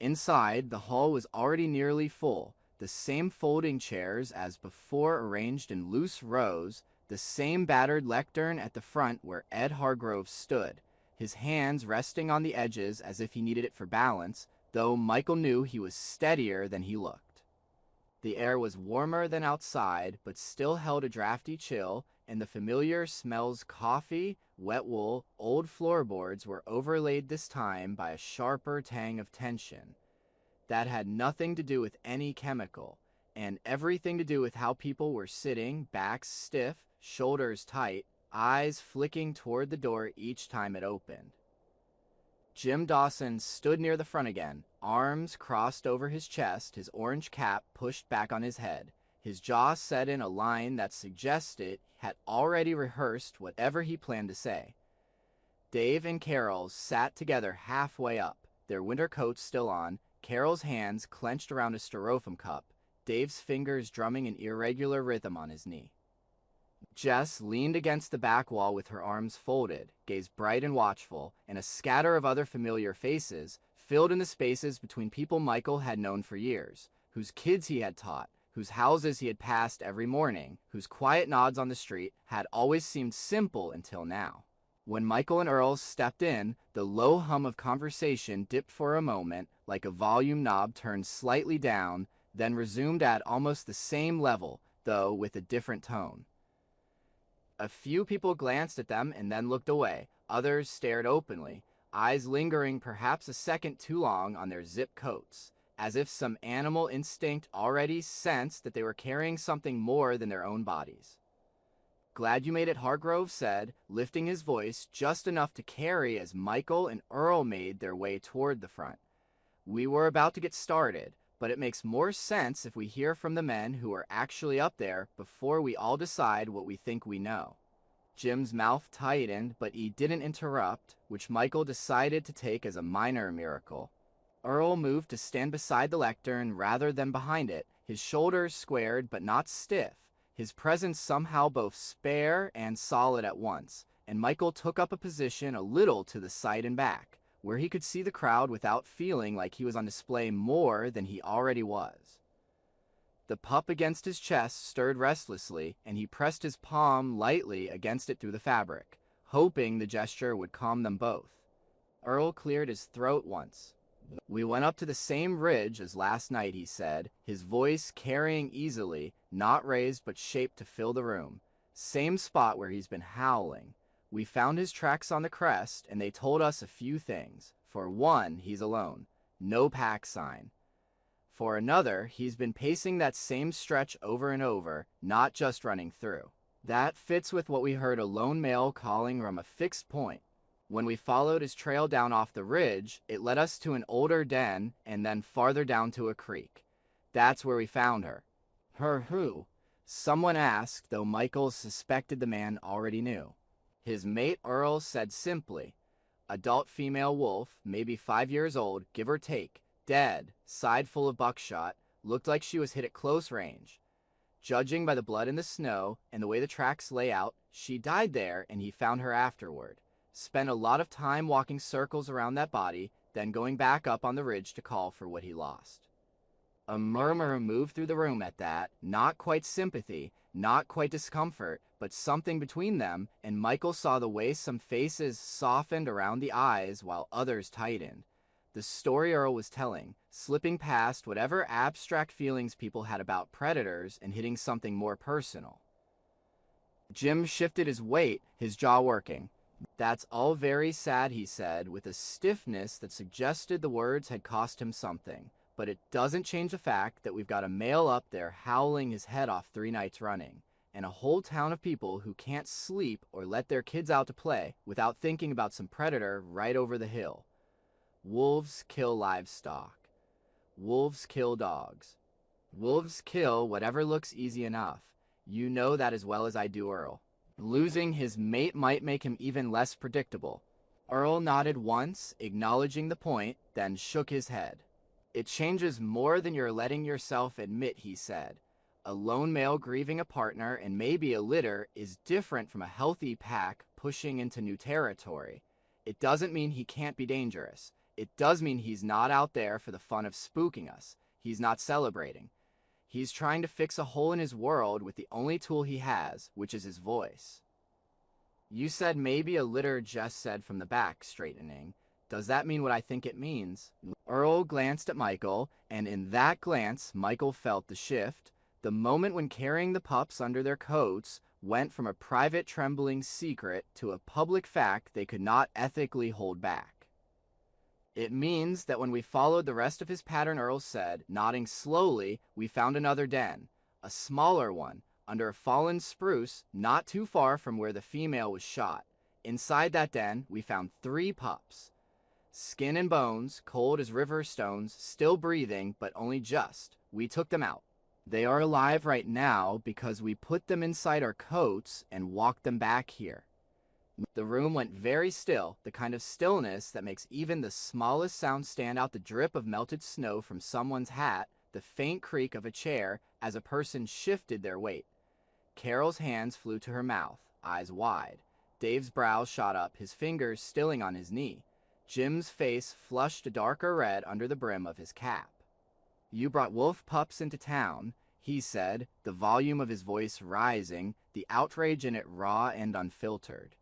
Inside, the hall was already nearly full, the same folding chairs as before arranged in loose rows, the same battered lectern at the front where Ed Hargrove stood, his hands resting on the edges as if he needed it for balance, though Michael knew he was steadier than he looked. The air was warmer than outside, but still held a drafty chill, and the familiar smells coffee, wet wool, old floorboards were overlaid this time by a sharper tang of tension. That had nothing to do with any chemical, and everything to do with how people were sitting, backs stiff, shoulders tight, eyes flicking toward the door each time it opened. Jim Dawson stood near the front again, arms crossed over his chest, his orange cap pushed back on his head. His jaw set in a line that suggested he had already rehearsed whatever he planned to say. Dave and Carol sat together halfway up, their winter coats still on, Carol's hands clenched around a styrofoam cup, Dave's fingers drumming an irregular rhythm on his knee. Jess leaned against the back wall with her arms folded, gaze bright and watchful, and a scatter of other familiar faces filled in the spaces between people Michael had known for years, whose kids he had taught, whose houses he had passed every morning, whose quiet nods on the street had always seemed simple until now. When Michael and Earl stepped in, the low hum of conversation dipped for a moment, like a volume knob turned slightly down, then resumed at almost the same level, though with a different tone. A few people glanced at them and then looked away. Others stared openly, eyes lingering perhaps a second too long on their zip coats, as if some animal instinct already sensed that they were carrying something more than their own bodies. "Glad you made it," Hargrove said, lifting his voice just enough to carry as Michael and Earl made their way toward the front. "We were about to get started, but it makes more sense if we hear from the men who are actually up there before we all decide what we think we know." Jim's mouth tightened, but he didn't interrupt, which Michael decided to take as a minor miracle. Earl moved to stand beside the lectern rather than behind it, his shoulders squared but not stiff, his presence somehow both spare and solid at once, and Michael took up a position a little to the side and back, where he could see the crowd without feeling like he was on display more than he already was. The pup against his chest stirred restlessly, and he pressed his palm lightly against it through the fabric, hoping the gesture would calm them both. Earl cleared his throat once. "We went up to the same ridge as last night," he said, his voice carrying easily, not raised but shaped to fill the room. "Same spot where he's been howling. We found his tracks on the crest, and they told us a few things. For one, he's alone. No pack sign. For another, he's been pacing that same stretch over and over, not just running through. That fits with what we heard a lone male calling from a fixed point. When we followed his trail down off the ridge, it led us to an older den and then farther down to a creek. That's where we found her." "Her who?" someone asked, though Michael suspected the man already knew. His mate Earl said simply, "Adult female wolf, maybe 5 years old, give or take, dead, side full of buckshot, looked like she was hit at close range. Judging by the blood in the snow and the way the tracks lay out, she died there and he found her afterward. Spent a lot of time walking circles around that body, then going back up on the ridge to call for what he lost." A murmur moved through the room at that, not quite sympathy, not quite discomfort, but something between them, and Michael saw the way some faces softened around the eyes while others tightened. The story Earl was telling, slipping past whatever abstract feelings people had about predators and hitting something more personal. Jim shifted his weight, his jaw working. "That's all very sad," he said, with a stiffness that suggested the words had cost him something. "But it doesn't change the fact that we've got a male up there howling his head off 3 nights running, and a whole town of people who can't sleep or let their kids out to play without thinking about some predator right over the hill. Wolves kill livestock. Wolves kill dogs. Wolves kill whatever looks easy enough. You know that as well as I do, Earl. Losing his mate might make him even less predictable." Earl nodded once, acknowledging the point, then shook his head. "It changes more than you're letting yourself admit," he said. "A lone male grieving a partner and maybe a litter is different from a healthy pack pushing into new territory. It doesn't mean he can't be dangerous. It does mean he's not out there for the fun of spooking us. He's not celebrating. He's trying to fix a hole in his world with the only tool he has, which is his voice." "You said maybe a litter," Jess said from the back, straightening. "Does that mean what I think it means?" Earl glanced at Michael, and in that glance, Michael felt the shift. The moment when carrying the pups under their coats went from a private trembling secret to a public fact they could not ethically hold back. "It means that when we followed the rest of his pattern," Earl said, nodding slowly, "we found another den, a smaller one, under a fallen spruce not too far from where the female was shot. Inside that den, we found 3 pups. Skin and bones, cold as river stones, still breathing, but only just. We took them out. They are alive right now because we put them inside our coats and walked them back here. The room went very still, the kind of stillness that makes even the smallest sound stand out: the drip of melted snow from someone's hat, the faint creak of a chair as a person shifted their weight. Carol's hands flew to her mouth, eyes wide. Dave's brows shot up, his fingers stilling on his knee. Jim's face flushed a darker red under the brim of his cap. "You brought wolf pups into town," he said, the volume of his voice rising, the outrage in it raw and unfiltered.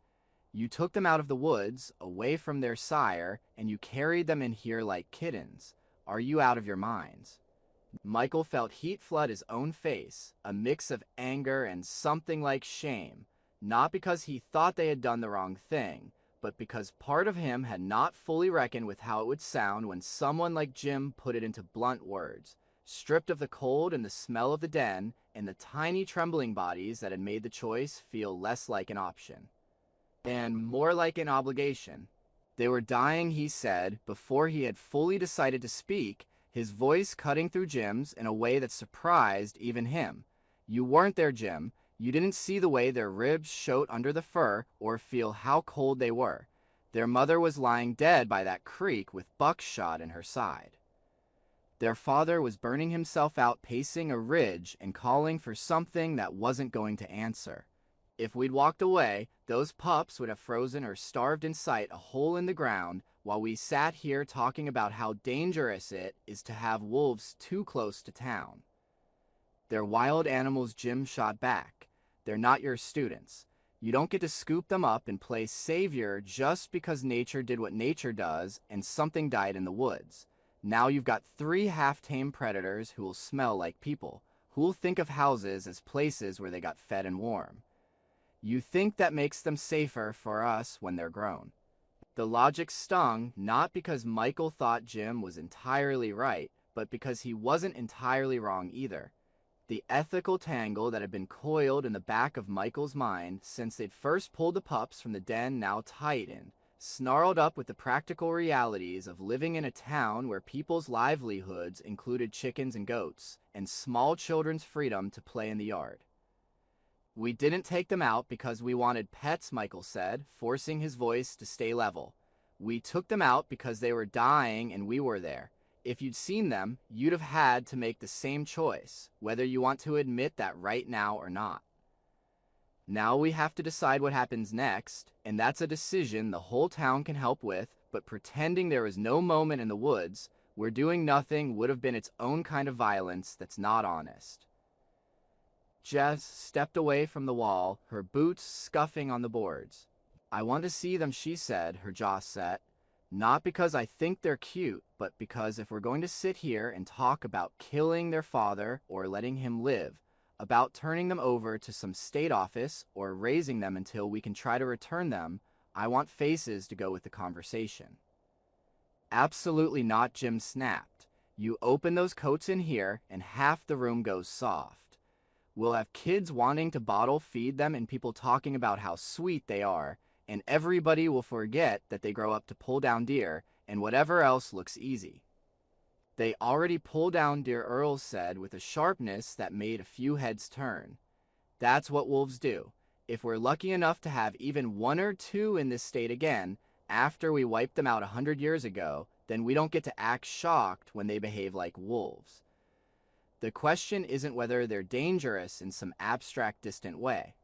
"You took them out of the woods, away from their sire, and you carried them in here like kittens. Are you out of your minds?" Michael felt heat flood his own face, a mix of anger and something like shame, not because he thought they had done the wrong thing, but because part of him had not fully reckoned with how it would sound when someone like Jim put it into blunt words, stripped of the cold and the smell of the den and the tiny trembling bodies that had made the choice feel less like an option and more like an obligation. They were dying, he said, before he had fully decided to speak, his voice cutting through Jim's in a way that surprised even him. "You weren't there, Jim. You didn't see the way their ribs showed under the fur or feel how cold they were. Their mother was lying dead by that creek with buckshot in her side. Their father was burning himself out pacing a ridge and calling for something that wasn't going to answer. If we'd walked away, those pups would have frozen or starved in sight a hole in the ground while we sat here talking about how dangerous it is to have wolves too close to town. They're wild animals," Jim shot back. "They're not your students. You don't get to scoop them up and play savior just because nature did what nature does and something died in the woods. Now you've got 3 half-tame predators who will smell like people, who will think of houses as places where they got fed and warm. You think that makes them safer for us when they're grown." The logic stung, not because Michael thought Jim was entirely right, but because he wasn't entirely wrong either. The ethical tangle that had been coiled in the back of Michael's mind since they'd first pulled the pups from the den now tightened, snarled up with the practical realities of living in a town where people's livelihoods included chickens and goats, and small children's freedom to play in the yard. "We didn't take them out because we wanted pets," Michael said, forcing his voice to stay level. "We took them out because they were dying and we were there. If you'd seen them, you'd have had to make the same choice, whether you want to admit that right now or not. Now we have to decide what happens next, and that's a decision the whole town can help with, but pretending there was no moment in the woods where doing nothing would have been its own kind of violence that's not honest." Jess stepped away from the wall, her boots scuffing on the boards. "I want to see them," she said, her jaw set. "Not because I think they're cute, but because if we're going to sit here and talk about killing their father or letting him live, about turning them over to some state office or raising them until we can try to return them, I want faces to go with the conversation." "Absolutely not," Jim snapped. "You open those coats in here and half the room goes soft. We'll have kids wanting to bottle feed them and people talking about how sweet they are, and everybody will forget that they grow up to pull down deer and whatever else looks easy." "They already pull down deer," Earl said with a sharpness that made a few heads turn. "That's what wolves do. If we're lucky enough to have even 1 or 2 in this state again, after we wiped them out 100 years ago, then we don't get to act shocked when they behave like wolves. The question isn't whether they're dangerous in some abstract, distant way.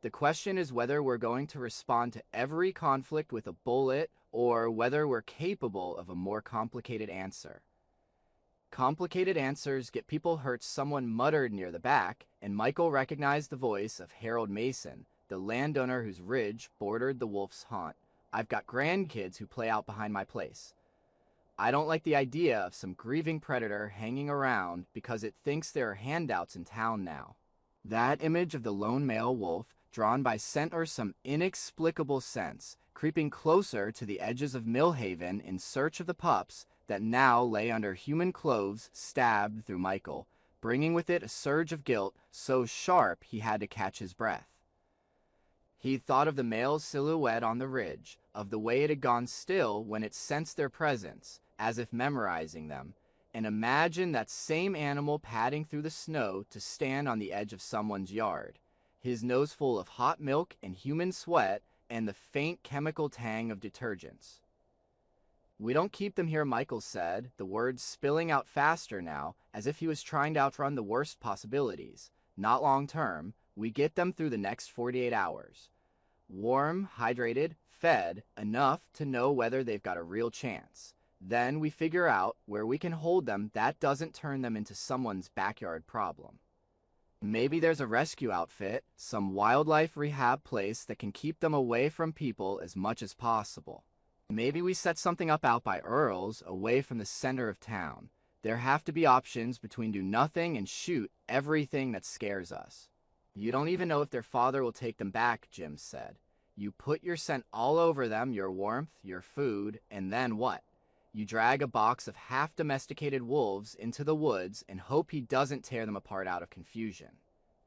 The question is whether we're going to respond to every conflict with a bullet or whether we're capable of a more complicated answer. Complicated answers get people hurt," someone muttered near the back, and Michael recognized the voice of Harold Mason, the landowner whose ridge bordered the wolf's haunt. "I've got grandkids who play out behind my place. I don't like the idea of some grieving predator hanging around because it thinks there are handouts in town now." That image of the lone male wolf, drawn by scent or some inexplicable sense, creeping closer to the edges of Millhaven in search of the pups that now lay under human cloves, stabbed through Michael, bringing with it a surge of guilt so sharp he had to catch his breath. He thought of the male's silhouette on the ridge, of the way it had gone still when it sensed their presence, as if memorizing them, and imagined that same animal padding through the snow to stand on the edge of someone's yard, his nose full of hot milk and human sweat and the faint chemical tang of detergents. "We don't keep them here," Michael said, the words spilling out faster now, as if he was trying to outrun the worst possibilities. "Not long term. We get them through the next 48 hours. Warm, hydrated, fed, enough to know whether they've got a real chance. Then we figure out where we can hold them that doesn't turn them into someone's backyard problem. Maybe there's a rescue outfit, some wildlife rehab place that can keep them away from people as much as possible. Maybe we set something up out by Earl's, away from the center of town. There have to be options between do nothing and shoot everything that scares us." "You don't even know if their father will take them back," Jim said. "You put your scent all over them, your warmth, your food, and then what? You drag a box of half-domesticated wolves into the woods and hope he doesn't tear them apart out of confusion."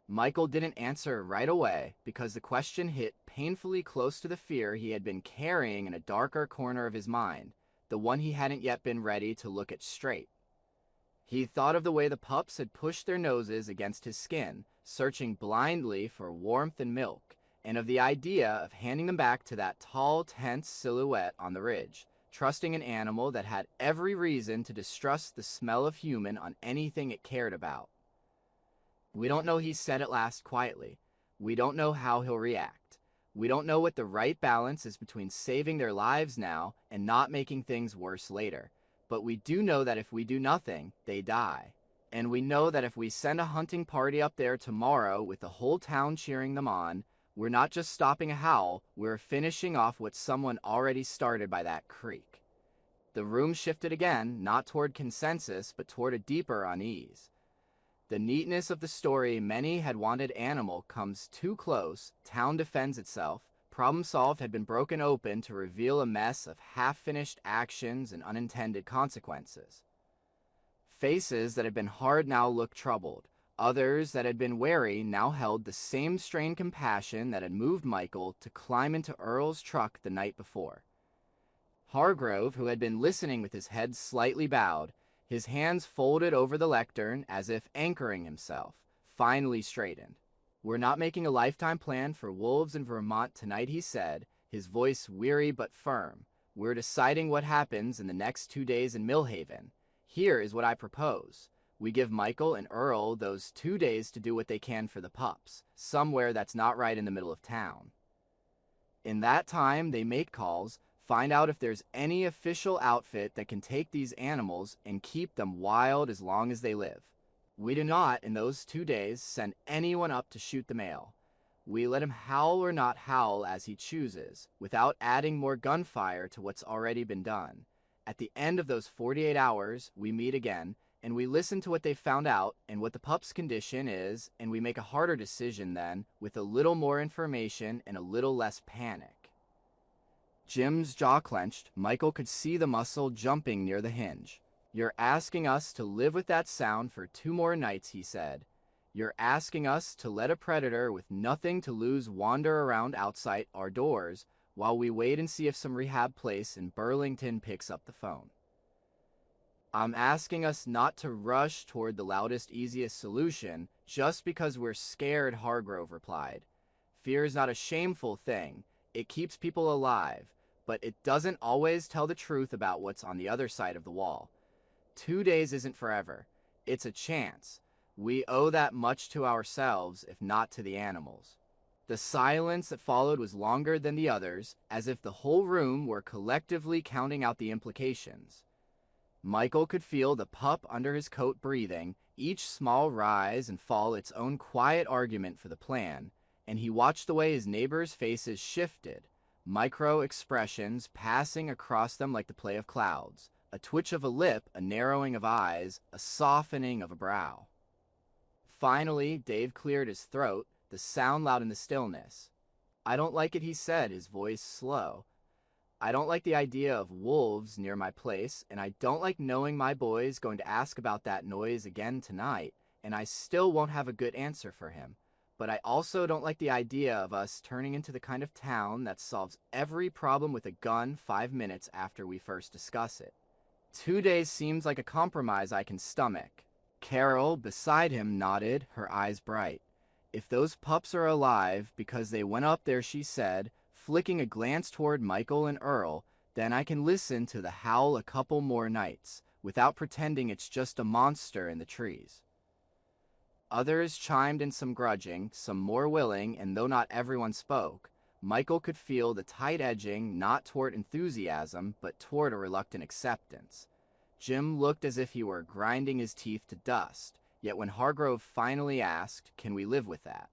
Michael didn't answer right away because the question hit painfully close to the fear he had been carrying in a darker corner of his mind, the one he hadn't yet been ready to look at straight. He thought of the way the pups had pushed their noses against his skin, searching blindly for warmth and milk, and of the idea of handing them back to that tall, tense silhouette on the ridge, trusting an animal that had every reason to distrust the smell of human on anything it cared about. "We don't know," he said at last quietly. "We don't know how he'll react. We don't know what the right balance is between saving their lives now and not making things worse later. But we do know that if we do nothing, they die. And we know that if we send a hunting party up there tomorrow with the whole town cheering them on, we're not just stopping a howl, we're finishing off what someone already started by that creek." The room shifted again, not toward consensus, but toward a deeper unease. The neatness of the story many had wanted animal comes too close, town defends itself, problem solved had been broken open to reveal a mess of half-finished actions and unintended consequences. Faces that had been hard now looked troubled. Others that had been wary now held the same strained compassion that had moved Michael to climb into Earl's truck the night before. Hargrove, who had been listening with his head slightly bowed, his hands folded over the lectern as if anchoring himself, finally straightened. "We're not making a lifetime plan for wolves in Vermont tonight," he said, his voice weary but firm. "We're deciding what happens in the next 2 days in Millhaven. Here is what I propose. We give Michael and Earl those 2 days to do what they can for the pups, somewhere that's not right in the middle of town. In that time, they make calls, find out if there's any official outfit that can take these animals and keep them wild as long as they live. We do not, in those 2 days, send anyone up to shoot the male. We let him howl or not howl as he chooses, without adding more gunfire to what's already been done. At the end of those 48 hours, we meet again, and we listen to what they found out and what the pup's condition is, and we make a harder decision then, with a little more information and a little less panic." Jim's jaw clenched. Michael could see the muscle jumping near the hinge. "You're asking us to live with that sound for 2 more nights," he said. "You're asking us to let a predator with nothing to lose wander around outside our doors while we wait and see if some rehab place in Burlington picks up the phone." "I'm asking us not to rush toward the loudest, easiest solution just because we're scared," Hargrove replied. "Fear is not a shameful thing. It keeps people alive, but it doesn't always tell the truth about what's on the other side of the wall. 2 days isn't forever. It's a chance. We owe that much to ourselves, if not to the animals." The silence that followed was longer than the others, as if the whole room were collectively counting out the implications. Michael could feel the pup under his coat breathing, each small rise and fall its own quiet argument for the plan, and he watched the way his neighbors' faces shifted, micro-expressions passing across them like the play of clouds, a twitch of a lip, a narrowing of eyes, a softening of a brow. Finally, Dave cleared his throat, the sound loud in the stillness. "I don't like it," he said, his voice slow. "I don't like the idea of wolves near my place, and I don't like knowing my boy's going to ask about that noise again tonight, and I still won't have a good answer for him. but I also don't like the idea of us turning into the kind of town that solves every problem with a gun 5 minutes after we first discuss it. 2 days seems like a compromise I can stomach. Carol, beside him, nodded, her eyes bright. If those pups are alive because they went up there, she said, flicking a glance toward Michael and Earl, then I can listen to the howl a couple more nights, without pretending it's just a monster in the trees. Others chimed in, some grudging, some more willing, and though not everyone spoke, Michael could feel the tight edging not toward enthusiasm, but toward a reluctant acceptance. Jim looked as if he were grinding his teeth to dust, yet when Hargrove finally asked, "Can we live with that?"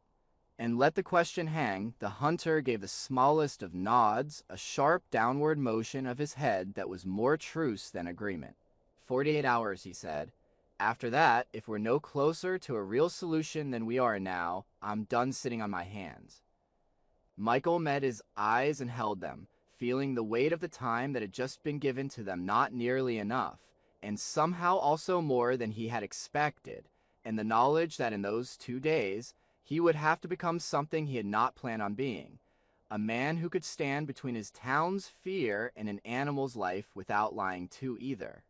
and let the question hang, the hunter gave the smallest of nods, a sharp downward motion of his head that was more truce than agreement. 48 hours, he said. After that, if we're no closer to a real solution than we are now, I'm done sitting on my hands. Michael met his eyes and held them, feeling the weight of the time that had just been given to them not nearly enough, and somehow also more than he had expected, and the knowledge that in those 2 days, he would have to become something he had not planned on being, a man who could stand between his town's fear and an animal's life without lying to either.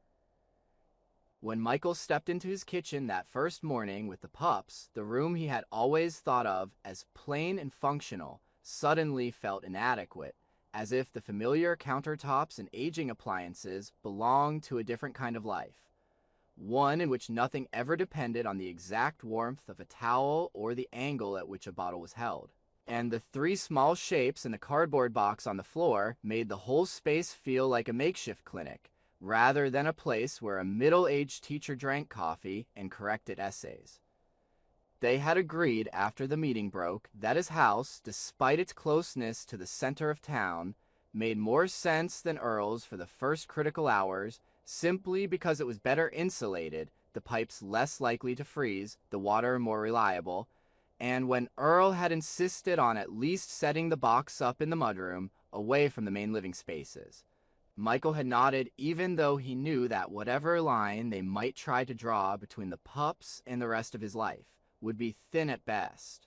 When Michael stepped into his kitchen that first morning with the pups, the room he had always thought of as plain and functional suddenly felt inadequate, as if the familiar countertops and aging appliances belonged to a different kind of life. One in which nothing ever depended on the exact warmth of a towel or the angle at which a bottle was held. And the 3 small shapes in the cardboard box on the floor made the whole space feel like a makeshift clinic, rather than a place where a middle-aged teacher drank coffee and corrected essays. They had agreed after the meeting broke that his house, despite its closeness to the center of town, made more sense than Earl's for the first critical hours, simply because it was better insulated, the pipes less likely to freeze, the water more reliable, and when Earl had insisted on at least setting the box up in the mudroom, away from the main living spaces. Michael had nodded, even though he knew that whatever line they might try to draw between the pups and the rest of his life would be thin at best.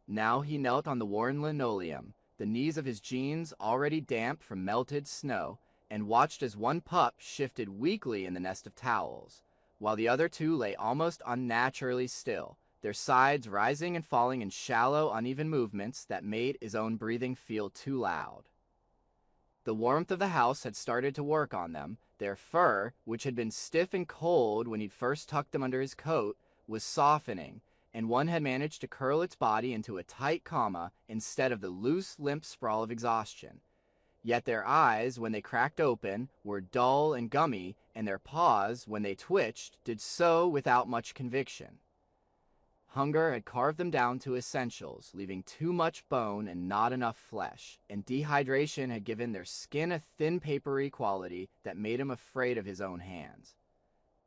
Now he knelt on the worn linoleum, the knees of his jeans already damp from melted snow, and watched as one pup shifted weakly in the nest of towels, while the other 2 lay almost unnaturally still, their sides rising and falling in shallow, uneven movements that made his own breathing feel too loud. The warmth of the house had started to work on them. Their fur, which had been stiff and cold when he'd first tucked them under his coat, was softening, and one had managed to curl its body into a tight comma instead of the loose, limp sprawl of exhaustion. Yet their eyes, when they cracked open, were dull and gummy, and their paws, when they twitched, did so without much conviction. Hunger had carved them down to essentials, leaving too much bone and not enough flesh, and dehydration had given their skin a thin papery quality that made him afraid of his own hands.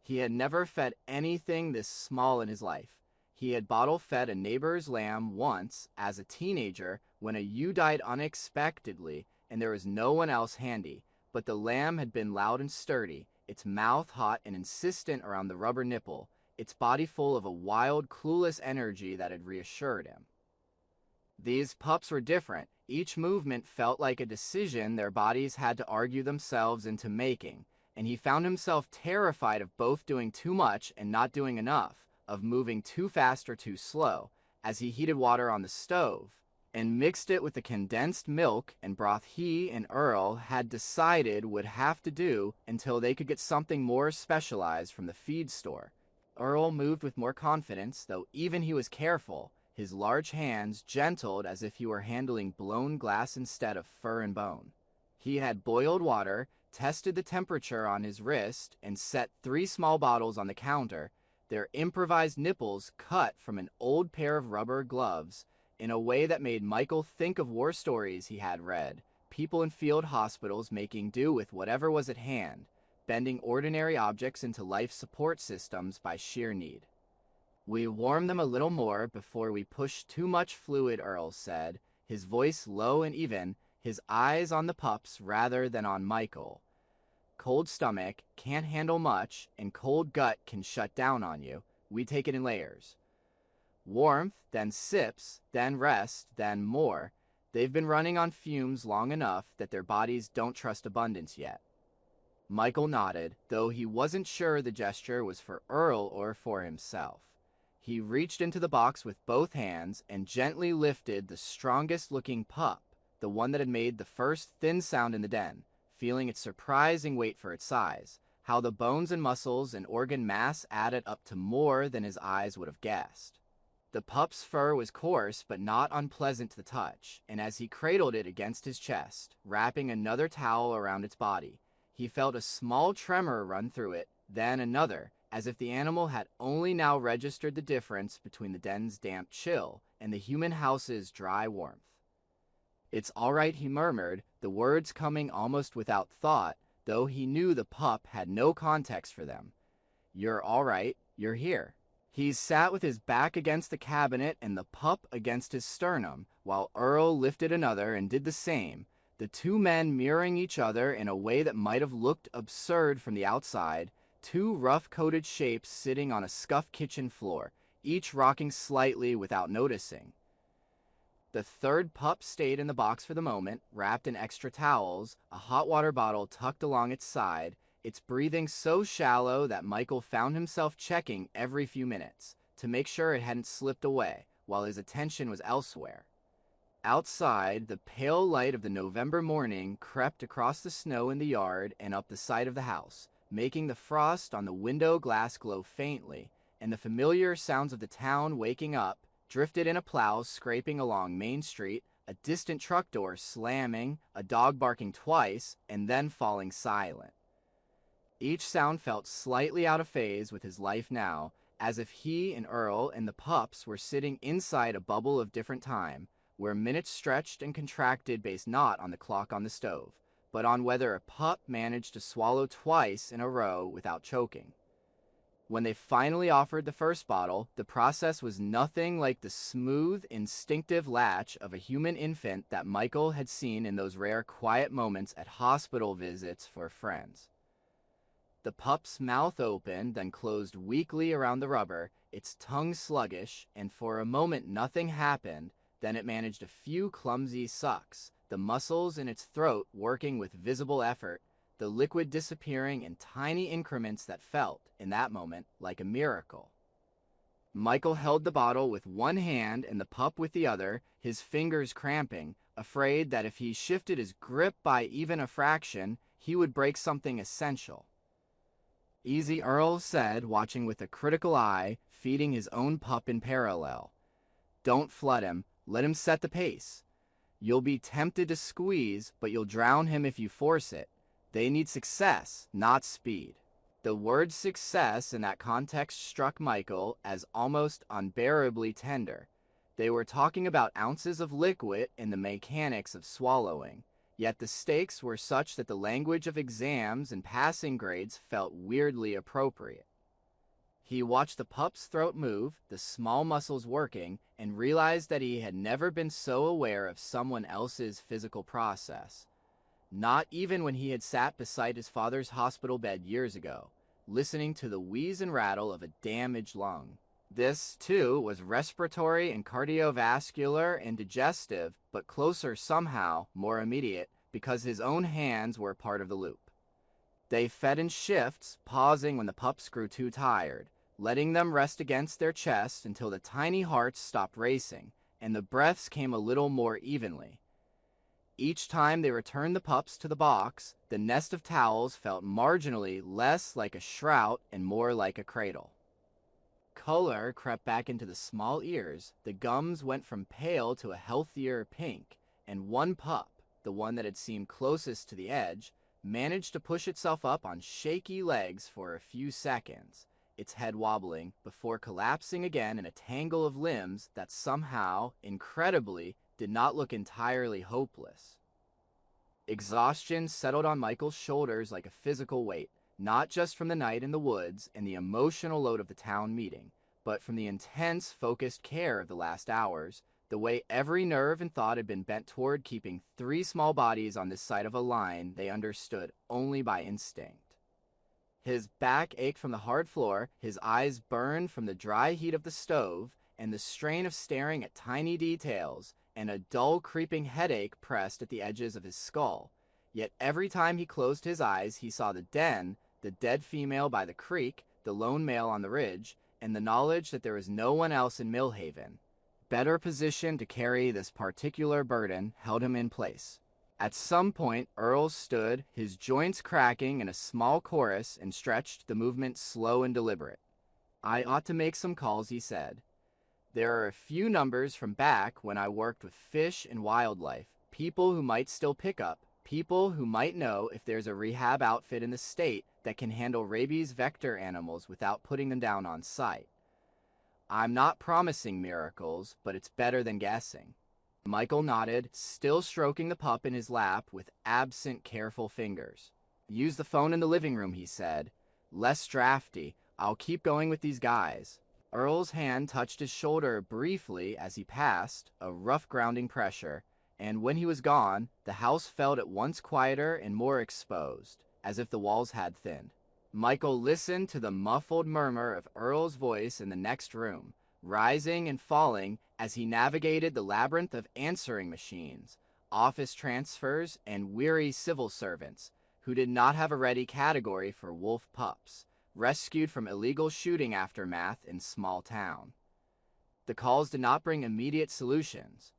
He had never fed anything this small in his life. He had bottle-fed a neighbor's lamb once, as a teenager, when a ewe died unexpectedly, and there was no one else handy, but the lamb had been loud and sturdy, its mouth hot and insistent around the rubber nipple, its body full of a wild, clueless energy that had reassured him. These pups were different. Each movement felt like a decision their bodies had to argue themselves into making, and he found himself terrified of both doing too much and not doing enough, of moving too fast or too slow, as he heated water on the stove, and mixed it with the condensed milk and broth he and Earl had decided would have to do until they could get something more specialized from the feed store. Earl moved with more confidence, though even he was careful, his large hands gentled as if he were handling blown glass instead of fur and bone. He had boiled water, tested the temperature on his wrist, and set 3 small bottles on the counter, their improvised nipples cut from an old pair of rubber gloves, in a way that made Michael think of war stories he had read, people in field hospitals making do with whatever was at hand, bending ordinary objects into life support systems by sheer need. "We warm them a little more before we push too much fluid," Earl said, his voice low and even, his eyes on the pups rather than on Michael. "Cold stomach can't handle much, and cold gut can shut down on you. We take it in layers." Warmth, then sips, then rest, then more. They've been running on fumes long enough that their bodies don't trust abundance yet. Michael nodded, though he wasn't sure the gesture was for Earl or for himself. He reached into the box with both hands and gently lifted the strongest-looking pup, the one that had made the first thin sound in the den, feeling its surprising weight for its size, how the bones and muscles and organ mass added up to more than his eyes would have guessed. The pup's fur was coarse but not unpleasant to the touch, and as he cradled it against his chest, wrapping another towel around its body, he felt a small tremor run through it, then another, as if the animal had only now registered the difference between the den's damp chill and the human house's dry warmth. "It's all right," he murmured, the words coming almost without thought, though he knew the pup had no context for them. "You're all right. You're here." He sat with his back against the cabinet and the pup against his sternum, while Earl lifted another and did the same, the two men mirroring each other in a way that might have looked absurd from the outside, two rough-coated shapes sitting on a scuffed kitchen floor, each rocking slightly without noticing. The third pup stayed in the box for the moment, wrapped in extra towels, a hot water bottle tucked along its side, its breathing so shallow that Michael found himself checking every few minutes to make sure it hadn't slipped away while his attention was elsewhere. Outside, the pale light of the November morning crept across the snow in the yard and up the side of the house, making the frost on the window glass glow faintly, and the familiar sounds of the town waking up drifted in: a plow scraping along Main Street, a distant truck door slamming, a dog barking twice, and then falling silent. Each sound felt slightly out of phase with his life now, as if he and Earl and the pups were sitting inside a bubble of different time, where minutes stretched and contracted based not on the clock on the stove, but on whether a pup managed to swallow twice in a row without choking. When they finally offered the first bottle, the process was nothing like the smooth, instinctive latch of a human infant that Michael had seen in those rare quiet moments at hospital visits for friends. The pup's mouth opened, then closed weakly around the rubber, its tongue sluggish, and for a moment nothing happened. Then it managed a few clumsy sucks, the muscles in its throat working with visible effort, the liquid disappearing in tiny increments that felt, in that moment, like a miracle. Michael held the bottle with one hand and the pup with the other, his fingers cramping, afraid that if he shifted his grip by even a fraction, he would break something essential. "Easy," Earl said, watching with a critical eye, feeding his own pup in parallel. "Don't flood him. Let him set the pace. You'll be tempted to squeeze, but you'll drown him if you force it. They need success, not speed." The word success in that context struck Michael as almost unbearably tender. They were talking about ounces of liquid and the mechanics of swallowing, yet the stakes were such that the language of exams and passing grades felt weirdly appropriate. He watched the pup's throat move, the small muscles working, and realized that he had never been so aware of someone else's physical process. Not even when he had sat beside his father's hospital bed years ago, listening to the wheeze and rattle of a damaged lung. This, too, was respiratory and cardiovascular and digestive, but closer somehow, more immediate, because his own hands were part of the loop. They fed in shifts, pausing when the pups grew too tired, letting them rest against their chest until the tiny hearts stopped racing, and the breaths came a little more evenly. Each time they returned the pups to the box, the nest of towels felt marginally less like a shroud and more like a cradle. Color crept back into the small ears, the gums went from pale to a healthier pink, and one pup, the one that had seemed closest to the edge, managed to push itself up on shaky legs for a few seconds, its head wobbling, before collapsing again in a tangle of limbs that somehow, incredibly, did not look entirely hopeless. Exhaustion settled on Michael's shoulders like a physical weight, not just from the night in the woods and the emotional load of the town meeting, but from the intense, focused care of the last hours, the way every nerve and thought had been bent toward keeping three small bodies on this side of a line they understood only by instinct. His back ached from the hard floor, his eyes burned from the dry heat of the stove, and the strain of staring at tiny details, and a dull creeping headache pressed at the edges of his skull. Yet every time he closed his eyes, he saw the den, the dead female by the creek, the lone male on the ridge, and the knowledge that there was no one else in Millhaven better positioned to carry this particular burden held him in place. At some point, Earl stood, his joints cracking in a small chorus, and stretched, the movement slow and deliberate. "I ought to make some calls," he said. "There are a few numbers from back when I worked with fish and wildlife, people who might still pick up, people who might know if there's a rehab outfit in the state that can handle rabies vector animals without putting them down on sight. I'm not promising miracles, but it's better than guessing." Michael nodded, still stroking the pup in his lap with absent, careful fingers. "Use the phone in the living room," he said. "Less drafty. I'll keep going with these guys." Earl's hand touched his shoulder briefly as he passed, a rough grounding pressure, and when he was gone, the house felt at once quieter and more exposed, as if the walls had thinned. Michael listened to the muffled murmur of Earl's voice in the next room, rising and falling as he navigated the labyrinth of answering machines, office transfers, and weary civil servants who did not have a ready category for wolf pups, rescued from illegal shooting aftermath in small town. The calls did not bring immediate solutions.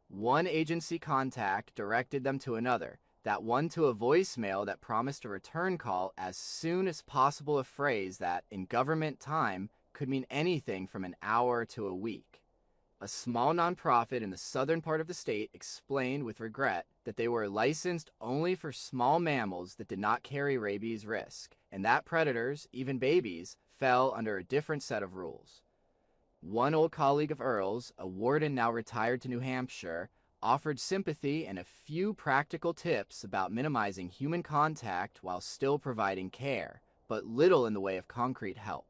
One agency contact directed them to another, that one to a voicemail that promised a return call as soon as possible, a phrase that, in government time, could mean anything from an hour to a week. A small nonprofit in the southern part of the state explained with regret that they were licensed only for small mammals that did not carry rabies risk, and that predators, even babies, fell under a different set of rules. One old colleague of Earl's, a warden now retired to New Hampshire, offered sympathy and a few practical tips about minimizing human contact while still providing care, but little in the way of concrete help.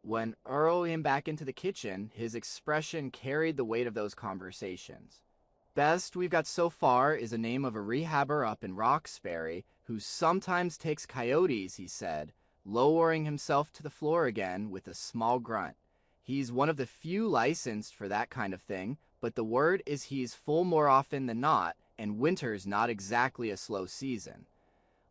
When Earl came back into the kitchen, his expression carried the weight of those conversations. "Best we've got so far is a name of a rehabber up in Roxbury who sometimes takes coyotes," he said, lowering himself to the floor again with a small grunt. "He's one of the few licensed for that kind of thing, but the word is he's full more often than not, and winter's not exactly a slow season."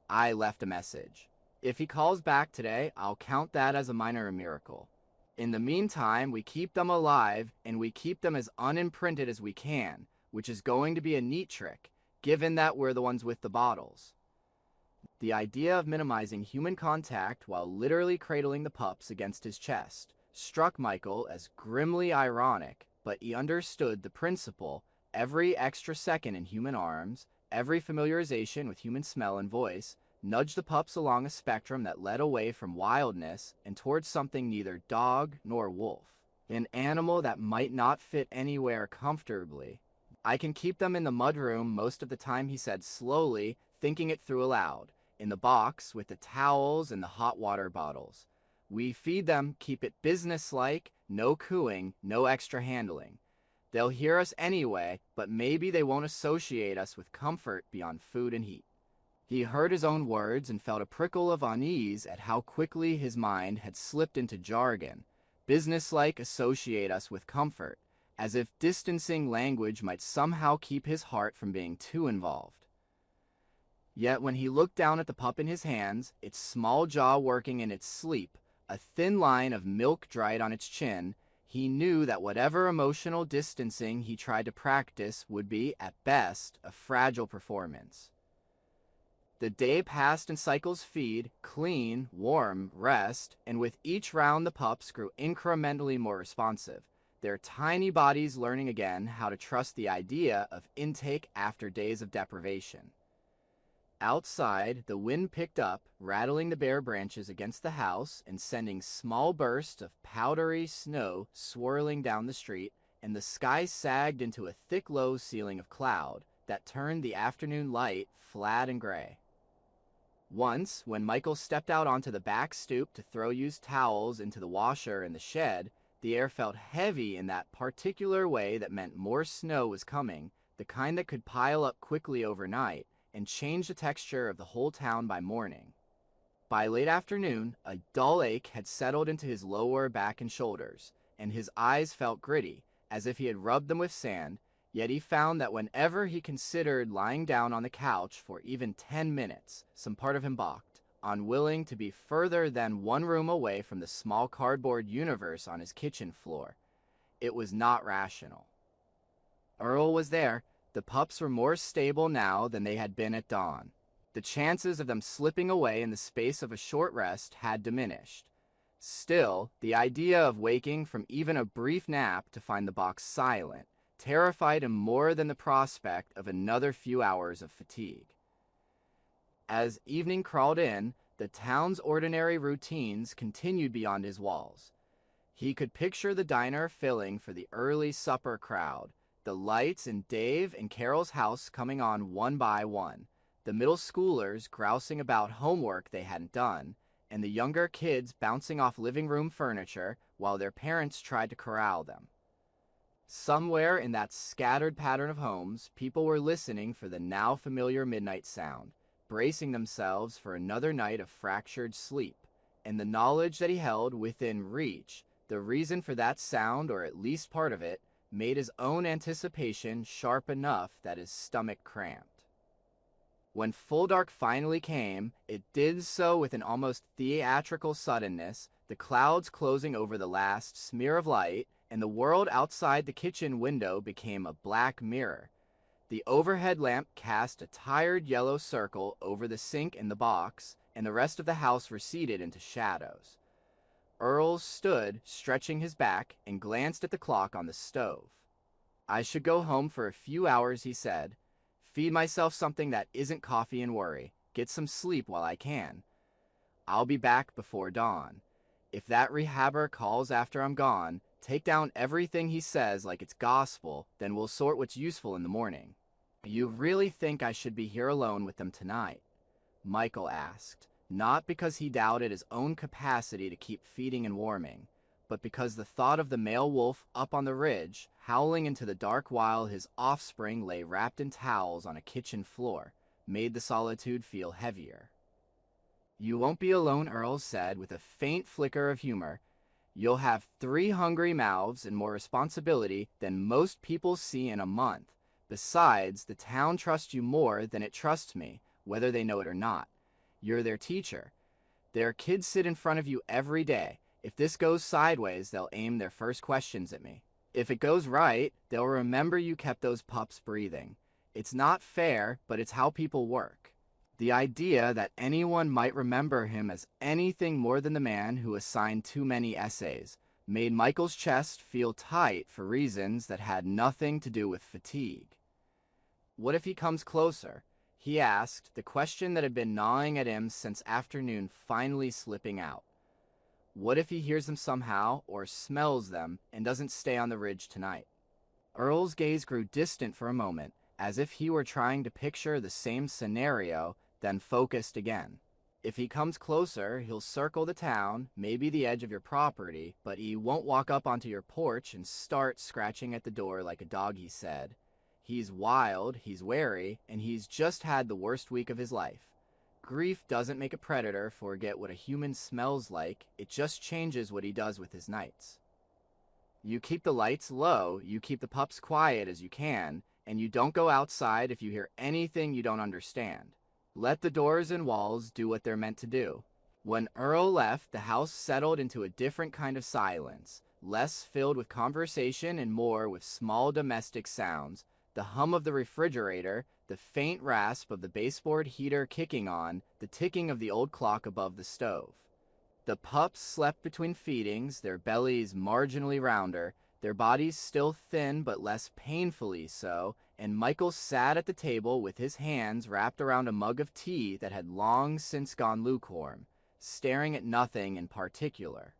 I left a message. If he calls back today, I'll count that as a minor miracle. In the meantime, we keep them alive, and we keep them as unimprinted as we can, which is going to be a neat trick, given that we're the ones with the bottles. The idea of minimizing human contact while literally cradling the pups against his chest struck Michael as grimly ironic, but he understood the principle: every extra second in human arms, every familiarization with human smell and voice, nudged the pups along a spectrum that led away from wildness and towards something neither dog nor wolf, an animal that might not fit anywhere comfortably. "I can keep them in the mudroom most of the time," he said slowly, thinking it through aloud, "in the box with the towels and the hot water bottles. We feed them, keep it businesslike, no cooing, no extra handling. They'll hear us anyway, but maybe they won't associate us with comfort beyond food and heat." He heard his own words and felt a prickle of unease at how quickly his mind had slipped into jargon. Businesslike, associate us with comfort, as if distancing language might somehow keep his heart from being too involved. Yet when he looked down at the pup in his hands, its small jaw working in its sleep, a thin line of milk dried on its chin, he knew that whatever emotional distancing he tried to practice would be, at best, a fragile performance. The day passed in cycles: feed, clean, warm, rest, and with each round the pups grew incrementally more responsive, their tiny bodies learning again how to trust the idea of intake after days of deprivation. Outside, the wind picked up, rattling the bare branches against the house and sending small bursts of powdery snow swirling down the street, and the sky sagged into a thick low ceiling of cloud that turned the afternoon light flat and gray. Once, when Michael stepped out onto the back stoop to throw used towels into the washer in the shed, the air felt heavy in that particular way that meant more snow was coming, the kind that could pile up quickly overnight and change the texture of the whole town by morning. By late afternoon, a dull ache had settled into his lower back and shoulders, and his eyes felt gritty, as if he had rubbed them with sand, yet he found that whenever he considered lying down on the couch for even 10 minutes, some part of him balked, unwilling to be further than one room away from the small cardboard universe on his kitchen floor. It was not rational. Earl was there. The pups were more stable now than they had been at dawn. The chances of them slipping away in the space of a short rest had diminished. Still, the idea of waking from even a brief nap to find the box silent terrified him more than the prospect of another few hours of fatigue. As evening crawled in, the town's ordinary routines continued beyond his walls. He could picture the diner filling for the early supper crowd, the lights in Dave and Carol's house coming on one by one, the middle schoolers grousing about homework they hadn't done, and the younger kids bouncing off living room furniture while their parents tried to corral them. Somewhere in that scattered pattern of homes, people were listening for the now familiar midnight sound, bracing themselves for another night of fractured sleep, and the knowledge that he held within reach, the reason for that sound, or at least part of it, made his own anticipation sharp enough that his stomach cramped. When full dark finally came, it did so with an almost theatrical suddenness, the clouds closing over the last smear of light, and the world outside the kitchen window became a black mirror. The overhead lamp cast a tired yellow circle over the sink and the box, and the rest of the house receded into shadows. Earl stood, stretching his back, and glanced at the clock on the stove. "I should go home for a few hours," he said. "Feed myself something that isn't coffee and worry. Get some sleep while I can. I'll be back before dawn. If that rehabber calls after I'm gone, take down everything he says like it's gospel, then we'll sort what's useful in the morning." "You really think I should be here alone with them tonight?" Michael asked, not because he doubted his own capacity to keep feeding and warming, but because the thought of the male wolf up on the ridge, howling into the dark while his offspring lay wrapped in towels on a kitchen floor, made the solitude feel heavier. "You won't be alone," Earl said with a faint flicker of humor. "You'll have 3 hungry mouths and more responsibility than most people see in a month. Besides, the town trusts you more than it trusts me, whether they know it or not. You're their teacher. Their kids sit in front of you every day. If this goes sideways, they'll aim their first questions at me. If it goes right, they'll remember you kept those pups breathing. It's not fair, but it's how people work." The idea that anyone might remember him as anything more than the man who assigned too many essays made Michael's chest feel tight for reasons that had nothing to do with fatigue. "What if he comes closer?" he asked, the question that had been gnawing at him since afternoon finally slipping out. "What if he hears them somehow, or smells them, and doesn't stay on the ridge tonight?" Earl's gaze grew distant for a moment, as if he were trying to picture the same scenario, then focused again. "If he comes closer, he'll circle the town, maybe the edge of your property, but he won't walk up onto your porch and start scratching at the door like a dog," he said. "He's wild, he's wary, and he's just had the worst week of his life. Grief doesn't make a predator forget what a human smells like, it just changes what he does with his nights. You keep the lights low, you keep the pups quiet as you can, and you don't go outside if you hear anything you don't understand. Let the doors and walls do what they're meant to do." When Earl left, the house settled into a different kind of silence, less filled with conversation and more with small domestic sounds, the hum of the refrigerator, the faint rasp of the baseboard heater kicking on, the ticking of the old clock above the stove. The pups slept between feedings, their bellies marginally rounder, their bodies still thin but less painfully so, and Michael sat at the table with his hands wrapped around a mug of tea that had long since gone lukewarm, staring at nothing in particular.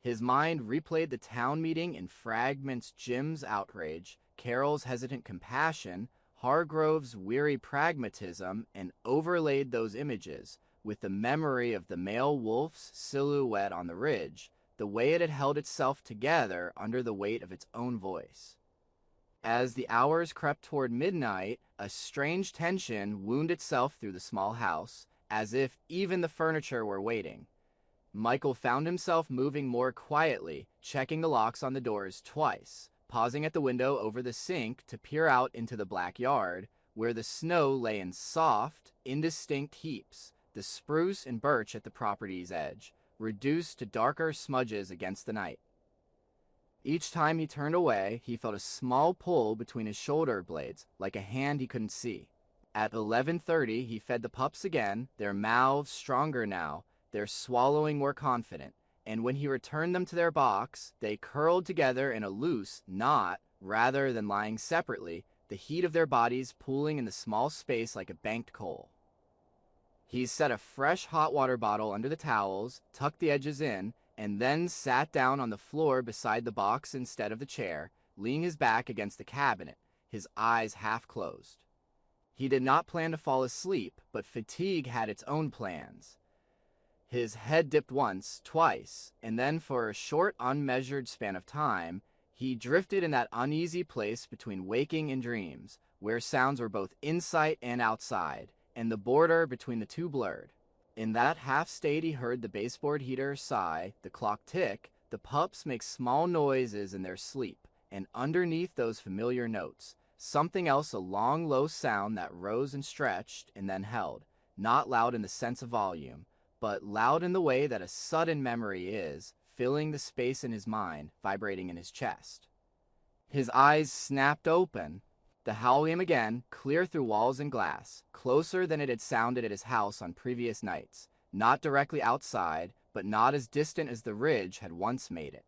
His mind replayed the town meeting in fragments: Jim's outrage, Carol's hesitant compassion, Hargrove's weary pragmatism, and overlaid those images with the memory of the male wolf's silhouette on the ridge, the way it had held itself together under the weight of its own voice. As the hours crept toward midnight, a strange tension wound itself through the small house, as if even the furniture were waiting. Michael found himself moving more quietly, checking the locks on the doors twice, pausing at the window over the sink to peer out into the black yard, where the snow lay in soft, indistinct heaps, the spruce and birch at the property's edge, reduced to darker smudges against the night. Each time he turned away, he felt a small pull between his shoulder blades, like a hand he couldn't see. At 11:30, he fed the pups again, their mouths stronger now, their swallowing more confident, and when he returned them to their box, they curled together in a loose knot rather than lying separately, the heat of their bodies pooling in the small space like a banked coal. He set a fresh hot water bottle under the towels, tucked the edges in, and then sat down on the floor beside the box instead of the chair, leaning his back against the cabinet, his eyes half closed. He did not plan to fall asleep, but fatigue had its own plans. His head dipped once, twice, and then for a short, unmeasured span of time, he drifted in that uneasy place between waking and dreams, where sounds were both inside and outside, and the border between the two blurred. In that half state he heard the baseboard heater sigh, the clock tick, the pups make small noises in their sleep, and underneath those familiar notes, something else, a long, low sound that rose and stretched and then held, not loud in the sense of volume, but loud in the way that a sudden memory is, filling the space in his mind, vibrating in his chest. His eyes snapped open. The howl came again, clear through walls and glass, closer than it had sounded at his house on previous nights, not directly outside, but not as distant as the ridge had once made it.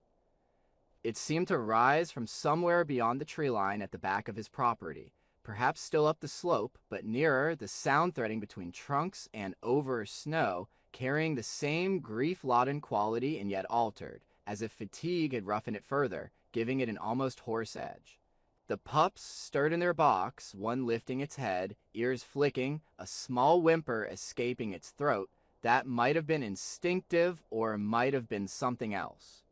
It seemed to rise from somewhere beyond the tree line at the back of his property, perhaps still up the slope, but nearer, the sound threading between trunks and over snow, carrying the same grief-laden quality and yet altered, as if fatigue had roughened it further, giving it an almost hoarse edge. The pups stirred in their box, one lifting its head, ears flicking, a small whimper escaping its throat that might have been instinctive or might have been something else.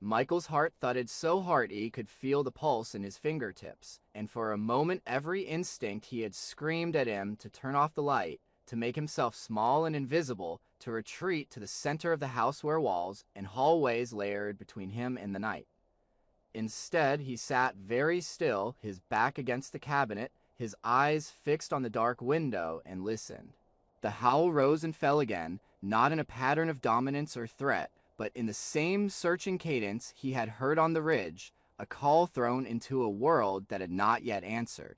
Michael's heart thudded so hard he could feel the pulse in his fingertips, and for a moment every instinct he had screamed at him to turn off the light, to make himself small and invisible, to retreat to the center of the house where walls and hallways layered between him and the night. Instead, he sat very still, his back against the cabinet, his eyes fixed on the dark window, and listened. The howl rose and fell again, not in a pattern of dominance or threat, but in the same searching cadence he had heard on the ridge, a call thrown into a world that had not yet answered.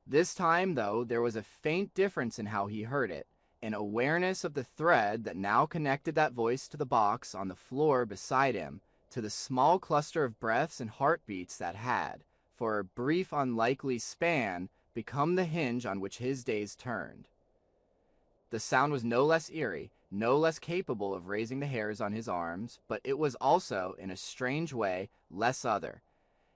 This time, though, there was a faint difference in how he heard it, an awareness of the thread that now connected that voice to the box on the floor beside him, to the small cluster of breaths and heartbeats that had, for a brief unlikely span, become the hinge on which his days turned. The sound was no less eerie, no less capable of raising the hairs on his arms, but it was also, in a strange way, less other.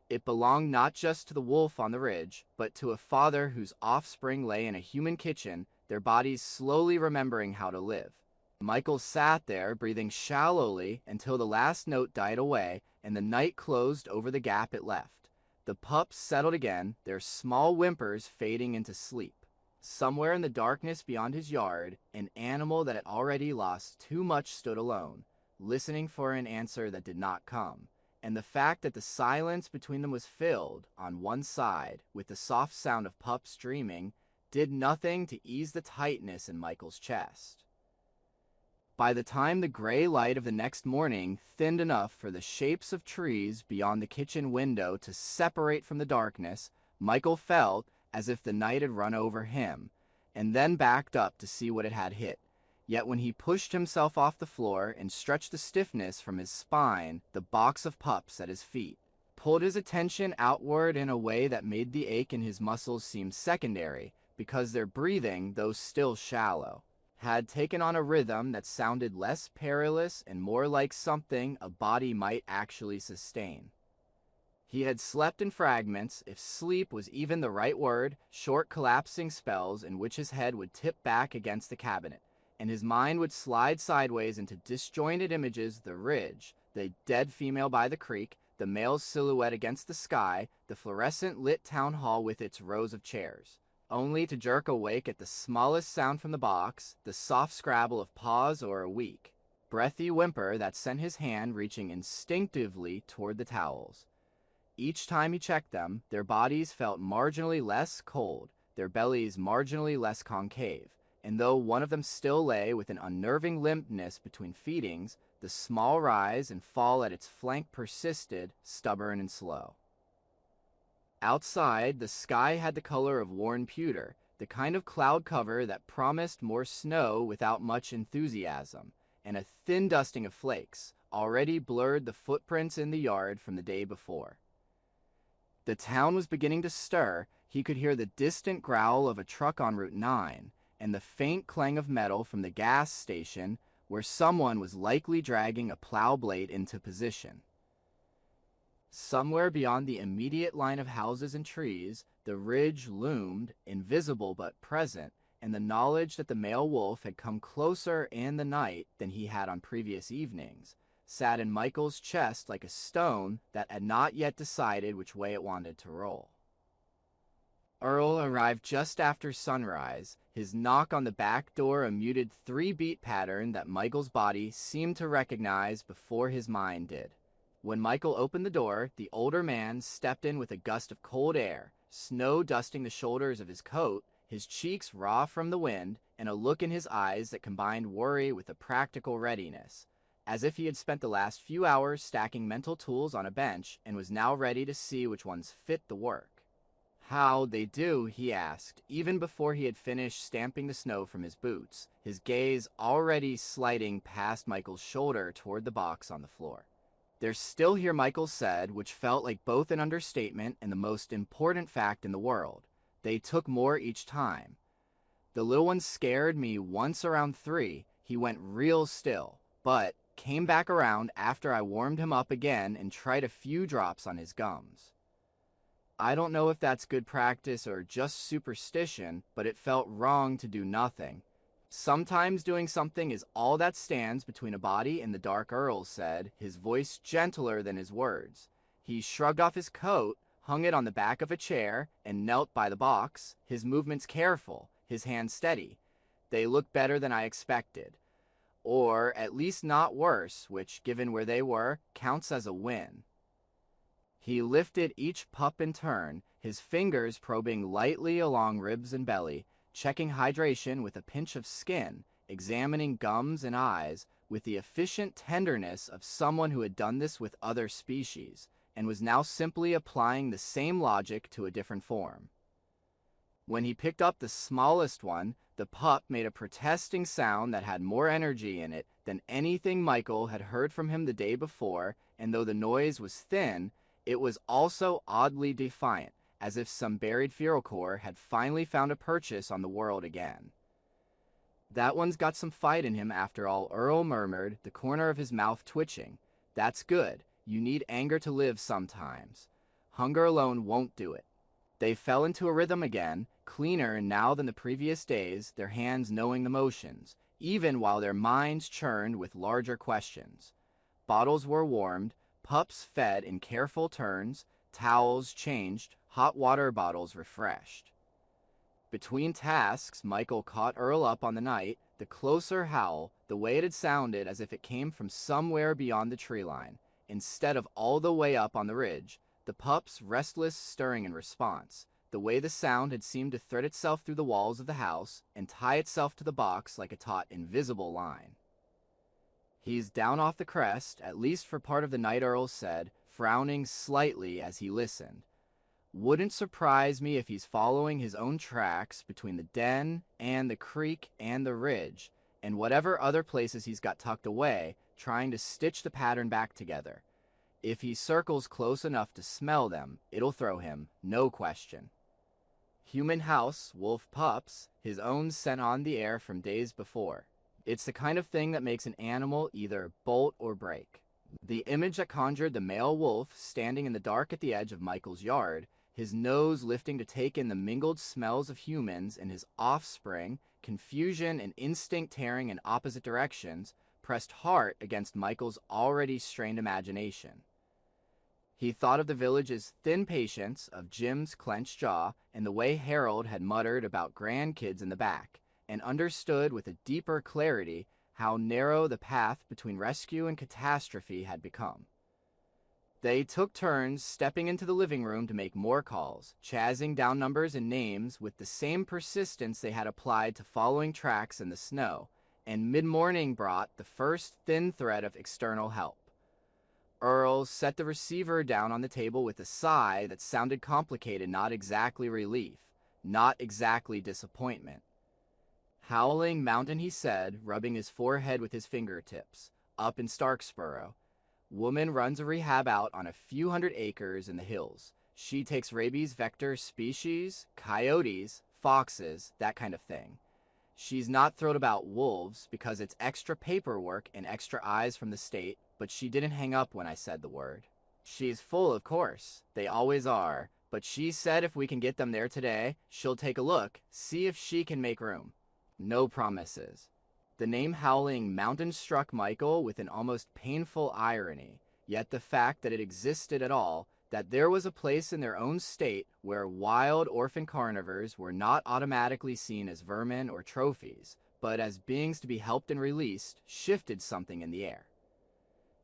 It belonged not just to the wolf on the ridge, but to a father whose offspring lay in a human kitchen, their bodies slowly remembering how to live. Michael sat there, breathing shallowly until the last note died away and the night closed over the gap it left. The pups settled again, their small whimpers fading into sleep. Somewhere in the darkness beyond his yard, an animal that had already lost too much stood alone, listening for an answer that did not come. And the fact that the silence between them was filled, on one side, with the soft sound of pups dreaming, did nothing to ease the tightness in Michael's chest. By the time the gray light of the next morning thinned enough for the shapes of trees beyond the kitchen window to separate from the darkness, Michael felt as if the night had run over him, and then backed up to see what it had hit. Yet when he pushed himself off the floor and stretched the stiffness from his spine, the box of pups at his feet pulled his attention outward in a way that made the ache in his muscles seem secondary, because their breathing, though still shallow, had taken on a rhythm that sounded less perilous and more like something a body might actually sustain. He had slept in fragments, if sleep was even the right word, short collapsing spells in which his head would tip back against the cabinet, and his mind would slide sideways into disjointed images of the ridge, the dead female by the creek, the male's silhouette against the sky, the fluorescent lit town hall with its rows of chairs, only to jerk awake at the smallest sound from the box, the soft scrabble of paws or a weak. breathy whimper that sent his hand reaching instinctively toward the towels. Each time he checked them, their bodies felt marginally less cold, their bellies marginally less concave, and though one of them still lay with an unnerving limpness between feedings, the small rise and fall at its flank persisted, stubborn and slow. Outside, the sky had the color of worn pewter, the kind of cloud cover that promised more snow without much enthusiasm, and a thin dusting of flakes already blurred the footprints in the yard from the day before. The town was beginning to stir. He could hear the distant growl of a truck on Route 9 and the faint clang of metal from the gas station where someone was likely dragging a plow blade into position. Somewhere beyond the immediate line of houses and trees, the ridge loomed, invisible but present, and the knowledge that the male wolf had come closer in the night than he had on previous evenings sat in Michael's chest like a stone that had not yet decided which way it wanted to roll. Earl arrived just after sunrise, his knock on the back door a muted 3-beat pattern that Michael's body seemed to recognize before his mind did. When Michael opened the door, the older man stepped in with a gust of cold air, snow dusting the shoulders of his coat, his cheeks raw from the wind, and a look in his eyes that combined worry with a practical readiness, as if he had spent the last few hours stacking mental tools on a bench and was now ready to see which ones fit the work. "How'd they do?" he asked, even before he had finished stamping the snow from his boots, his gaze already sliding past Michael's shoulder toward the box on the floor. "They're still here," Michael said, which felt like both an understatement and the most important fact in the world. They took more each time. "The little one scared me once around 3. He went real still, but came back around after I warmed him up again and tried a few drops on his gums. I don't know if that's good practice or just superstition, but it felt wrong to do nothing. Sometimes doing something is all that stands between a body and the dark," Earl said, his voice gentler than his words. He shrugged off his coat, hung it on the back of a chair, and knelt by the box, his movements careful, his hands steady. "They look better than I expected. Or at least not worse, which, given where they were, counts as a win." He lifted each pup in turn, his fingers probing lightly along ribs and belly, checking hydration with a pinch of skin, examining gums and eyes with the efficient tenderness of someone who had done this with other species, and was now simply applying the same logic to a different form. When he picked up the smallest one, the pup made a protesting sound that had more energy in it than anything Michael had heard from him the day before, and though the noise was thin, it was also oddly defiant, as if some buried feral core had finally found a purchase on the world again. "That one's got some fight in him after all," Earl murmured, the corner of his mouth twitching. "That's good. You need anger to live sometimes. Hunger alone won't do it." They fell into a rhythm again, cleaner now than the previous days, their hands knowing the motions, even while their minds churned with larger questions. Bottles were warmed, pups fed in careful turns, towels changed, hot water bottles refreshed. Between tasks, Michael caught Earl up on the night, the closer howl, the way it had sounded as if it came from somewhere beyond the tree line, instead of all the way up on the ridge, the pup's restless stirring in response, the way the sound had seemed to thread itself through the walls of the house and tie itself to the box like a taut, invisible line. "He's down off the crest, at least for part of the night," Earl said, frowning slightly as he listened. "Wouldn't surprise me if he's following his own tracks between the den and the creek and the ridge, and whatever other places he's got tucked away, trying to stitch the pattern back together. If he circles close enough to smell them, it'll throw him, no question." Human house, wolf pups, his own sent on the air from days before. It's the kind of thing that makes an animal either bolt or break. The image that conjured the male wolf standing in the dark at the edge of Michael's yard, his nose lifting to take in the mingled smells of humans and his offspring, confusion and instinct tearing in opposite directions, pressed hard against Michael's already strained imagination. He thought of the village's thin patience, of Jim's clenched jaw, and the way Harold had muttered about grandkids in the back, and understood with a deeper clarity how narrow the path between rescue and catastrophe had become. They took turns stepping into the living room to make more calls, chazzing down numbers and names with the same persistence they had applied to following tracks in the snow, and mid-morning brought the first thin thread of external help. Earl set the receiver down on the table with a sigh that sounded complicated, not exactly relief, not exactly disappointment. Howling Mountain, he said, rubbing his forehead with his fingertips, up in Starksboro. Woman runs a rehab out on a few hundred acres in the hills. She takes rabies vector species, coyotes, foxes, that kind of thing. She's not thrilled about wolves because it's extra paperwork and extra eyes from the state, but she didn't hang up when I said the word. She's full, of course. They always are. But she said if we can get them there today, she'll take a look, see if she can make room. No promises. The name Howling Mountain struck Michael with an almost painful irony, yet the fact that it existed at all, that there was a place in their own state where wild orphan carnivores were not automatically seen as vermin or trophies, but as beings to be helped and released, shifted something in the air.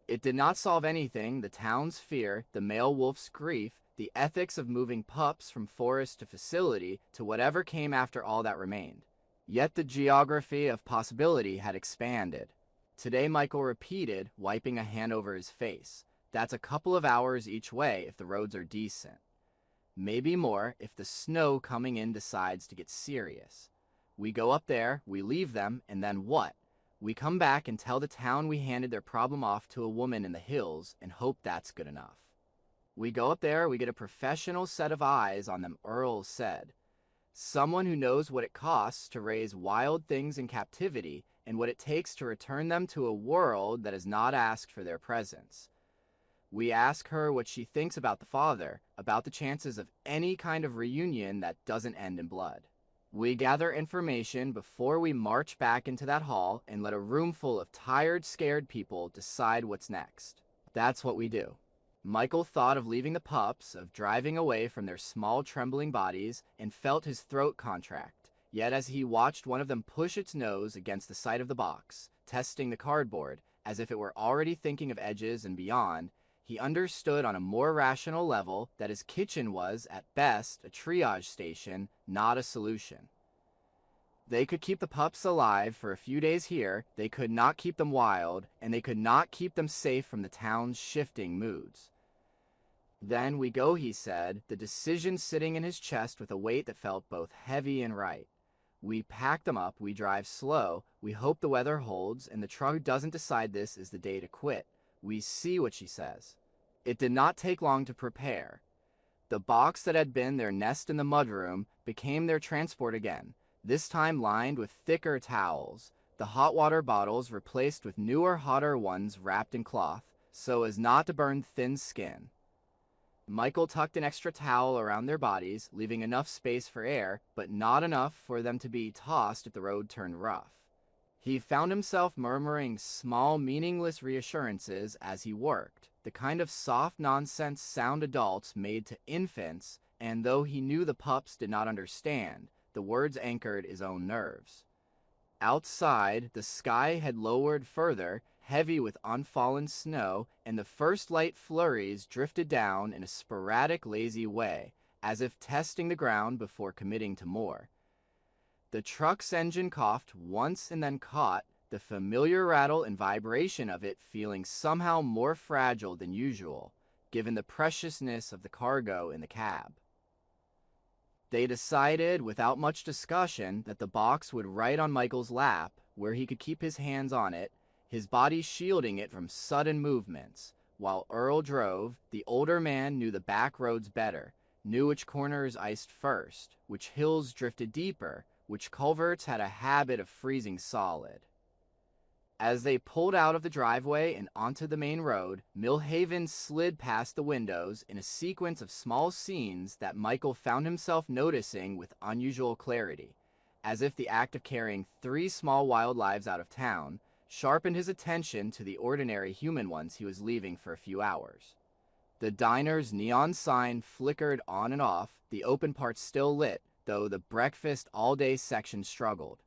It did not solve anything: the town's fear, the male wolf's grief, the ethics of moving pups from forest to facility, to whatever came after all that remained. Yet the geography of possibility had expanded. Today, Michael repeated, wiping a hand over his face. That's a couple of hours each way if the roads are decent. Maybe more if the snow coming in decides to get serious. We go up there, we leave them, and then what? We come back and tell the town we handed their problem off to a woman in the hills and hope that's good enough. We go up there, we get a professional set of eyes on them, Earl said. Someone who knows what it costs to raise wild things in captivity and what it takes to return them to a world that has not asked for their presence. We ask her what she thinks about the father, about the chances of any kind of reunion that doesn't end in blood. We gather information before we march back into that hall and let a room full of tired, scared people decide what's next. That's what we do. Michael thought of leaving the pups, of driving away from their small trembling bodies, and felt his throat contract. Yet as he watched one of them push its nose against the side of the box, testing the cardboard, as if it were already thinking of edges and beyond, he understood on a more rational level that his kitchen was, at best, a triage station, not a solution. They could keep the pups alive for a few days here, they could not keep them wild, and they could not keep them safe from the town's shifting moods. Then we go, he said, the decision sitting in his chest with a weight that felt both heavy and right. We pack them up, we drive slow, we hope the weather holds, and the truck doesn't decide this is the day to quit. We see what she says. It did not take long to prepare. The box that had been their nest in the mudroom became their transport again, this time lined with thicker towels, the hot water bottles replaced with newer, hotter ones wrapped in cloth, so as not to burn thin skin. Michael tucked an extra towel around their bodies, leaving enough space for air, but not enough for them to be tossed if the road turned rough. He found himself murmuring small, meaningless reassurances as he worked, the kind of soft nonsense sound adults made to infants, and though he knew the pups did not understand, the words anchored his own nerves. Outside, the sky had lowered further, heavy with unfallen snow, and the first light flurries drifted down in a sporadic, lazy way, as if testing the ground before committing to more. The truck's engine coughed once and then caught, the familiar rattle and vibration of it feeling somehow more fragile than usual, given the preciousness of the cargo in the cab. They decided, without much discussion, that the box would ride on Michael's lap, where he could keep his hands on it, his body shielding it from sudden movements. While Earl drove, the older man knew the back roads better, knew which corners iced first, which hills drifted deeper, which culverts had a habit of freezing solid. As they pulled out of the driveway and onto the main road, Millhaven slid past the windows in a sequence of small scenes that Michael found himself noticing with unusual clarity, as if the act of carrying 3 small wild lives out of town sharpened his attention to the ordinary human ones he was leaving for a few hours. The diner's neon sign flickered on and off, the open parts still lit, though the breakfast all-day section struggled.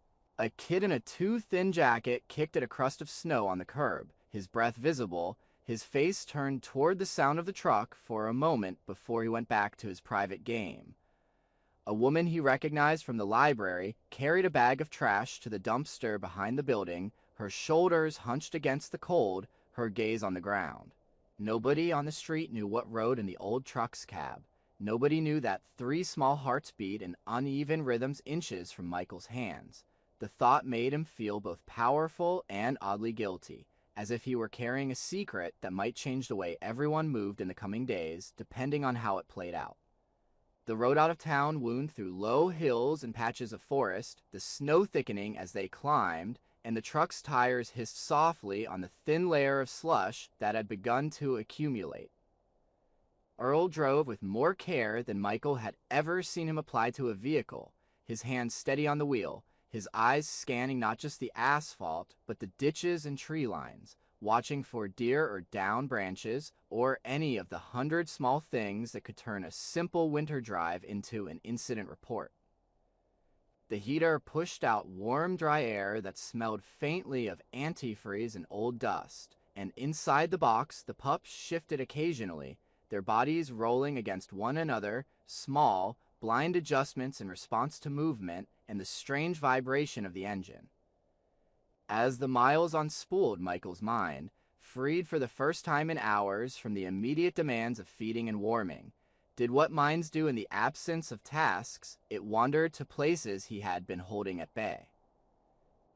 A kid in a too-thin jacket kicked at a crust of snow on the curb, his breath visible, his face turned toward the sound of the truck for a moment before he went back to his private game. A woman he recognized from the library carried a bag of trash to the dumpster behind the building, her shoulders hunched against the cold, her gaze on the ground. Nobody on the street knew what rode in the old truck's cab. Nobody knew that 3 small hearts beat in uneven rhythms inches from Michael's hands. The thought made him feel both powerful and oddly guilty, as if he were carrying a secret that might change the way everyone moved in the coming days, depending on how it played out. The road out of town wound through low hills and patches of forest, the snow thickening as they climbed, and the truck's tires hissed softly on the thin layer of slush that had begun to accumulate. Earl drove with more care than Michael had ever seen him apply to a vehicle, his hands steady on the wheel, his eyes scanning not just the asphalt, but the ditches and tree lines, watching for deer or downed branches, or any of the 100 small things that could turn a simple winter drive into an incident report. The heater pushed out warm, dry air that smelled faintly of antifreeze and old dust, and inside the box the pups shifted occasionally, their bodies rolling against one another, small, blind adjustments in response to movement and the strange vibration of the engine. As the miles unspooled Michael's mind, freed for the first time in hours from the immediate demands of feeding and warming, did what minds do in the absence of tasks, it wandered to places he had been holding at bay.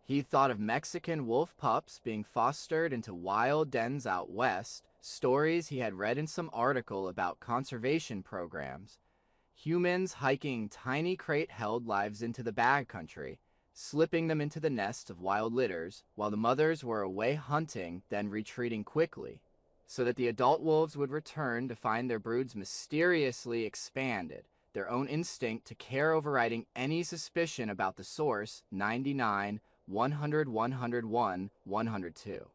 He thought of Mexican wolf pups being fostered into wild dens out west, stories he had read in some article about conservation programs, humans hiking tiny crate-held lives into the backcountry, slipping them into the nests of wild litters while the mothers were away hunting, then retreating quickly, so that the adult wolves would return to find their broods mysteriously expanded, their own instinct to care overriding any suspicion about the source 99, 100, 101, 102.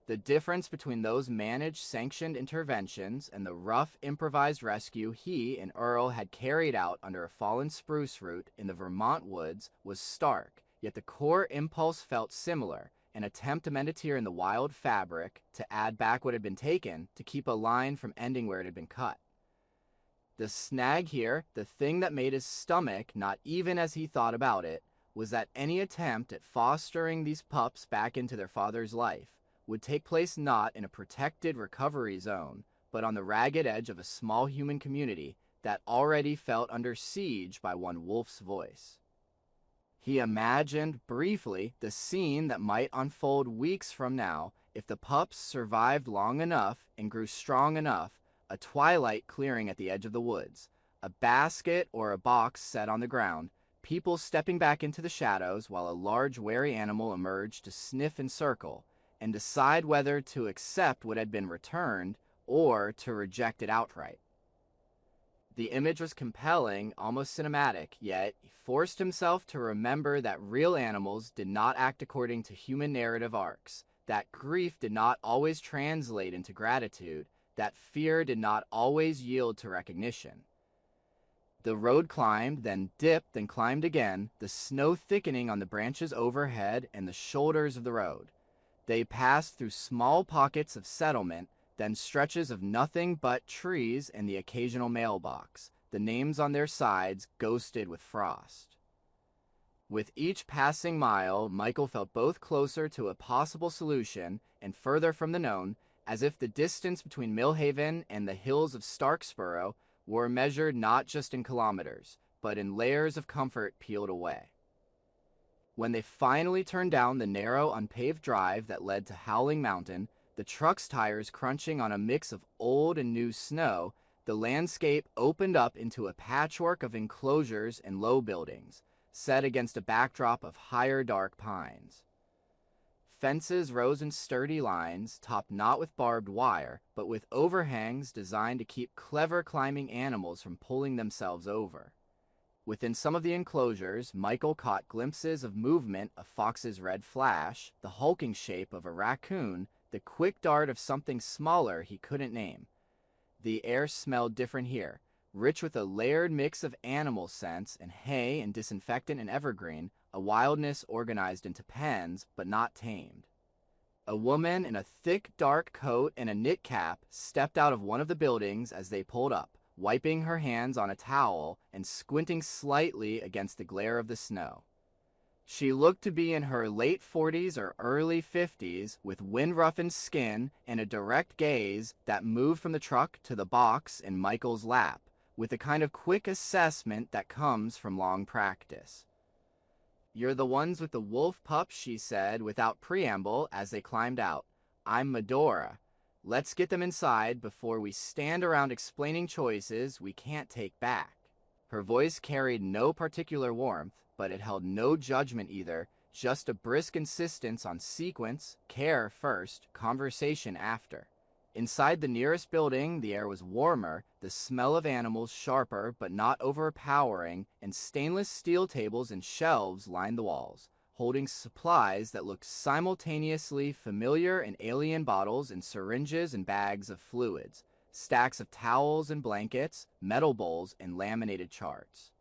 The difference between those managed sanctioned interventions and the rough improvised rescue he and Earl had carried out under a fallen spruce root in the Vermont woods was stark, yet the core impulse felt similar, an attempt to mend a tear in the wild fabric, to add back what had been taken, to keep a line from ending where it had been cut. The snag here, the thing that made his stomach not even as he thought about it, was that any attempt at fostering these pups back into their father's life would take place not in a protected recovery zone, but on the ragged edge of a small human community that already felt under siege by one wolf's voice. He imagined, briefly, the scene that might unfold weeks from now if the pups survived long enough and grew strong enough, a twilight clearing at the edge of the woods, a basket or a box set on the ground, people stepping back into the shadows while a large wary animal emerged to sniff and circle, and decide whether to accept what had been returned or to reject it outright. The image was compelling, almost cinematic, yet he forced himself to remember that real animals did not act according to human narrative arcs, that grief did not always translate into gratitude, that fear did not always yield to recognition. The road climbed, then dipped, then climbed again, the snow thickening on the branches overhead and the shoulders of the road. They passed through small pockets of settlement, then stretches of nothing but trees and the occasional mailbox, the names on their sides ghosted with frost. With each passing mile, Michael felt both closer to a possible solution and further from the known, as if the distance between Millhaven and the hills of Starksboro were measured not just in kilometers, but in layers of comfort peeled away. When they finally turned down the narrow, unpaved drive that led to Howling Mountain, the truck's tires crunching on a mix of old and new snow, the landscape opened up into a patchwork of enclosures and low buildings, set against a backdrop of higher dark pines. Fences rose in sturdy lines, topped not with barbed wire, but with overhangs designed to keep clever climbing animals from pulling themselves over. Within some of the enclosures, Michael caught glimpses of movement, a fox's red flash, the hulking shape of a raccoon, the quick dart of something smaller he couldn't name. The air smelled different here, rich with a layered mix of animal scents and hay and disinfectant and evergreen, a wildness organized into pens but not tamed. A woman in a thick, dark coat and a knit cap stepped out of one of the buildings as they pulled up, wiping her hands on a towel and squinting slightly against the glare of the snow. She looked to be in her late 40s or early 50s, with wind-roughened skin and a direct gaze that moved from the truck to the box in Michael's lap, with the kind of quick assessment that comes from long practice. "You're the ones with the wolf pups," she said without preamble as they climbed out. "I'm Medora. Let's get them inside before we stand around explaining choices we can't take back." Her voice carried no particular warmth, but it held no judgment either, just a brisk insistence on sequence, care first, conversation after. Inside the nearest building, the air was warmer, the smell of animals sharper but not overpowering, and stainless steel tables and shelves lined the walls, holding supplies that looked simultaneously familiar and alien: bottles and syringes and bags of fluids, stacks of towels and blankets, metal bowls, and laminated charts.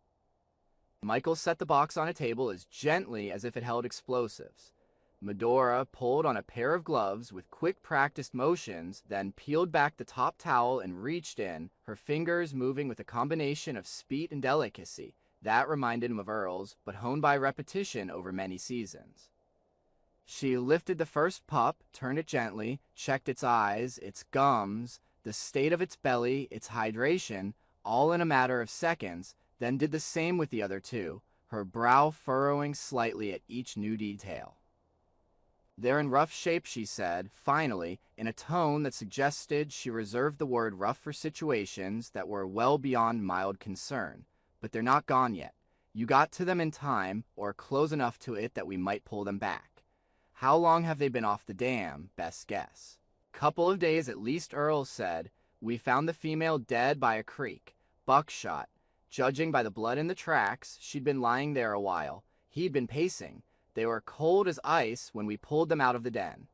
Michael set the box on a table as gently as if it held explosives. Medora pulled on a pair of gloves with quick practiced motions, then peeled back the top towel and reached in, her fingers moving with a combination of speed and delicacy that reminded him of Earl's, but honed by repetition over many seasons. She lifted the first pup, turned it gently, checked its eyes, its gums, the state of its belly, its hydration, all in a matter of seconds, then did the same with the other two, her brow furrowing slightly at each new detail. "They're in rough shape," she said, finally, in a tone that suggested she reserved the word rough for situations that were well beyond mild concern. "But they're not gone yet. You got to them in time, or close enough to it that we might pull them back. How long have they been off the dam, best guess?" "Couple of days at least," Earl said. "We found the female dead by a creek. Buckshot. Judging by the blood in the tracks, she'd been lying there a while. He'd been pacing. They were cold as ice when we pulled them out of the den."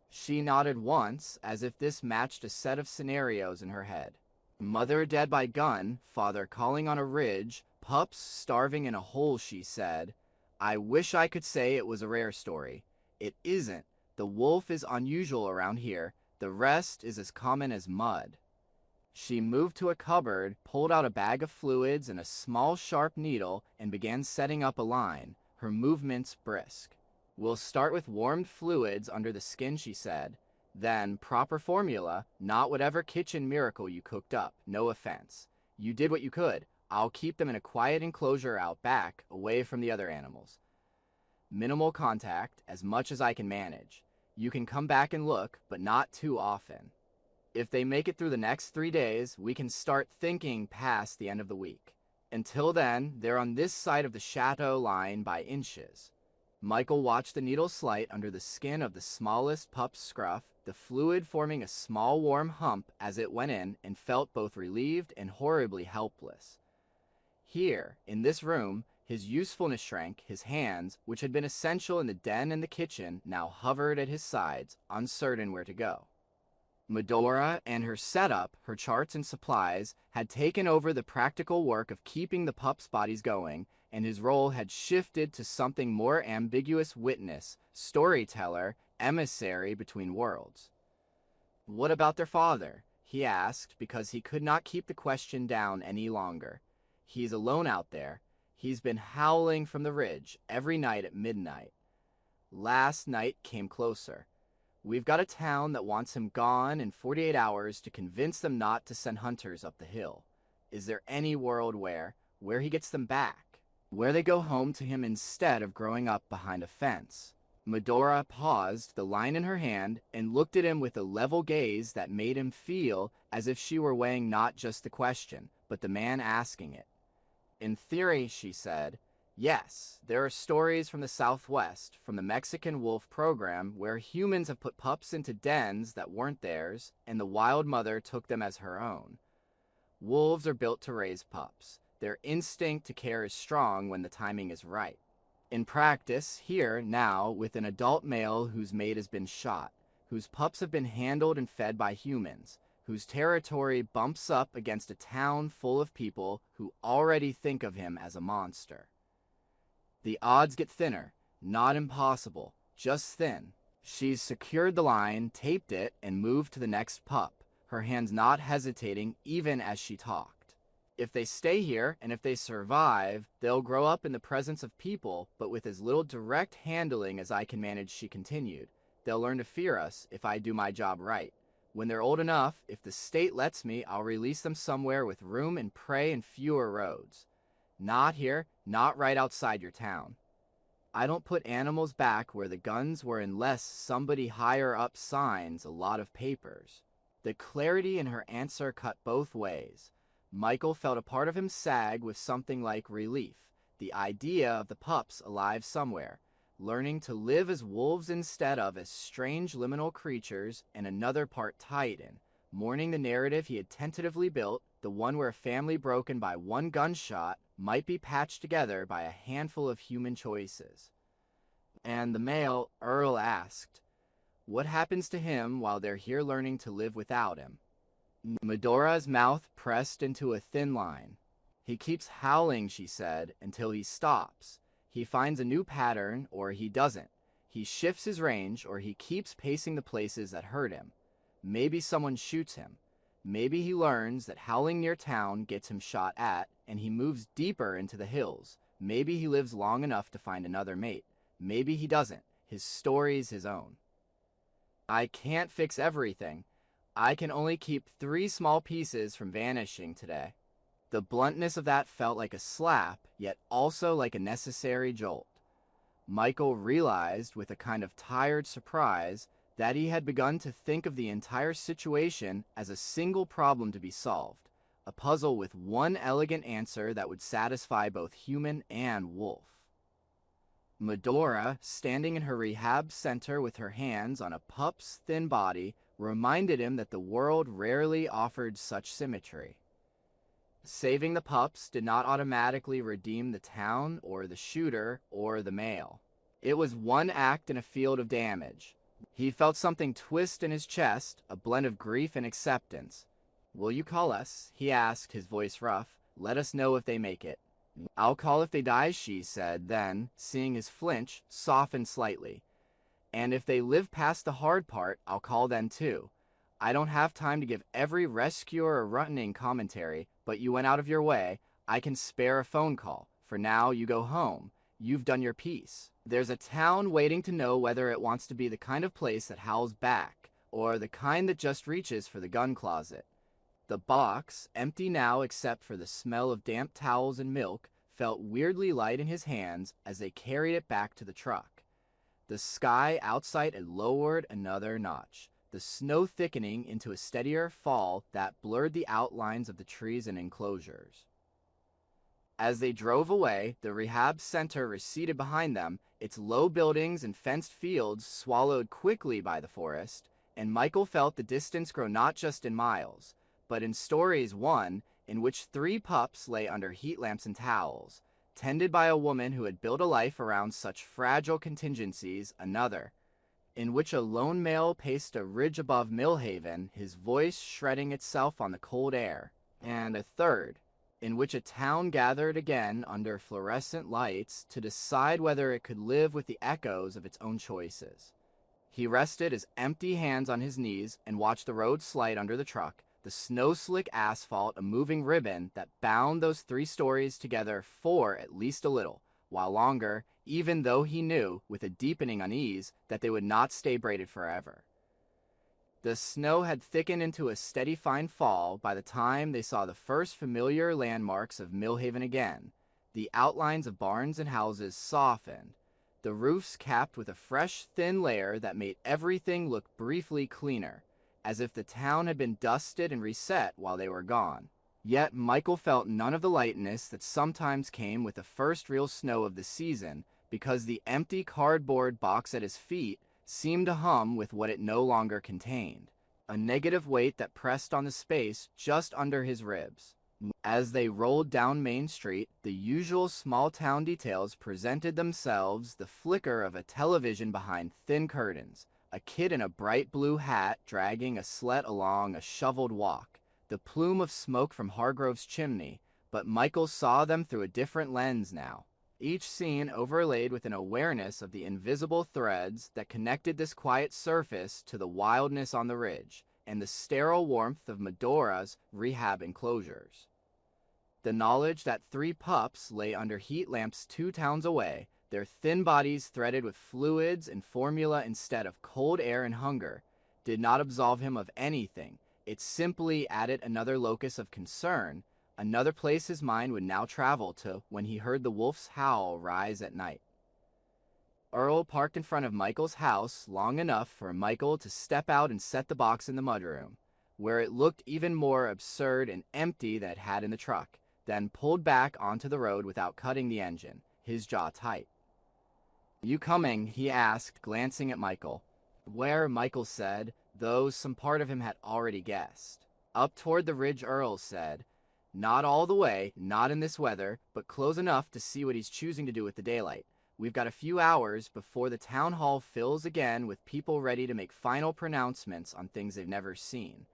She nodded once, as if this matched a set of scenarios in her head. "Mother dead by gun, father calling on a ridge, pups starving in a hole," she said. "I wish I could say it was a rare story. It isn't. The wolf is unusual around here. The rest is as common as mud." She moved to a cupboard, pulled out a bag of fluids and a small sharp needle, and began setting up a line, her movements brisk. "We'll start with warmed fluids under the skin," she said. "Then proper formula, not whatever kitchen miracle you cooked up, no offense. You did what you could. I'll keep them in a quiet enclosure out back, away from the other animals. Minimal contact, as much as I can manage. You can come back and look, but not too often. If they make it through the next 3 days, we can start thinking past the end of the week. Until then, they're on this side of the chateau line by inches." Michael watched the needle slight under the skin of the smallest pup's scruff, the fluid forming a small warm hump as it went in, and felt both relieved and horribly helpless. Here, in this room, his usefulness shrank, his hands, which had been essential in the den and the kitchen, now hovered at his sides, uncertain where to go. Medora and her setup, her charts and supplies, had taken over the practical work of keeping the pups' bodies going, and his role had shifted to something more ambiguous: witness, storyteller, emissary between worlds. "What about their father?" he asked, because he could not keep the question down any longer. "He's alone out there. He's been howling from the ridge every night at midnight. Last night came closer. We've got a town that wants him gone in 48 hours to convince them not to send hunters up the hill. Is there any world where he gets them back? Where they go home to him instead of growing up behind a fence?" Medora paused, the line in her hand, and looked at him with a level gaze that made him feel as if she were weighing not just the question, but the man asking it. "In theory," she said, "yes, there are stories from the Southwest, from the Mexican wolf program, where humans have put pups into dens that weren't theirs, and the wild mother took them as her own. Wolves are built to raise pups. Their instinct to care is strong when the timing is right. In practice, here, now, with an adult male whose mate has been shot, whose pups have been handled and fed by humans, whose territory bumps up against a town full of people who already think of him as a monster. The odds get thinner. Not impossible, just thin. She's secured the line, taped it, and moved to the next pup, her hands not hesitating even as she talked. If they stay here, and if they survive, they'll grow up in the presence of people, but with as little direct handling as I can manage, she continued. They'll learn to fear us if I do my job right. When they're old enough, if the state lets me, I'll release them somewhere with room and prey and fewer roads. Not here, not right outside your town. I don't put animals back where the guns were unless somebody higher up signs a lot of papers. The clarity in her answer cut both ways. Michael felt a part of him sag with something like relief, the idea of the pups alive somewhere, learning to live as wolves instead of as strange liminal creatures, and another part tighten, mourning the narrative he had tentatively built, the one where a family broken by one gunshot might be patched together by a handful of human choices. And the male, Earl, asked, what happens to him while they're here learning to live without him? Medora's mouth pressed into a thin line. He keeps howling, she said, until he stops. He finds a new pattern, or he doesn't. He shifts his range, or he keeps pacing the places that hurt him. Maybe someone shoots him. Maybe he learns that howling near town gets him shot at, and he moves deeper into the hills. Maybe he lives long enough to find another mate. Maybe he doesn't. His story's his own. I can't fix everything. I can only keep 3 small pieces from vanishing today. The bluntness of that felt like a slap, yet also like a necessary jolt. Michael realized with a kind of tired surprise that he had begun to think of the entire situation as a single problem to be solved, a puzzle with one elegant answer that would satisfy both human and wolf. Medora, standing in her rehab center with her hands on a pup's thin body, reminded him that the world rarely offered such symmetry. Saving the pups did not automatically redeem the town or the shooter or the male. It was one act in a field of damage. He felt something twist in his chest, a blend of grief and acceptance. Will you call us? He asked, his voice rough. Let us know if they make it. I'll call if they die, she said, then, seeing his flinch, softened slightly. And if they live past the hard part, I'll call then too. I don't have time to give every rescuer or running commentary, but you went out of your way. I can spare a phone call. For now, you go home. You've done your piece. There's a town waiting to know whether it wants to be the kind of place that howls back, or the kind that just reaches for the gun closet. The box, empty now except for the smell of damp towels and milk, felt weirdly light in his hands as they carried it back to the truck. The sky outside had lowered another notch, the snow thickening into a steadier fall that blurred the outlines of the trees and enclosures. As they drove away, the rehab center receded behind them, its low buildings and fenced fields swallowed quickly by the forest, and Michael felt the distance grow not just in miles, but in stories one, in which 3 pups lay under heat lamps and towels, tended by a woman who had built a life around such fragile contingencies, another, in which a lone male paced a ridge above Millhaven, his voice shredding itself on the cold air, and a third, in which a town gathered again under fluorescent lights to decide whether it could live with the echoes of its own choices. He rested his empty hands on his knees and watched the road slide under the truck, the snow-slick asphalt a moving ribbon that bound those 3 stories together for at least a little, while longer, even though he knew, with a deepening unease, that they would not stay braided forever. The snow had thickened into a steady fine fall by the time they saw the first familiar landmarks of Millhaven again. The outlines of barns and houses softened, the roofs capped with a fresh, thin layer that made everything look briefly cleaner, as if the town had been dusted and reset while they were gone. Yet Michael felt none of the lightness that sometimes came with the first real snow of the season, because the empty cardboard box at his feet seemed to hum with what it no longer contained, a negative weight that pressed on the space just under his ribs. As they rolled down Main Street, the usual small-town details presented themselves, the flicker of a television behind thin curtains, a kid in a bright blue hat dragging a sled along a shoveled walk, the plume of smoke from Hargrove's chimney, but Michael saw them through a different lens now. each scene overlaid with an awareness of the invisible threads that connected this quiet surface to the wildness on the ridge and the sterile warmth of Medora's rehab enclosures. The knowledge that 3 pups lay under heat lamps 2 towns away, their thin bodies threaded with fluids and formula instead of cold air and hunger, did not absolve him of anything. It simply added another locus of concern, another place his mind would now travel to when he heard the wolf's howl rise at night. Earl parked in front of Michael's house long enough for Michael to step out and set the box in the mudroom, where it looked even more absurd and empty than it had in the truck, then pulled back onto the road without cutting the engine, his jaw tight. "You coming?" he asked, glancing at Michael. Where, Michael said, though some part of him had already guessed. "Up toward the ridge," Earl said. "Not all the way, not in this weather, but close enough to see what he's choosing to do with the daylight. We've got a few hours before the town hall fills again with people ready to make final pronouncements on things they've never seen.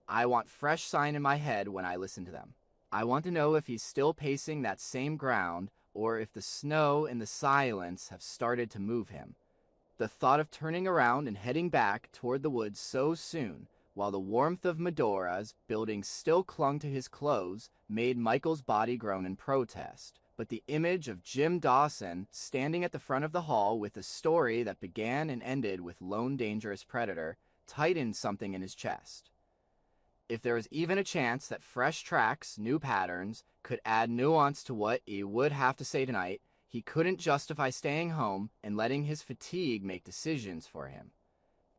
I want fresh sign in my head when I listen to them. I want to know if he's still pacing that same ground, or if the snow and the silence have started to move him." The thought of turning around and heading back toward the woods so soon, while the warmth of Medora's building still clung to his clothes, made Michael's body groan in protest. But the image of Jim Dawson standing at the front of the hall with a story that began and ended with lone dangerous predator tightened something in his chest. If there was even a chance that fresh tracks, new patterns, could add nuance to what he would have to say tonight, he couldn't justify staying home and letting his fatigue make decisions for him.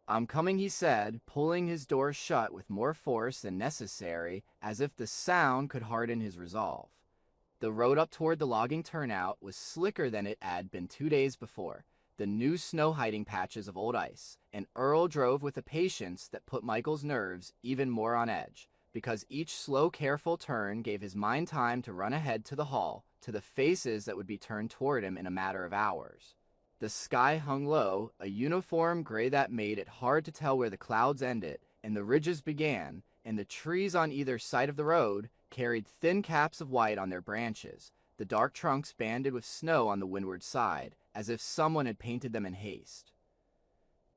"I'm coming," he said, pulling his door shut with more force than necessary, as if the sound could harden his resolve. The road up toward the logging turnout was slicker than it had been 2 days before, the new snow hiding patches of old ice, and Earl drove with a patience that put Michael's nerves even more on edge, because each slow, careful turn gave his mind time to run ahead to the hall, to the faces that would be turned toward him in a matter of hours. The sky hung low, a uniform gray that made it hard to tell where the clouds ended and the ridges began, and the trees on either side of the road carried thin caps of white on their branches, the dark trunks banded with snow on the windward side, as if someone had painted them in haste.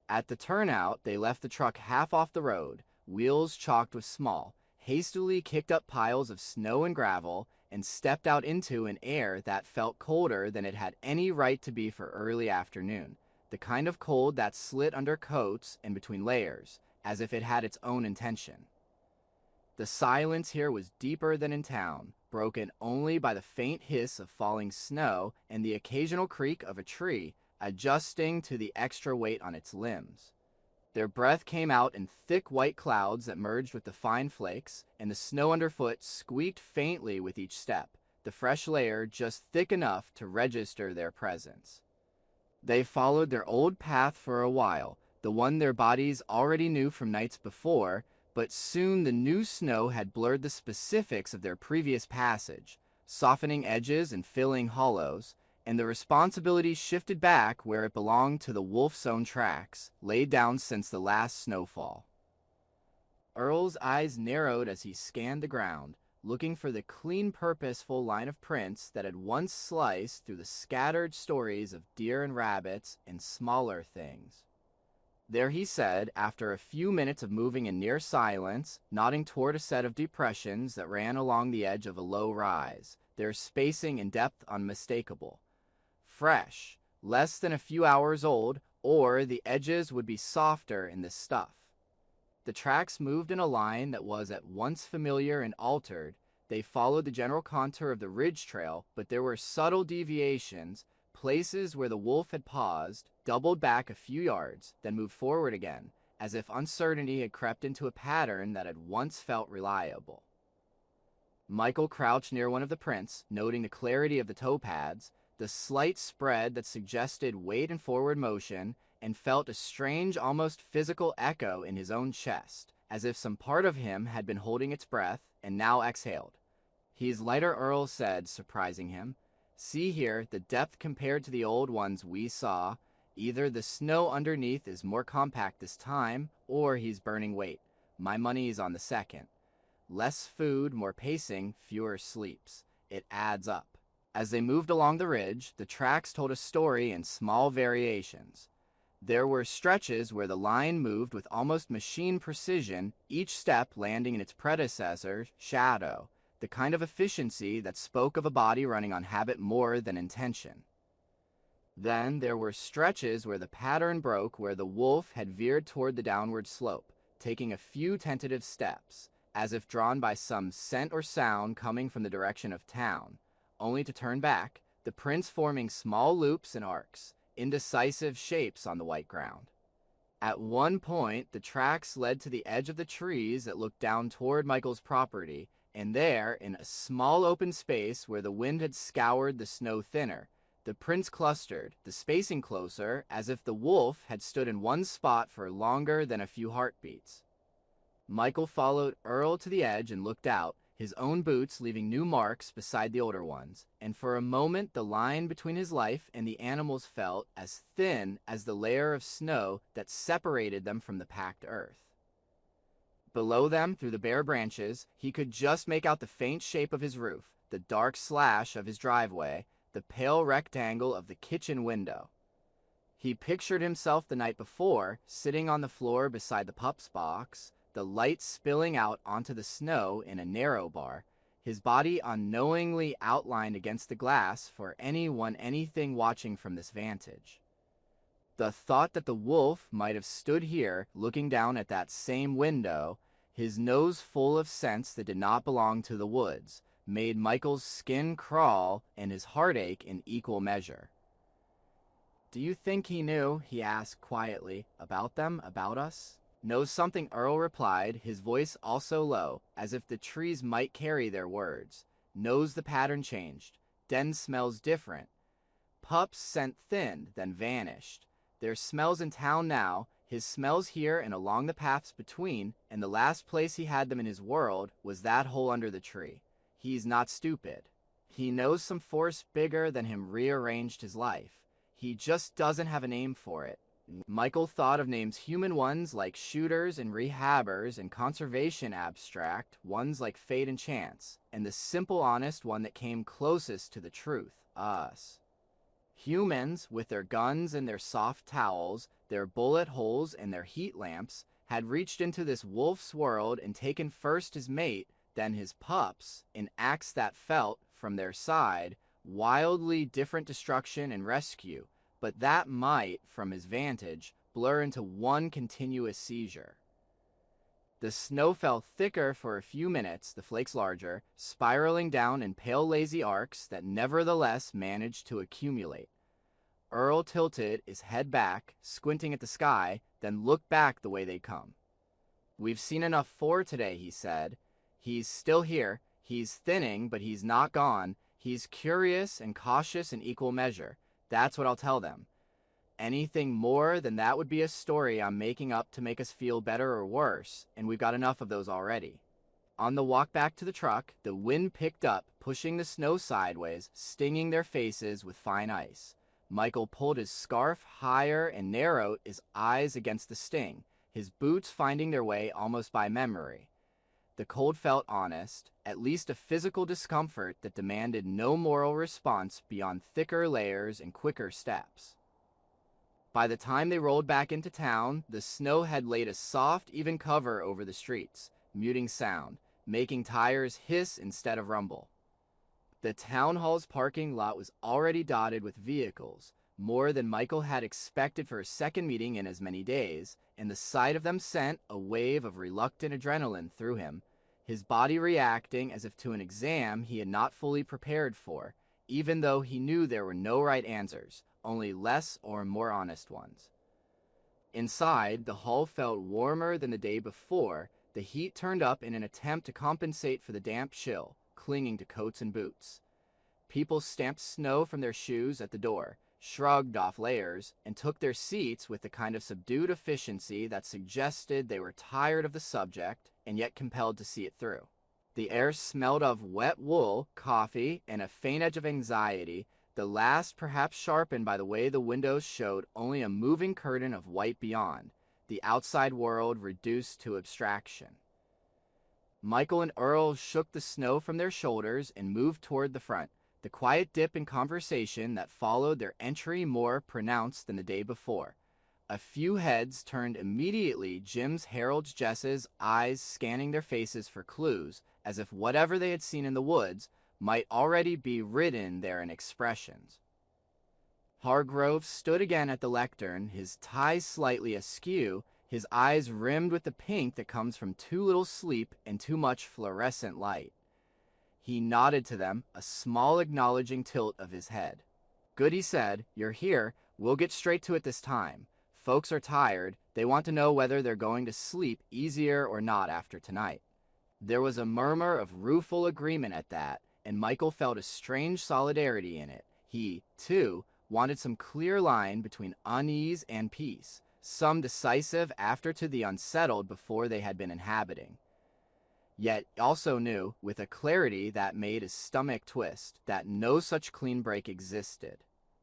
At the turnout, they left the truck half off the road, wheels chalked with small, hastily kicked up piles of snow and gravel, and stepped out into an air that felt colder than it had any right to be for early afternoon, the kind of cold that slid under coats and between layers, as if it had its own intention. The silence here was deeper than in town, broken only by the faint hiss of falling snow and the occasional creak of a tree adjusting to the extra weight on its limbs. Their breath came out in thick white clouds that merged with the fine flakes, and the snow underfoot squeaked faintly with each step, the fresh layer just thick enough to register their presence. They followed their old path for a while, the one their bodies already knew from nights before, but soon the new snow had blurred the specifics of their previous passage, softening edges and filling hollows, and the responsibility shifted back where it belonged to the wolf's own tracks, laid down since the last snowfall. Earl's eyes narrowed as he scanned the ground, looking for the clean, purposeful line of prints that had once sliced through the scattered stories of deer and rabbits and smaller things. There he said, after a few minutes of moving in near silence, nodding toward a set of depressions that ran along the edge of a low rise, their spacing and depth unmistakable. Fresh, less than a few hours old, or the edges would be softer in this stuff. The tracks moved in a line that was at once familiar and altered. They followed the general contour of the ridge trail, but there were subtle deviations, places where the wolf had paused, doubled back a few yards, then moved forward again, as if uncertainty had crept into a pattern that had once felt reliable. Michael crouched near one of the prints, noting the clarity of the toe pads, the slight spread that suggested weight and forward motion, and felt a strange, almost physical echo in his own chest, as if some part of him had been holding its breath and now exhaled. "He's lighter," Earl said, surprising him. "See here, the depth compared to the old ones we saw. Either the snow underneath is more compact this time, or he's burning weight. My money's on the second. Less food, more pacing, fewer sleeps. It adds up." As they moved along the ridge, the tracks told a story in small variations. There were stretches where the line moved with almost machine precision, each step landing in its predecessor's shadow, the kind of efficiency that spoke of a body running on habit more than intention. Then there were stretches where the pattern broke, where the wolf had veered toward the downward slope, taking a few tentative steps, as if drawn by some scent or sound coming from the direction of town, only to turn back, the prints forming small loops and arcs, indecisive shapes on the white ground. At one point, the tracks led to the edge of the trees that looked down toward Michael's property, and there, in a small open space where the wind had scoured the snow thinner, the prints clustered, the spacing closer, as if the wolf had stood in one spot for longer than a few heartbeats. Michael followed Earl to the edge and looked out, his own boots leaving new marks beside the older ones, and for a moment the line between his life and the animals felt as thin as the layer of snow that separated them from the packed earth. Below them, through the bare branches, he could just make out the faint shape of his roof, the dark slash of his driveway, the pale rectangle of the kitchen window. He pictured himself the night before, sitting on the floor beside the pups box, the light spilling out onto the snow in a narrow bar, his body unknowingly outlined against the glass for anything watching from this vantage. The thought that the wolf might have stood here, looking down at that same window, his nose full of scents that did not belong to the woods, made Michael's skin crawl and his heart ache in equal measure. "Do you think he knew," he asked quietly, "about them, about us?" "Knows something," Earl replied, his voice also low, as if the trees might carry their words. "Knows the pattern changed. Den smells different. Pups scent thinned, then vanished. There's smells in town now, his smells here and along the paths between, and the last place he had them in his world was that hole under the tree. He's not stupid. He knows some force bigger than him rearranged his life. He just doesn't have a name for it." Michael thought of names, human ones like shooters and rehabbers, and conservation abstract ones like fate and chance, and the simple honest one that came closest to the truth, us. Humans, with their guns and their soft towels, their bullet holes and their heat lamps, had reached into this wolf's world and taken first his mate, then his pups, in acts that felt, from their side, wildly different destruction and rescue, but that might, from his vantage, blur into one continuous seizure. The snow fell thicker for a few minutes, the flakes larger, spiraling down in pale lazy arcs that nevertheless managed to accumulate. Earl tilted his head back, squinting at the sky, then looked back the way they'd come. "We've seen enough for today," he said. "He's still here. He's thinning, but he's not gone. He's curious and cautious in equal measure. That's what I'll tell them. Anything more than that would be a story I'm making up to make us feel better or worse, and we've got enough of those already." On the walk back to the truck, the wind picked up, pushing the snow sideways, stinging their faces with fine ice. Michael pulled his scarf higher and narrowed his eyes against the sting, his boots finding their way almost by memory. The cold felt honest, at least a physical discomfort that demanded no moral response beyond thicker layers and quicker steps. By the time they rolled back into town, the snow had laid a soft, even cover over the streets, muting sound, making tires hiss instead of rumble. The town hall's parking lot was already dotted with vehicles, more than Michael had expected for a second meeting in as many days, and the sight of them sent a wave of reluctant adrenaline through him, his body reacting as if to an exam he had not fully prepared for, even though he knew there were no right answers, only less or more honest ones. Inside, the hall felt warmer than the day before, the heat turned up in an attempt to compensate for the damp chill, clinging to coats and boots. People stamped snow from their shoes at the door, shrugged off layers, and took their seats with the kind of subdued efficiency that suggested they were tired of the subject and yet compelled to see it through. The air smelled of wet wool, coffee, and a faint edge of anxiety, the last perhaps sharpened by the way the windows showed only a moving curtain of white beyond, the outside world reduced to abstraction. Michael and Earl shook the snow from their shoulders and moved toward the front, the quiet dip in conversation that followed their entry more pronounced than the day before. A few heads turned immediately. Jim's herald's Jess's eyes scanning their faces for clues, as if whatever they had seen in the woods might already be written there in expressions. Hargrove stood again at the lectern, his tie slightly askew, his eyes rimmed with the pink that comes from too little sleep and too much fluorescent light. He nodded to them, a small acknowledging tilt of his head. "Good," he said. "You're here. We'll get straight to it this time. Folks are tired. They want to know whether they're going to sleep easier or not after tonight." There was a murmur of rueful agreement at that, and Michael felt a strange solidarity in it. He, too, wanted some clear line between unease and peace, some decisive after to the unsettled before they had been inhabiting. Yet also knew, with a clarity that made his stomach twist, that no such clean break existed.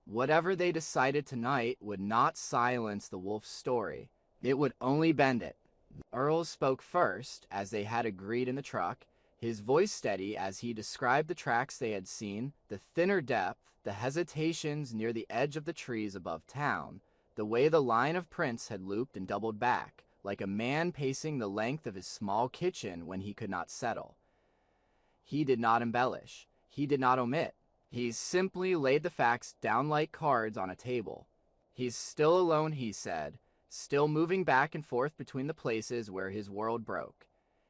Whatever they decided tonight would not silence the wolf's story. It would only bend it. Earl spoke first, as they had agreed in the truck, his voice steady as he described the tracks they had seen, the thinner depth, the hesitations near the edge of the trees above town, the way the line of prints had looped and doubled back, like a man pacing the length of his small kitchen when he could not settle. He did not embellish. He did not omit. He simply laid the facts down like cards on a table. "He's still alone," he said, "still moving back and forth between the places where his world broke.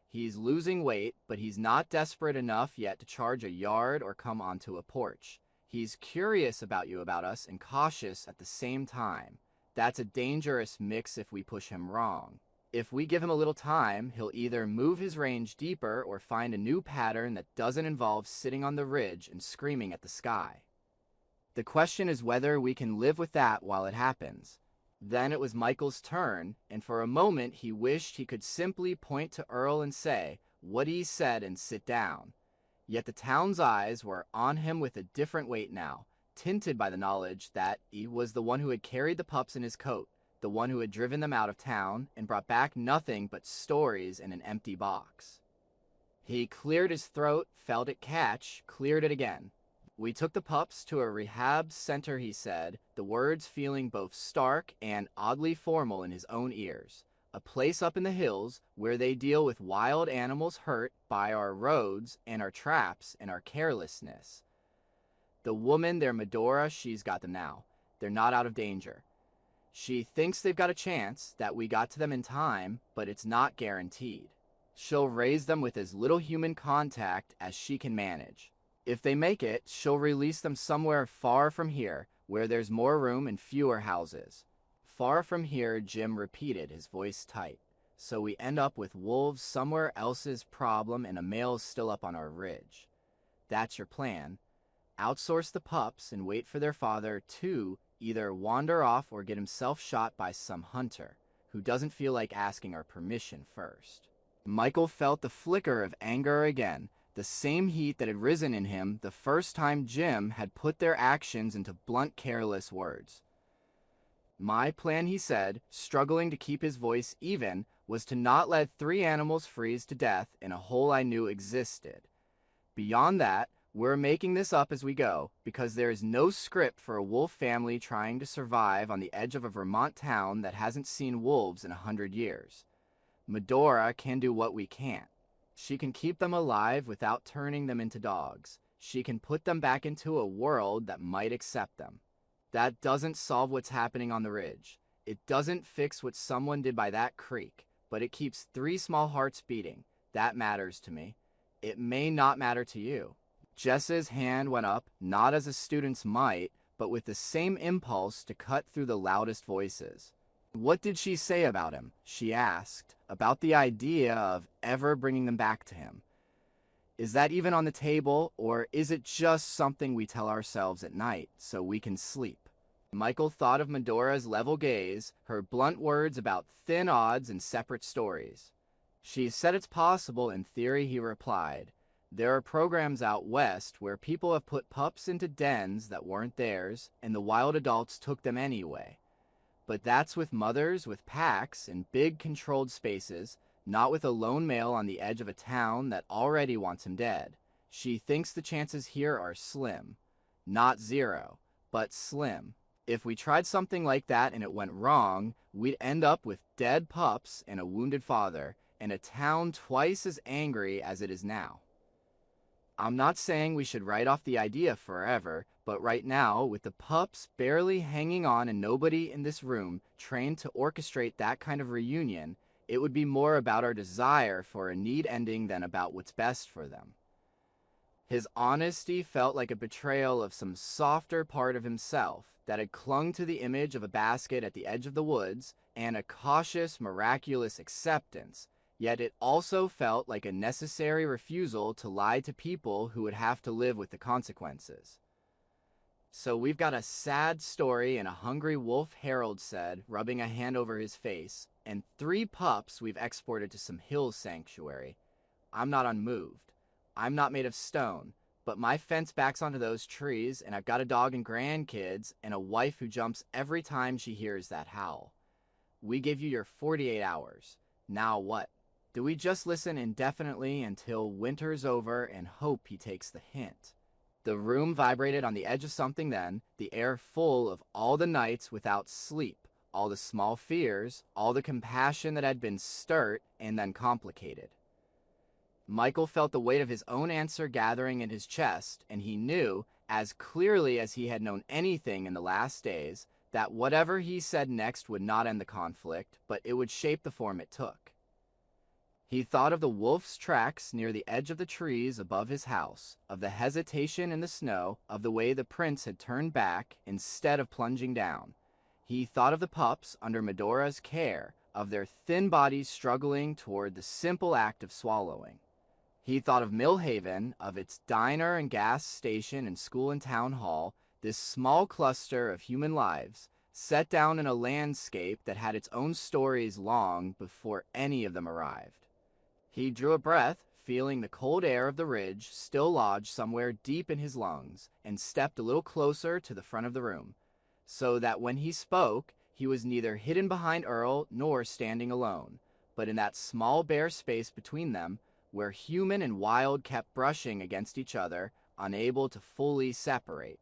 He's losing weight, but he's not desperate enough yet to charge a yard or come onto a porch. He's curious about you, about us, and cautious at the same time. That's a dangerous mix if we push him wrong. If we give him a little time, he'll either move his range deeper or find a new pattern that doesn't involve sitting on the ridge and screaming at the sky. The question is whether we can live with that while it happens." Then it was Michael's turn, and for a moment he wished he could simply point to Earl and say what he said and sit down. Yet the town's eyes were on him with a different weight now, tinted by the knowledge that he was the one who had carried the pups in his coat, the one who had driven them out of town and brought back nothing but stories in an empty box. He cleared his throat, felt it catch, cleared it again. "We took the pups to a rehab center," he said, the words feeling both stark and oddly formal in his own ears. "A place up in the hills where they deal with wild animals hurt by our roads and our traps and our carelessness. The woman, their Medora, she's got them now. They're not out of danger. She thinks they've got a chance, that we got to them in time, but it's not guaranteed. She'll raise them with as little human contact as she can manage. If they make it, she'll release them somewhere far from here, where there's more room and fewer houses." "Far from here," Jim repeated, his voice tight. "So we end up with wolves somewhere else's problem and a male still up on our ridge. That's your plan. Outsource the pups and wait for their father to either wander off or get himself shot by some hunter who doesn't feel like asking our permission first." Michael felt the flicker of anger again, the same heat that had risen in him the first time Jim had put their actions into blunt, careless words. "My plan," he said, struggling to keep his voice even, "was to not let 3 animals freeze to death in a hole I knew existed. Beyond that, we're making this up as we go, because there is no script for a wolf family trying to survive on the edge of a Vermont town that hasn't seen wolves in 100 years. Medora can do what we can't. She can keep them alive without turning them into dogs. She can put them back into a world that might accept them. That doesn't solve what's happening on the ridge. It doesn't fix what someone did by that creek, but it keeps 3 small hearts beating. That matters to me. It may not matter to you." Jess's hand went up, not as a student's might, but with the same impulse to cut through the loudest voices. "What did she say about him?" she asked, "about the idea of ever bringing them back to him. Is that even on the table, or is it just something we tell ourselves at night so we can sleep?" Michael thought of Medora's level gaze, her blunt words about thin odds and separate stories. "She said it's possible in theory," he replied. "There are programs out west where people have put pups into dens that weren't theirs, and the wild adults took them anyway. But that's with mothers with packs in big controlled spaces, not with a lone male on the edge of a town that already wants him dead. She thinks the chances here are slim. Not zero, but slim. If we tried something like that and it went wrong, we'd end up with dead pups and a wounded father, and a town twice as angry as it is now. I'm not saying we should write off the idea forever, but right now, with the pups barely hanging on and nobody in this room trained to orchestrate that kind of reunion, it would be more about our desire for a neat ending than about what's best for them. His honesty felt like a betrayal of some softer part of himself that had clung to the image of a basket at the edge of the woods, and a cautious, miraculous acceptance, yet it also felt like a necessary refusal to lie to people who would have to live with the consequences. "So we've got a sad story and a hungry wolf," Harold said, rubbing a hand over his face, "and 3 pups we've exported to some hill sanctuary. I'm not unmoved. I'm not made of stone, but my fence backs onto those trees, and I've got a dog and grandkids, and a wife who jumps every time she hears that howl. We give you your 48 hours. Now what? Do we just listen indefinitely until winter's over and hope he takes the hint?" The room vibrated on the edge of something then, the air full of all the nights without sleep, all the small fears, all the compassion that had been stirred and then complicated. Michael felt the weight of his own answer gathering in his chest, and he knew, as clearly as he had known anything in the last days, that whatever he said next would not end the conflict, but it would shape the form it took. He thought of the wolf's tracks near the edge of the trees above his house, of the hesitation in the snow, of the way the prince had turned back instead of plunging down. He thought of the pups under Medora's care, of their thin bodies struggling toward the simple act of swallowing. He thought of Millhaven, of its diner and gas station and school and town hall, this small cluster of human lives, set down in a landscape that had its own stories long before any of them arrived. He drew a breath, feeling the cold air of the ridge still lodged somewhere deep in his lungs, and stepped a little closer to the front of the room, so that when he spoke, he was neither hidden behind Earl nor standing alone, but in that small bare space between them, where human and wild kept brushing against each other, unable to fully separate.